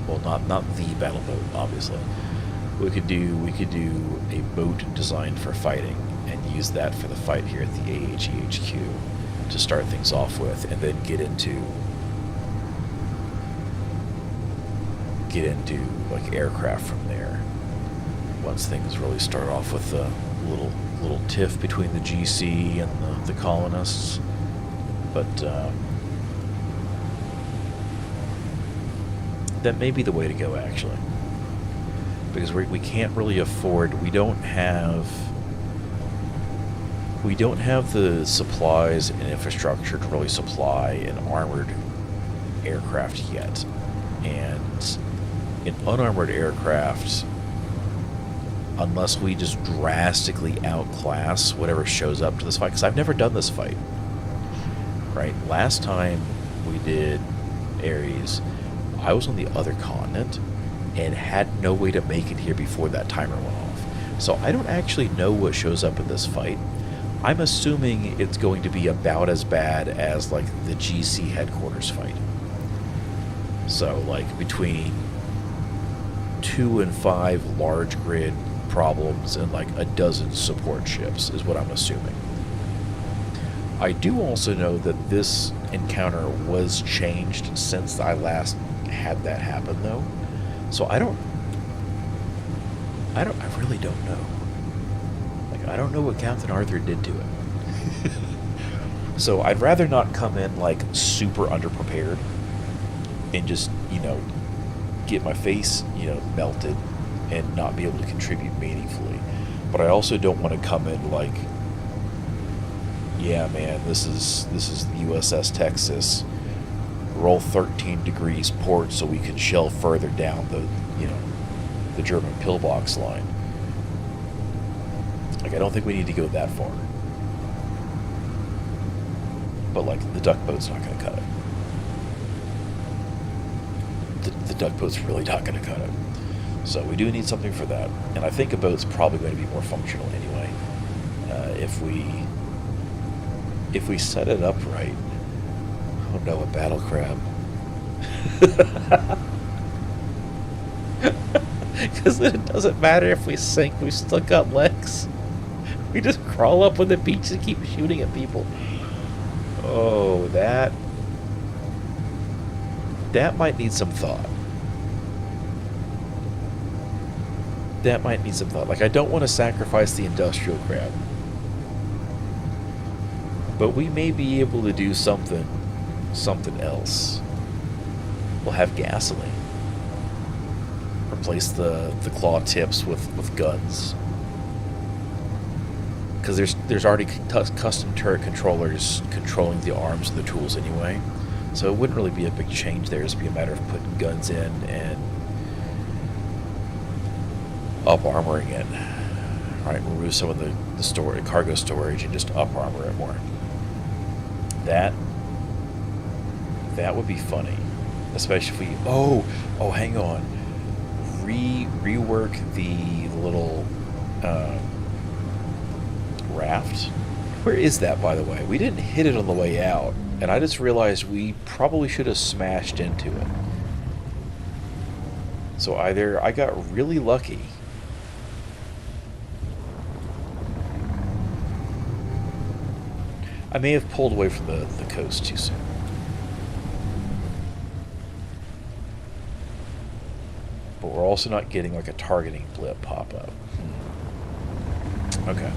Well, not the battle boat, obviously. We could do a boat designed for fighting and use that for the fight here at the AHEHQ to start things off with, and then get into like aircraft from there. Once things really start off with a little tiff between the GC and the colonists, but that may be the way to go, actually, because we can't really afford. We don't have the supplies and infrastructure to really supply an armored aircraft yet, and an unarmored aircraft, unless we just drastically outclass whatever shows up to this fight, because I've never done this fight, right? Last time we did Ares, I was on the other continent and had no way to make it here before that timer went off. So I don't actually know what shows up in this fight. I'm assuming it's going to be about as bad as, like, the GC headquarters fight. So, like, between 2 and 5 large grid problems and like a dozen support ships is what I'm assuming. I do also know that this encounter was changed since I last had that happen, though. So I really don't know. Like, I don't know what Captain Arthur did to it. So I'd rather not come in like super underprepared and just, get my face, melted and not be able to contribute meaningfully. But I also don't want to come in like, yeah, man, this is the USS Texas. Roll 13 degrees port so we can shell further down the German pillbox line. Like, I don't think we need to go that far. But like, the duck boat's not going to cut it. The duck boat's really not going to cut it. So we do need something for that. And I think a boat's probably going to be more functional anyway. If we set it up right. Oh no, a battle crab. Because then it doesn't matter if we sink, we still got legs. We just crawl up on the beach and keep shooting at people. Oh, that might need some thought. That might need some thought. Like, I don't want to sacrifice the industrial crab. But we may be able to do something else. We'll have gasoline. Replace the claw tips with guns. Because there's already custom turret controllers controlling the arms and the tools anyway. So it wouldn't really be a big change there. It'd just be a matter of putting guns in and up-armoring it. Right, remove some of the cargo storage and just up-armor it more. That would be funny. Especially if we... Oh, hang on. Rework the little raft. Where is that, by the way? We didn't hit it on the way out, and I just realized we probably should have smashed into it. So either I got really lucky, I may have pulled away from the coast too soon. But we're also not getting like a targeting blip pop up. Okay.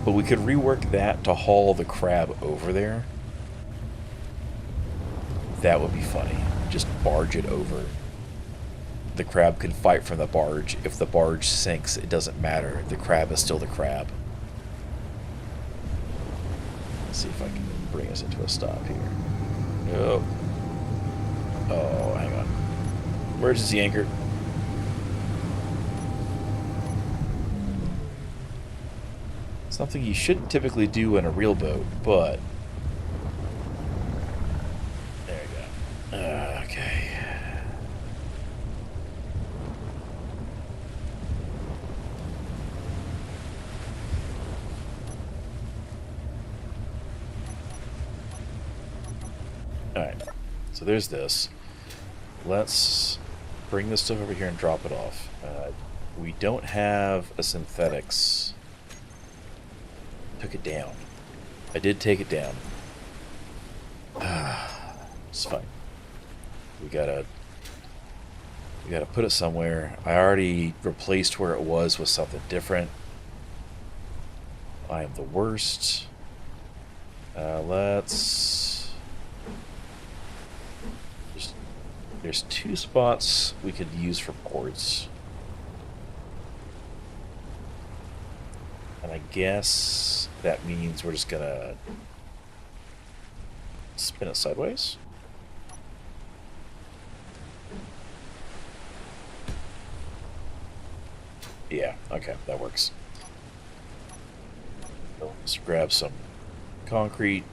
But we could rework that to haul the crab over there. That would be funny. Just barge it over. The crab can fight from the barge. If the barge sinks, it doesn't matter. The crab is still the crab. Let's see if I can bring us into a stop here. Oh. Oh, hang on. Emergency anchor. Something you shouldn't typically do in a real boat, but... There you go. Okay. Alright. So there's this. Let's bring this stuff over here and drop it off. We don't have a synthetics. Took it down. I did take it down. It's fine. We gotta put it somewhere. I already replaced where it was with something different. I am the worst. There's 2 spots we could use for ports. And I guess that means we're just gonna spin it sideways. Yeah, okay, that works. Let's grab some concrete.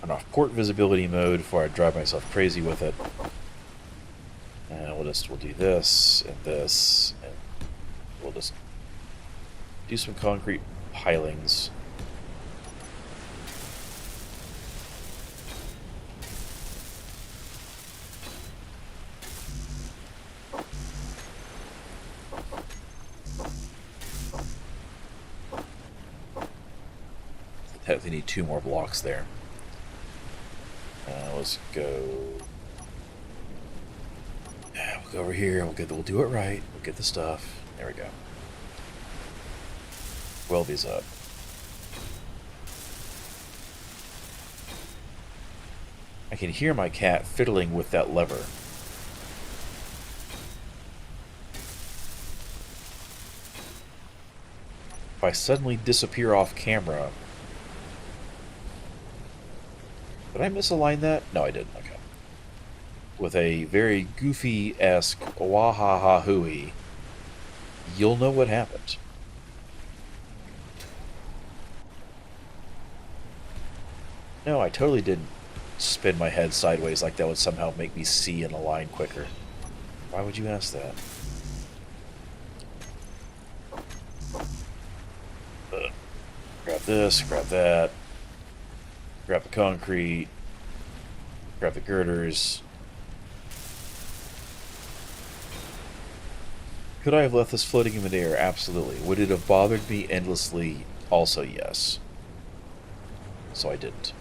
I'm off port visibility mode before I drive myself crazy with it. And we'll do this and this, and we'll just do some concrete pilings. They need 2 more blocks there. Let's go. We'll go over here. We'll do it right. We'll get the stuff. There we go. Weld these up. I can hear my cat fiddling with that lever. If I suddenly disappear off camera... Did I misalign that? No, I didn't. Okay. With a very goofy-esque wah-ha-ha-hooey, you'll know what happened. No, I totally didn't spin my head sideways like that would somehow make me see and align quicker. Why would you ask that? Grab this, grab that. Grab the concrete, grab the girders. Could I have left this floating in midair? Absolutely. Would it have bothered me endlessly? Also, yes. So I didn't.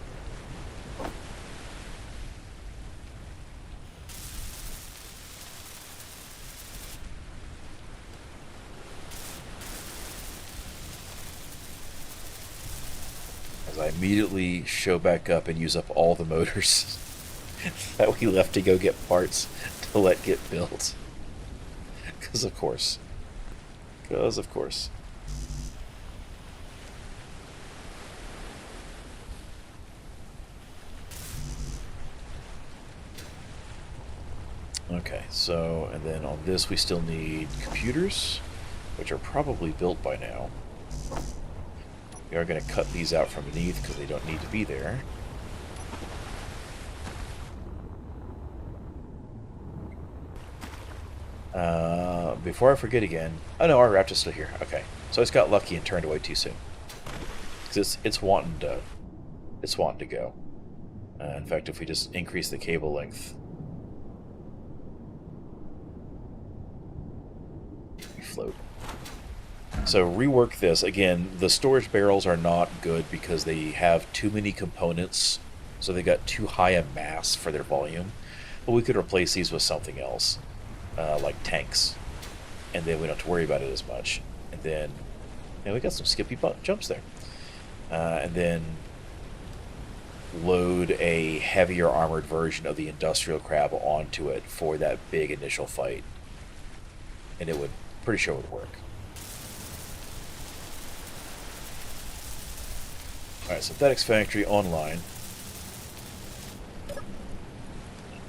I immediately show back up and use up all the motors that we left to go get parts to let get built. Because of course. Because of course. Okay, so, and then on this we still need computers, which are probably built by now. We are going to cut these out from beneath because they don't need to be there. Before I forget again... Oh no, our raft is still here. Okay. So I just got lucky and turned away too soon. Because it's wanting to go. In fact, if we just increase the cable length... We float. So rework this. Again, the storage barrels are not good because they have too many components, so they got too high a mass for their volume. But we could replace these with something else, like tanks, and then we don't have to worry about it as much. And then, we got some skippy jumps there. And then load a heavier armored version of the industrial crab onto it for that big initial fight. and it would, pretty sure it would work. Alright, synthetics factory online.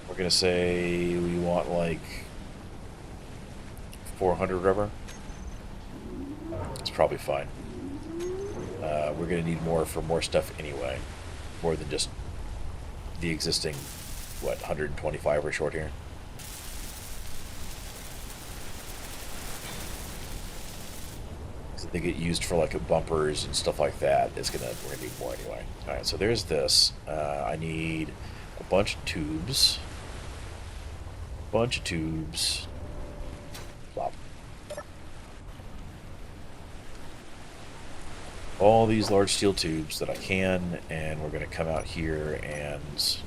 We're gonna say we want like 400 rubber. It's probably fine. We're gonna need more for more stuff anyway. More than just the existing, what, 125 we're short here? They get used for like bumpers and stuff like that. We're gonna need more anyway. All right, so there's this. I need a bunch of tubes. Plop. All these large steel tubes that I can, and we're gonna come out here and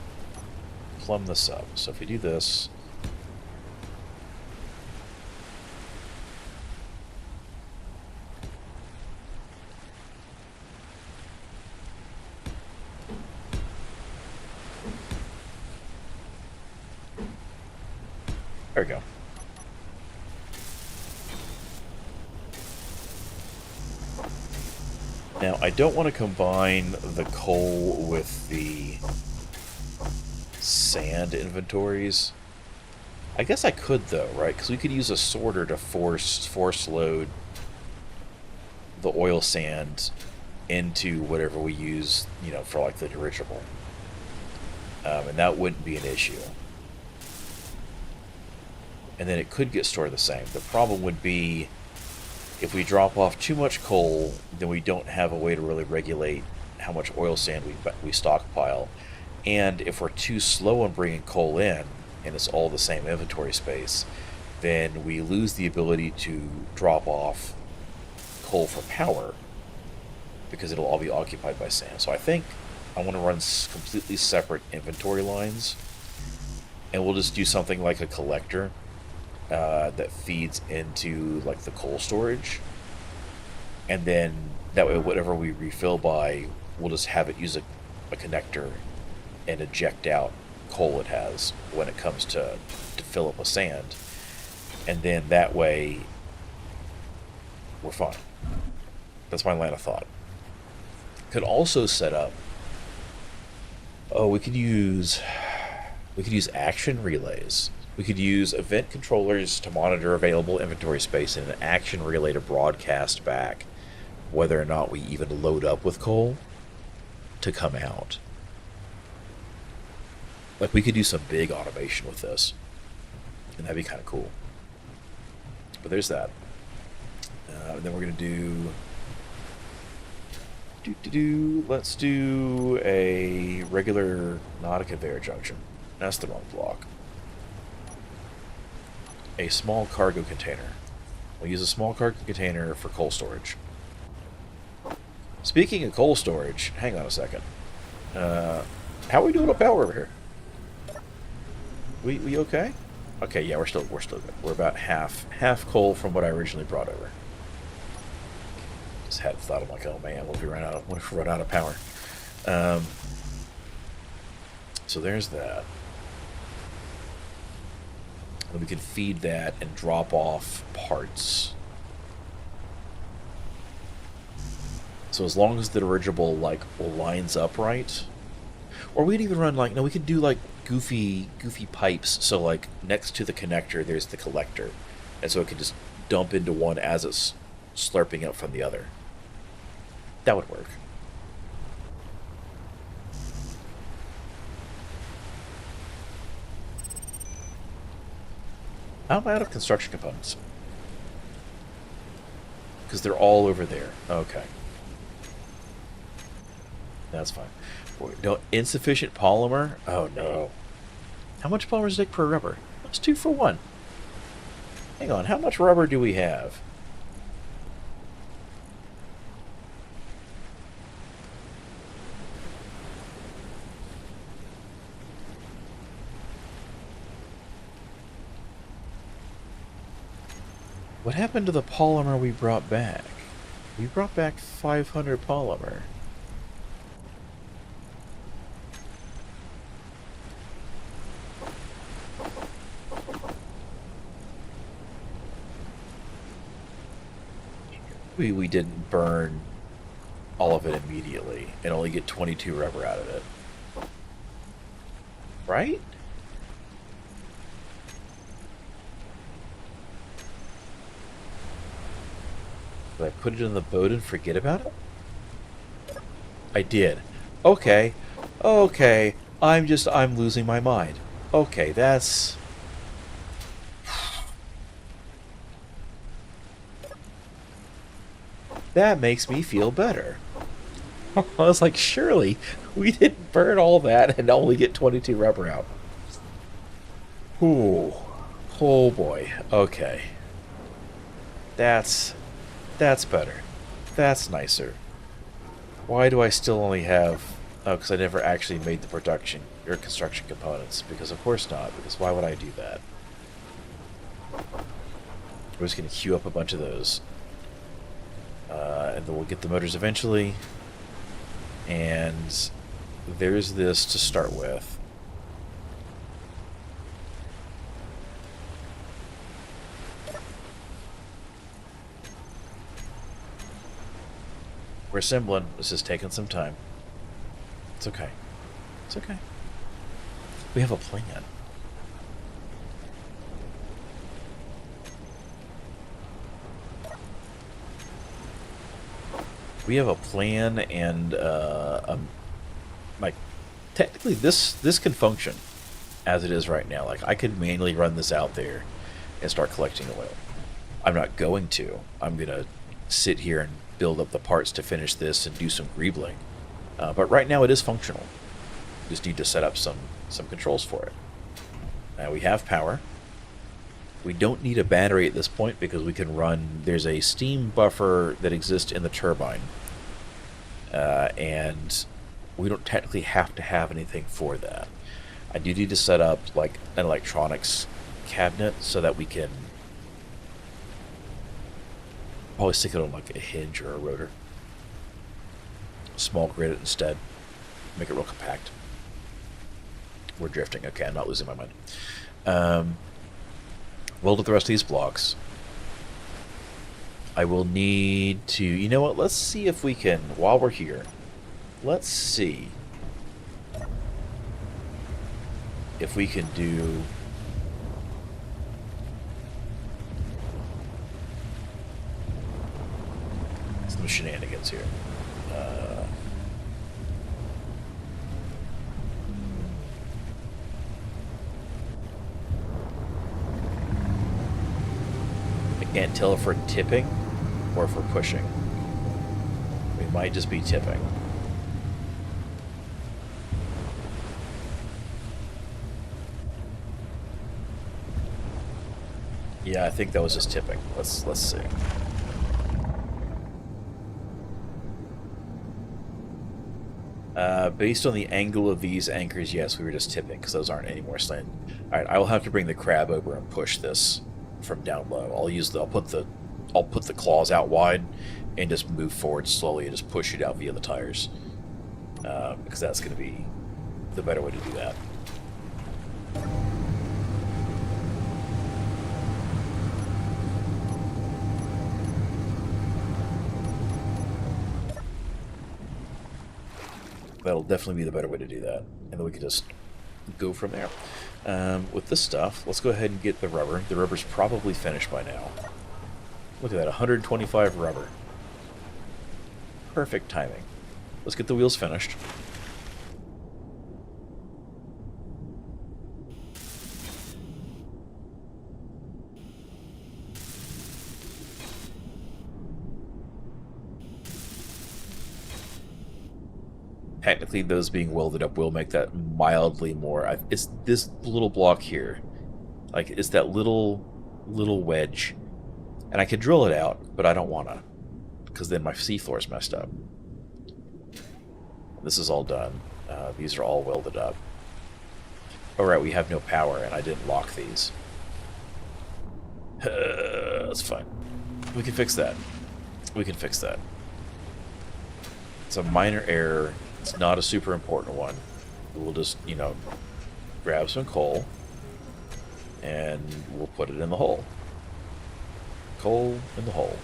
plumb this up. So if we do this. There we go. Now, I don't want to combine the coal with the sand inventories. I guess I could, though, right? Because we could use a sorter to force load the oil sand into whatever we use, you know, for like the dirigible. And that wouldn't be an issue. And then it could get stored the same. The problem would be if we drop off too much coal, then we don't have a way to really regulate how much oil sand we stockpile. And if we're too slow on bringing coal in, and it's all the same inventory space, then we lose the ability to drop off coal for power because it'll all be occupied by sand. So I think I want to run completely separate inventory lines, and we'll just do something like a collector that feeds into like the coal storage, and then that way whatever we refill by, we'll just have it use a connector and eject out coal it has when it comes to fill up with sand, and then that way we're fine. That's my line of thought. Could also set up, we could use action relays. We could use event controllers to monitor available inventory space and an action relay to broadcast back whether or not we even load up with coal to come out. Like, we could do some big automation with this, and that'd be kind of cool. But there's that. And then we're going to let's do a regular, not a conveyor junction. That's the wrong block. A small cargo container. We'll use a small cargo container for coal storage. Speaking of coal storage, hang on a second. How are we doing with power over here? We okay? Okay, yeah, we're still good. We're about half coal from what I originally brought over. Just had thought, I'm like, oh man, what if we run out of power? So there's that. And we can feed that and drop off parts. So as long as the dirigible like lines up right, or we'd even run like, no, we could do like goofy pipes. So like next to the connector, there's the collector, and so it can just dump into one as it's slurping up from the other. That would work. I'm out of construction components. Because they're all over there. Okay. That's fine. No, insufficient polymer? Oh no. How much polymer does it take per rubber? That's 2 for 1. Hang on, how much rubber do we have? What happened to the polymer we brought back? We brought back 500 polymer. we didn't burn all of it immediately and only get 22 rubber out of it. Right? Did I put it in the boat and forget about it? I did. Okay. Okay. I'm losing my mind. Okay, that's... That makes me feel better. I was like, surely we didn't burn all that and only get 22 rubber out. Ooh. Oh boy. Okay. That's better. That's nicer. Why do I still only have... Oh, because I never actually made the production or construction components. Because of course not. Because why would I do that? We're just going to queue up a bunch of those. And then we'll get the motors eventually. And there's this to start with. We're assembling. This is taking some time. It's okay. It's okay. We have a plan. We have a plan, and like technically this can function as it is right now. Like I could manually run this out there and start collecting oil. I'm not going to. I'm gonna sit here and build up the parts to finish this and do some greebling. But right now it is functional. We just need to set up some controls for it. Now we have power. We don't need a battery at this point because we can run... There's a steam buffer that exists in the turbine. And we don't technically have to have anything for that. I do need to set up like an electronics cabinet so that we can probably stick it on like a hinge or a rotor. Small grid it instead. Make it real compact. We're drifting. Okay, I'm not losing my mind. Weld up the rest of these blocks. I will need to... You know what? Let's see if we can... While we're here, let's see if we can do... some shenanigans here. I can't tell if we're tipping or if we're pushing. We might just be tipping. Yeah, I think that was just tipping. Let's see. Based on the angle of these anchors, yes, we were just tipping because those aren't any more slanted. All right, I will have to bring the crab over and push this from down low. I'll put the claws out wide and just move forward slowly and just push it out via the tires, because that's going to be the better way to do that. That'll definitely be the better way to do that, and then we can just go from there. With this stuff, let's go ahead and get the rubber. The rubber's probably finished by now. Look at that, 125 rubber. Perfect timing. Let's get the wheels finished. Technically, those being welded up will make that mildly more... It's this little block here. Like, it's that little wedge. And I could drill it out, but I don't want to. Because then my seafloor is messed up. This is all done. These are all welded up. Oh, right, we have no power, and I didn't lock these. That's fine. We can fix that. We can fix that. It's a minor error. It's not a super important one. We'll just, you know, grab some coal and we'll put it in the hole. Coal in the hole.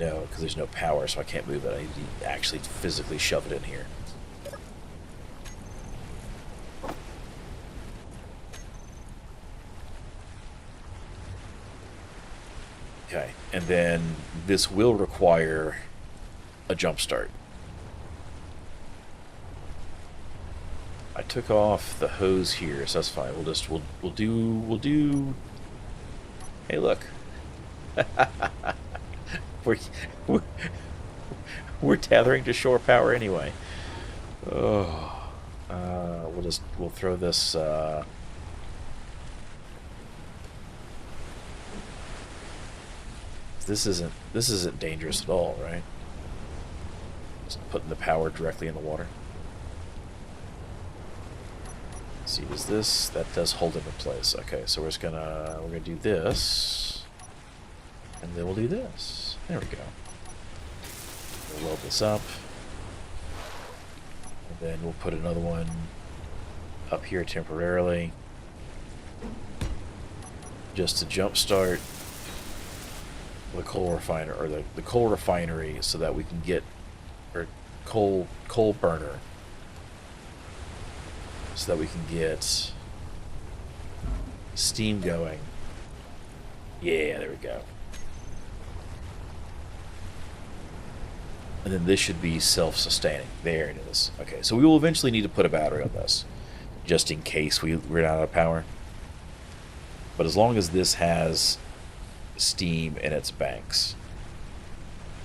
No, because there's no power, so I can't move it. I need to actually physically shove it in here. Okay, and then this will require a jump start. I took off the hose here, so that's fine. We'll do. Hey, look. we're, we're we're tethering to shore power anyway. Oh, we'll throw this. This isn't dangerous at all, right? Just putting the power directly in the water. Let's see, does this? That does hold it in place. Okay, so we're gonna do this, and then we'll do this. There we go. We'll weld this up, and then we'll put another one up here temporarily, just to jumpstart the coal refiner, or the coal refinery, so that we can get, or coal burner, so that we can get steam going. Yeah, there we go. And then this should be self-sustaining. There it is. Okay, so we will eventually need to put a battery on this, just in case we run out of power. But as long as this has steam in its banks,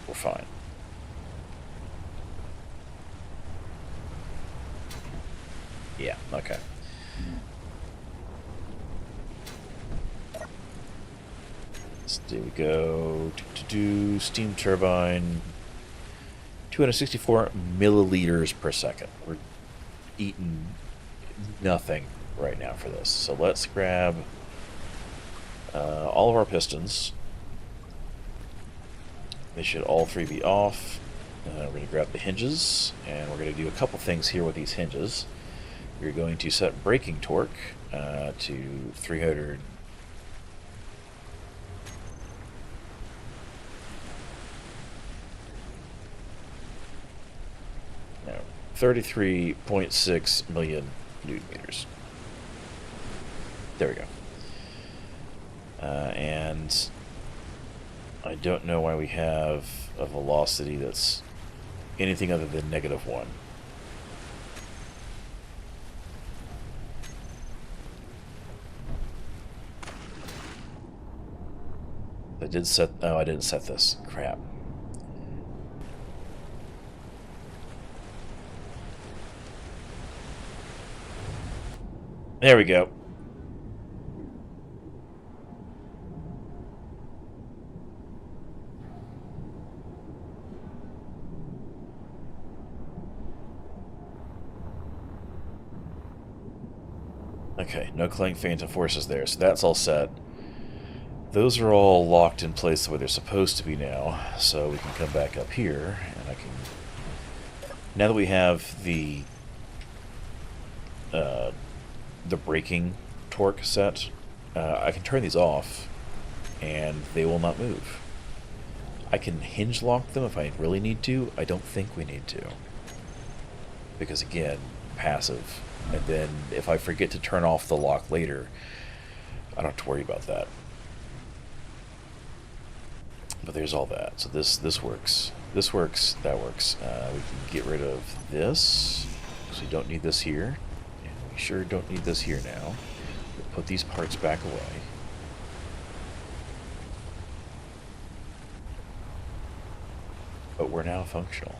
we're fine. Yeah, okay. So there we go. Steam turbine. 264 milliliters per second. We're eating nothing right now for this. So let's grab all of our pistons. They should all three be off. We're going to grab the hinges, and we're going to do a couple things here with these hinges. We're going to set braking torque to 300. No, 33.6 million newton meters. There we go. And I don't know why we have a velocity that's anything other than -1. I did set. Oh, I didn't set this. Crap. There we go. Okay, no Clang Phantom forces there, so that's all set. Those are all locked in place the way they're supposed to be now, so we can come back up here, and I can... Now that we have the braking torque set, I can turn these off, and they will not move. I can hinge lock them if I really need to. I don't think we need to. Because again, passive. And then if I forget to turn off the lock later, I don't have to worry about that. But there's all that. So this works. This works. That works. We can get rid of this, because we don't need this here. And we sure don't need this here now. We'll put these parts back away. But we're now functional.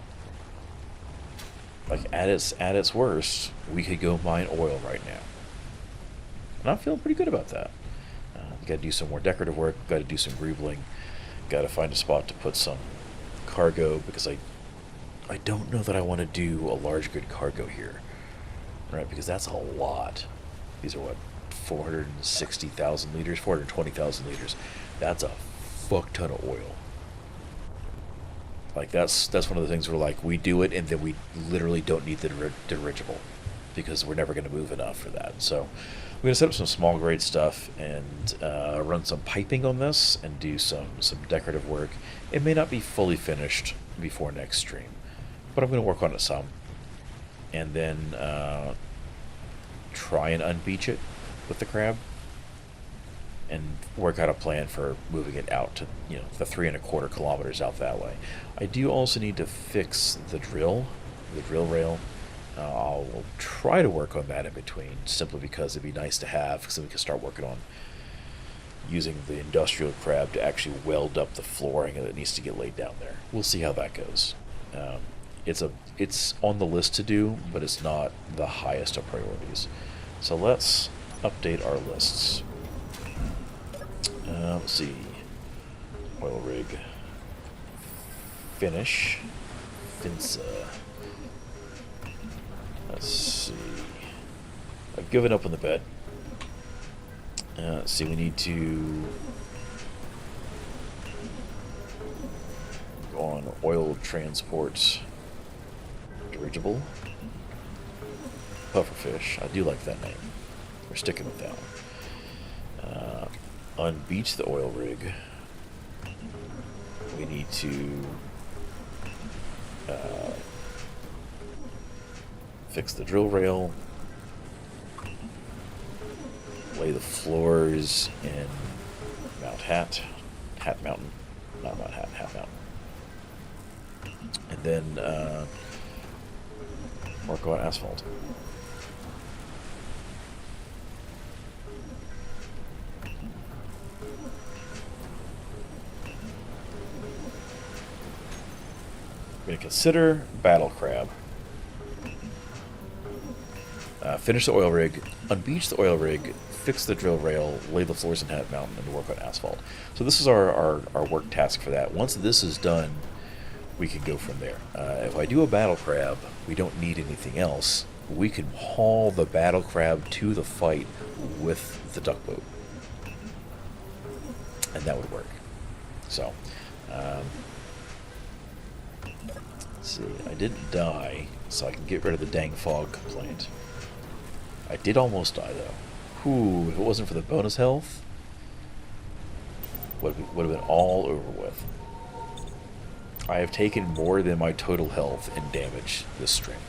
Like, at its worst, we could go mine oil right now. And I'm feeling pretty good about that. Got to do some more decorative work. Got to do some greebling. Got to find a spot to put some cargo, because I don't know that I want to do a large good cargo here, right? Because that's a lot. These are what, 460,000 liters, 420,000 liters. That's a fuck ton of oil. Like, that's one of the things where, like, we do it and then we literally don't need the dirigible, because we're never going to move enough for that. So I'm going to set up some small grade stuff and run some piping on this and do some decorative work. It may not be fully finished before next stream, but I'm going to work on it some. And then try and unbeach it with the crab and work out a plan for moving it out to, the 3¼ kilometers out that way. I do also need to fix the drill rail. I'll try to work on that in between, simply because it'd be nice to have, because then we can start working on using the industrial crab to actually weld up the flooring that needs to get laid down there. We'll see how that goes. It's on the list to do, but it's not the highest of priorities. So let's update our lists. Let's see. Oil rig. Finish. Finsa. Let's see. I've given up on the bed. Let's see, we need to go on oil transport dirigible. Pufferfish. I do like that name. We're sticking with that one. Unbeach the oil rig. We need to fix the drill rail. Lay the floors in Hat Mountain. Not Mount Hat Mountain. And then work on asphalt. We're going to consider battle crab. Finish the oil rig, unbeach the oil rig, fix the drill rail, lay the floors in Hat Mountain, and work on asphalt. So this is our work task for that. Once this is done, we can go from there. If I do a battle crab, we don't need anything else. We can haul the battle crab to the fight with the duck boat. And that would work. So, let's see. I didn't die, so I can get rid of the dang fog complaint. I did almost die, though. Ooh, if it wasn't for the bonus health, would have been all over with. I have taken more than my total health and damage this stream.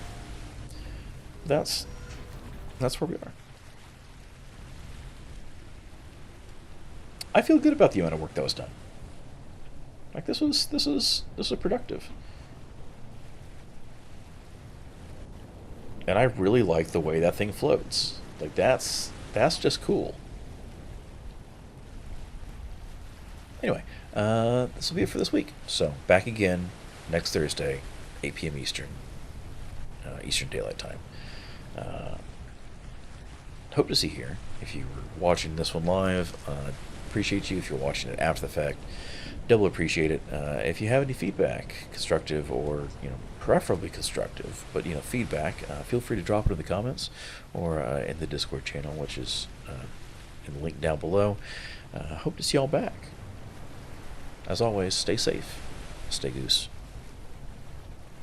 That's where we are. I feel good about the amount of work that was done. Like this was productive. And I really like the way that thing floats. Like that's just cool. Anyway, this will be it for this week. So back again next Thursday, 8 p.m. Eastern Daylight Time. Hope to see you here. If you were watching this one live, appreciate you. If you're watching it after the fact, double appreciate it. If you have any feedback, constructive or preferably constructive, but feedback, feel free to drop it in the comments or in the Discord channel, which is in the link down below. Hope to see y'all back. As always, stay safe, stay goose.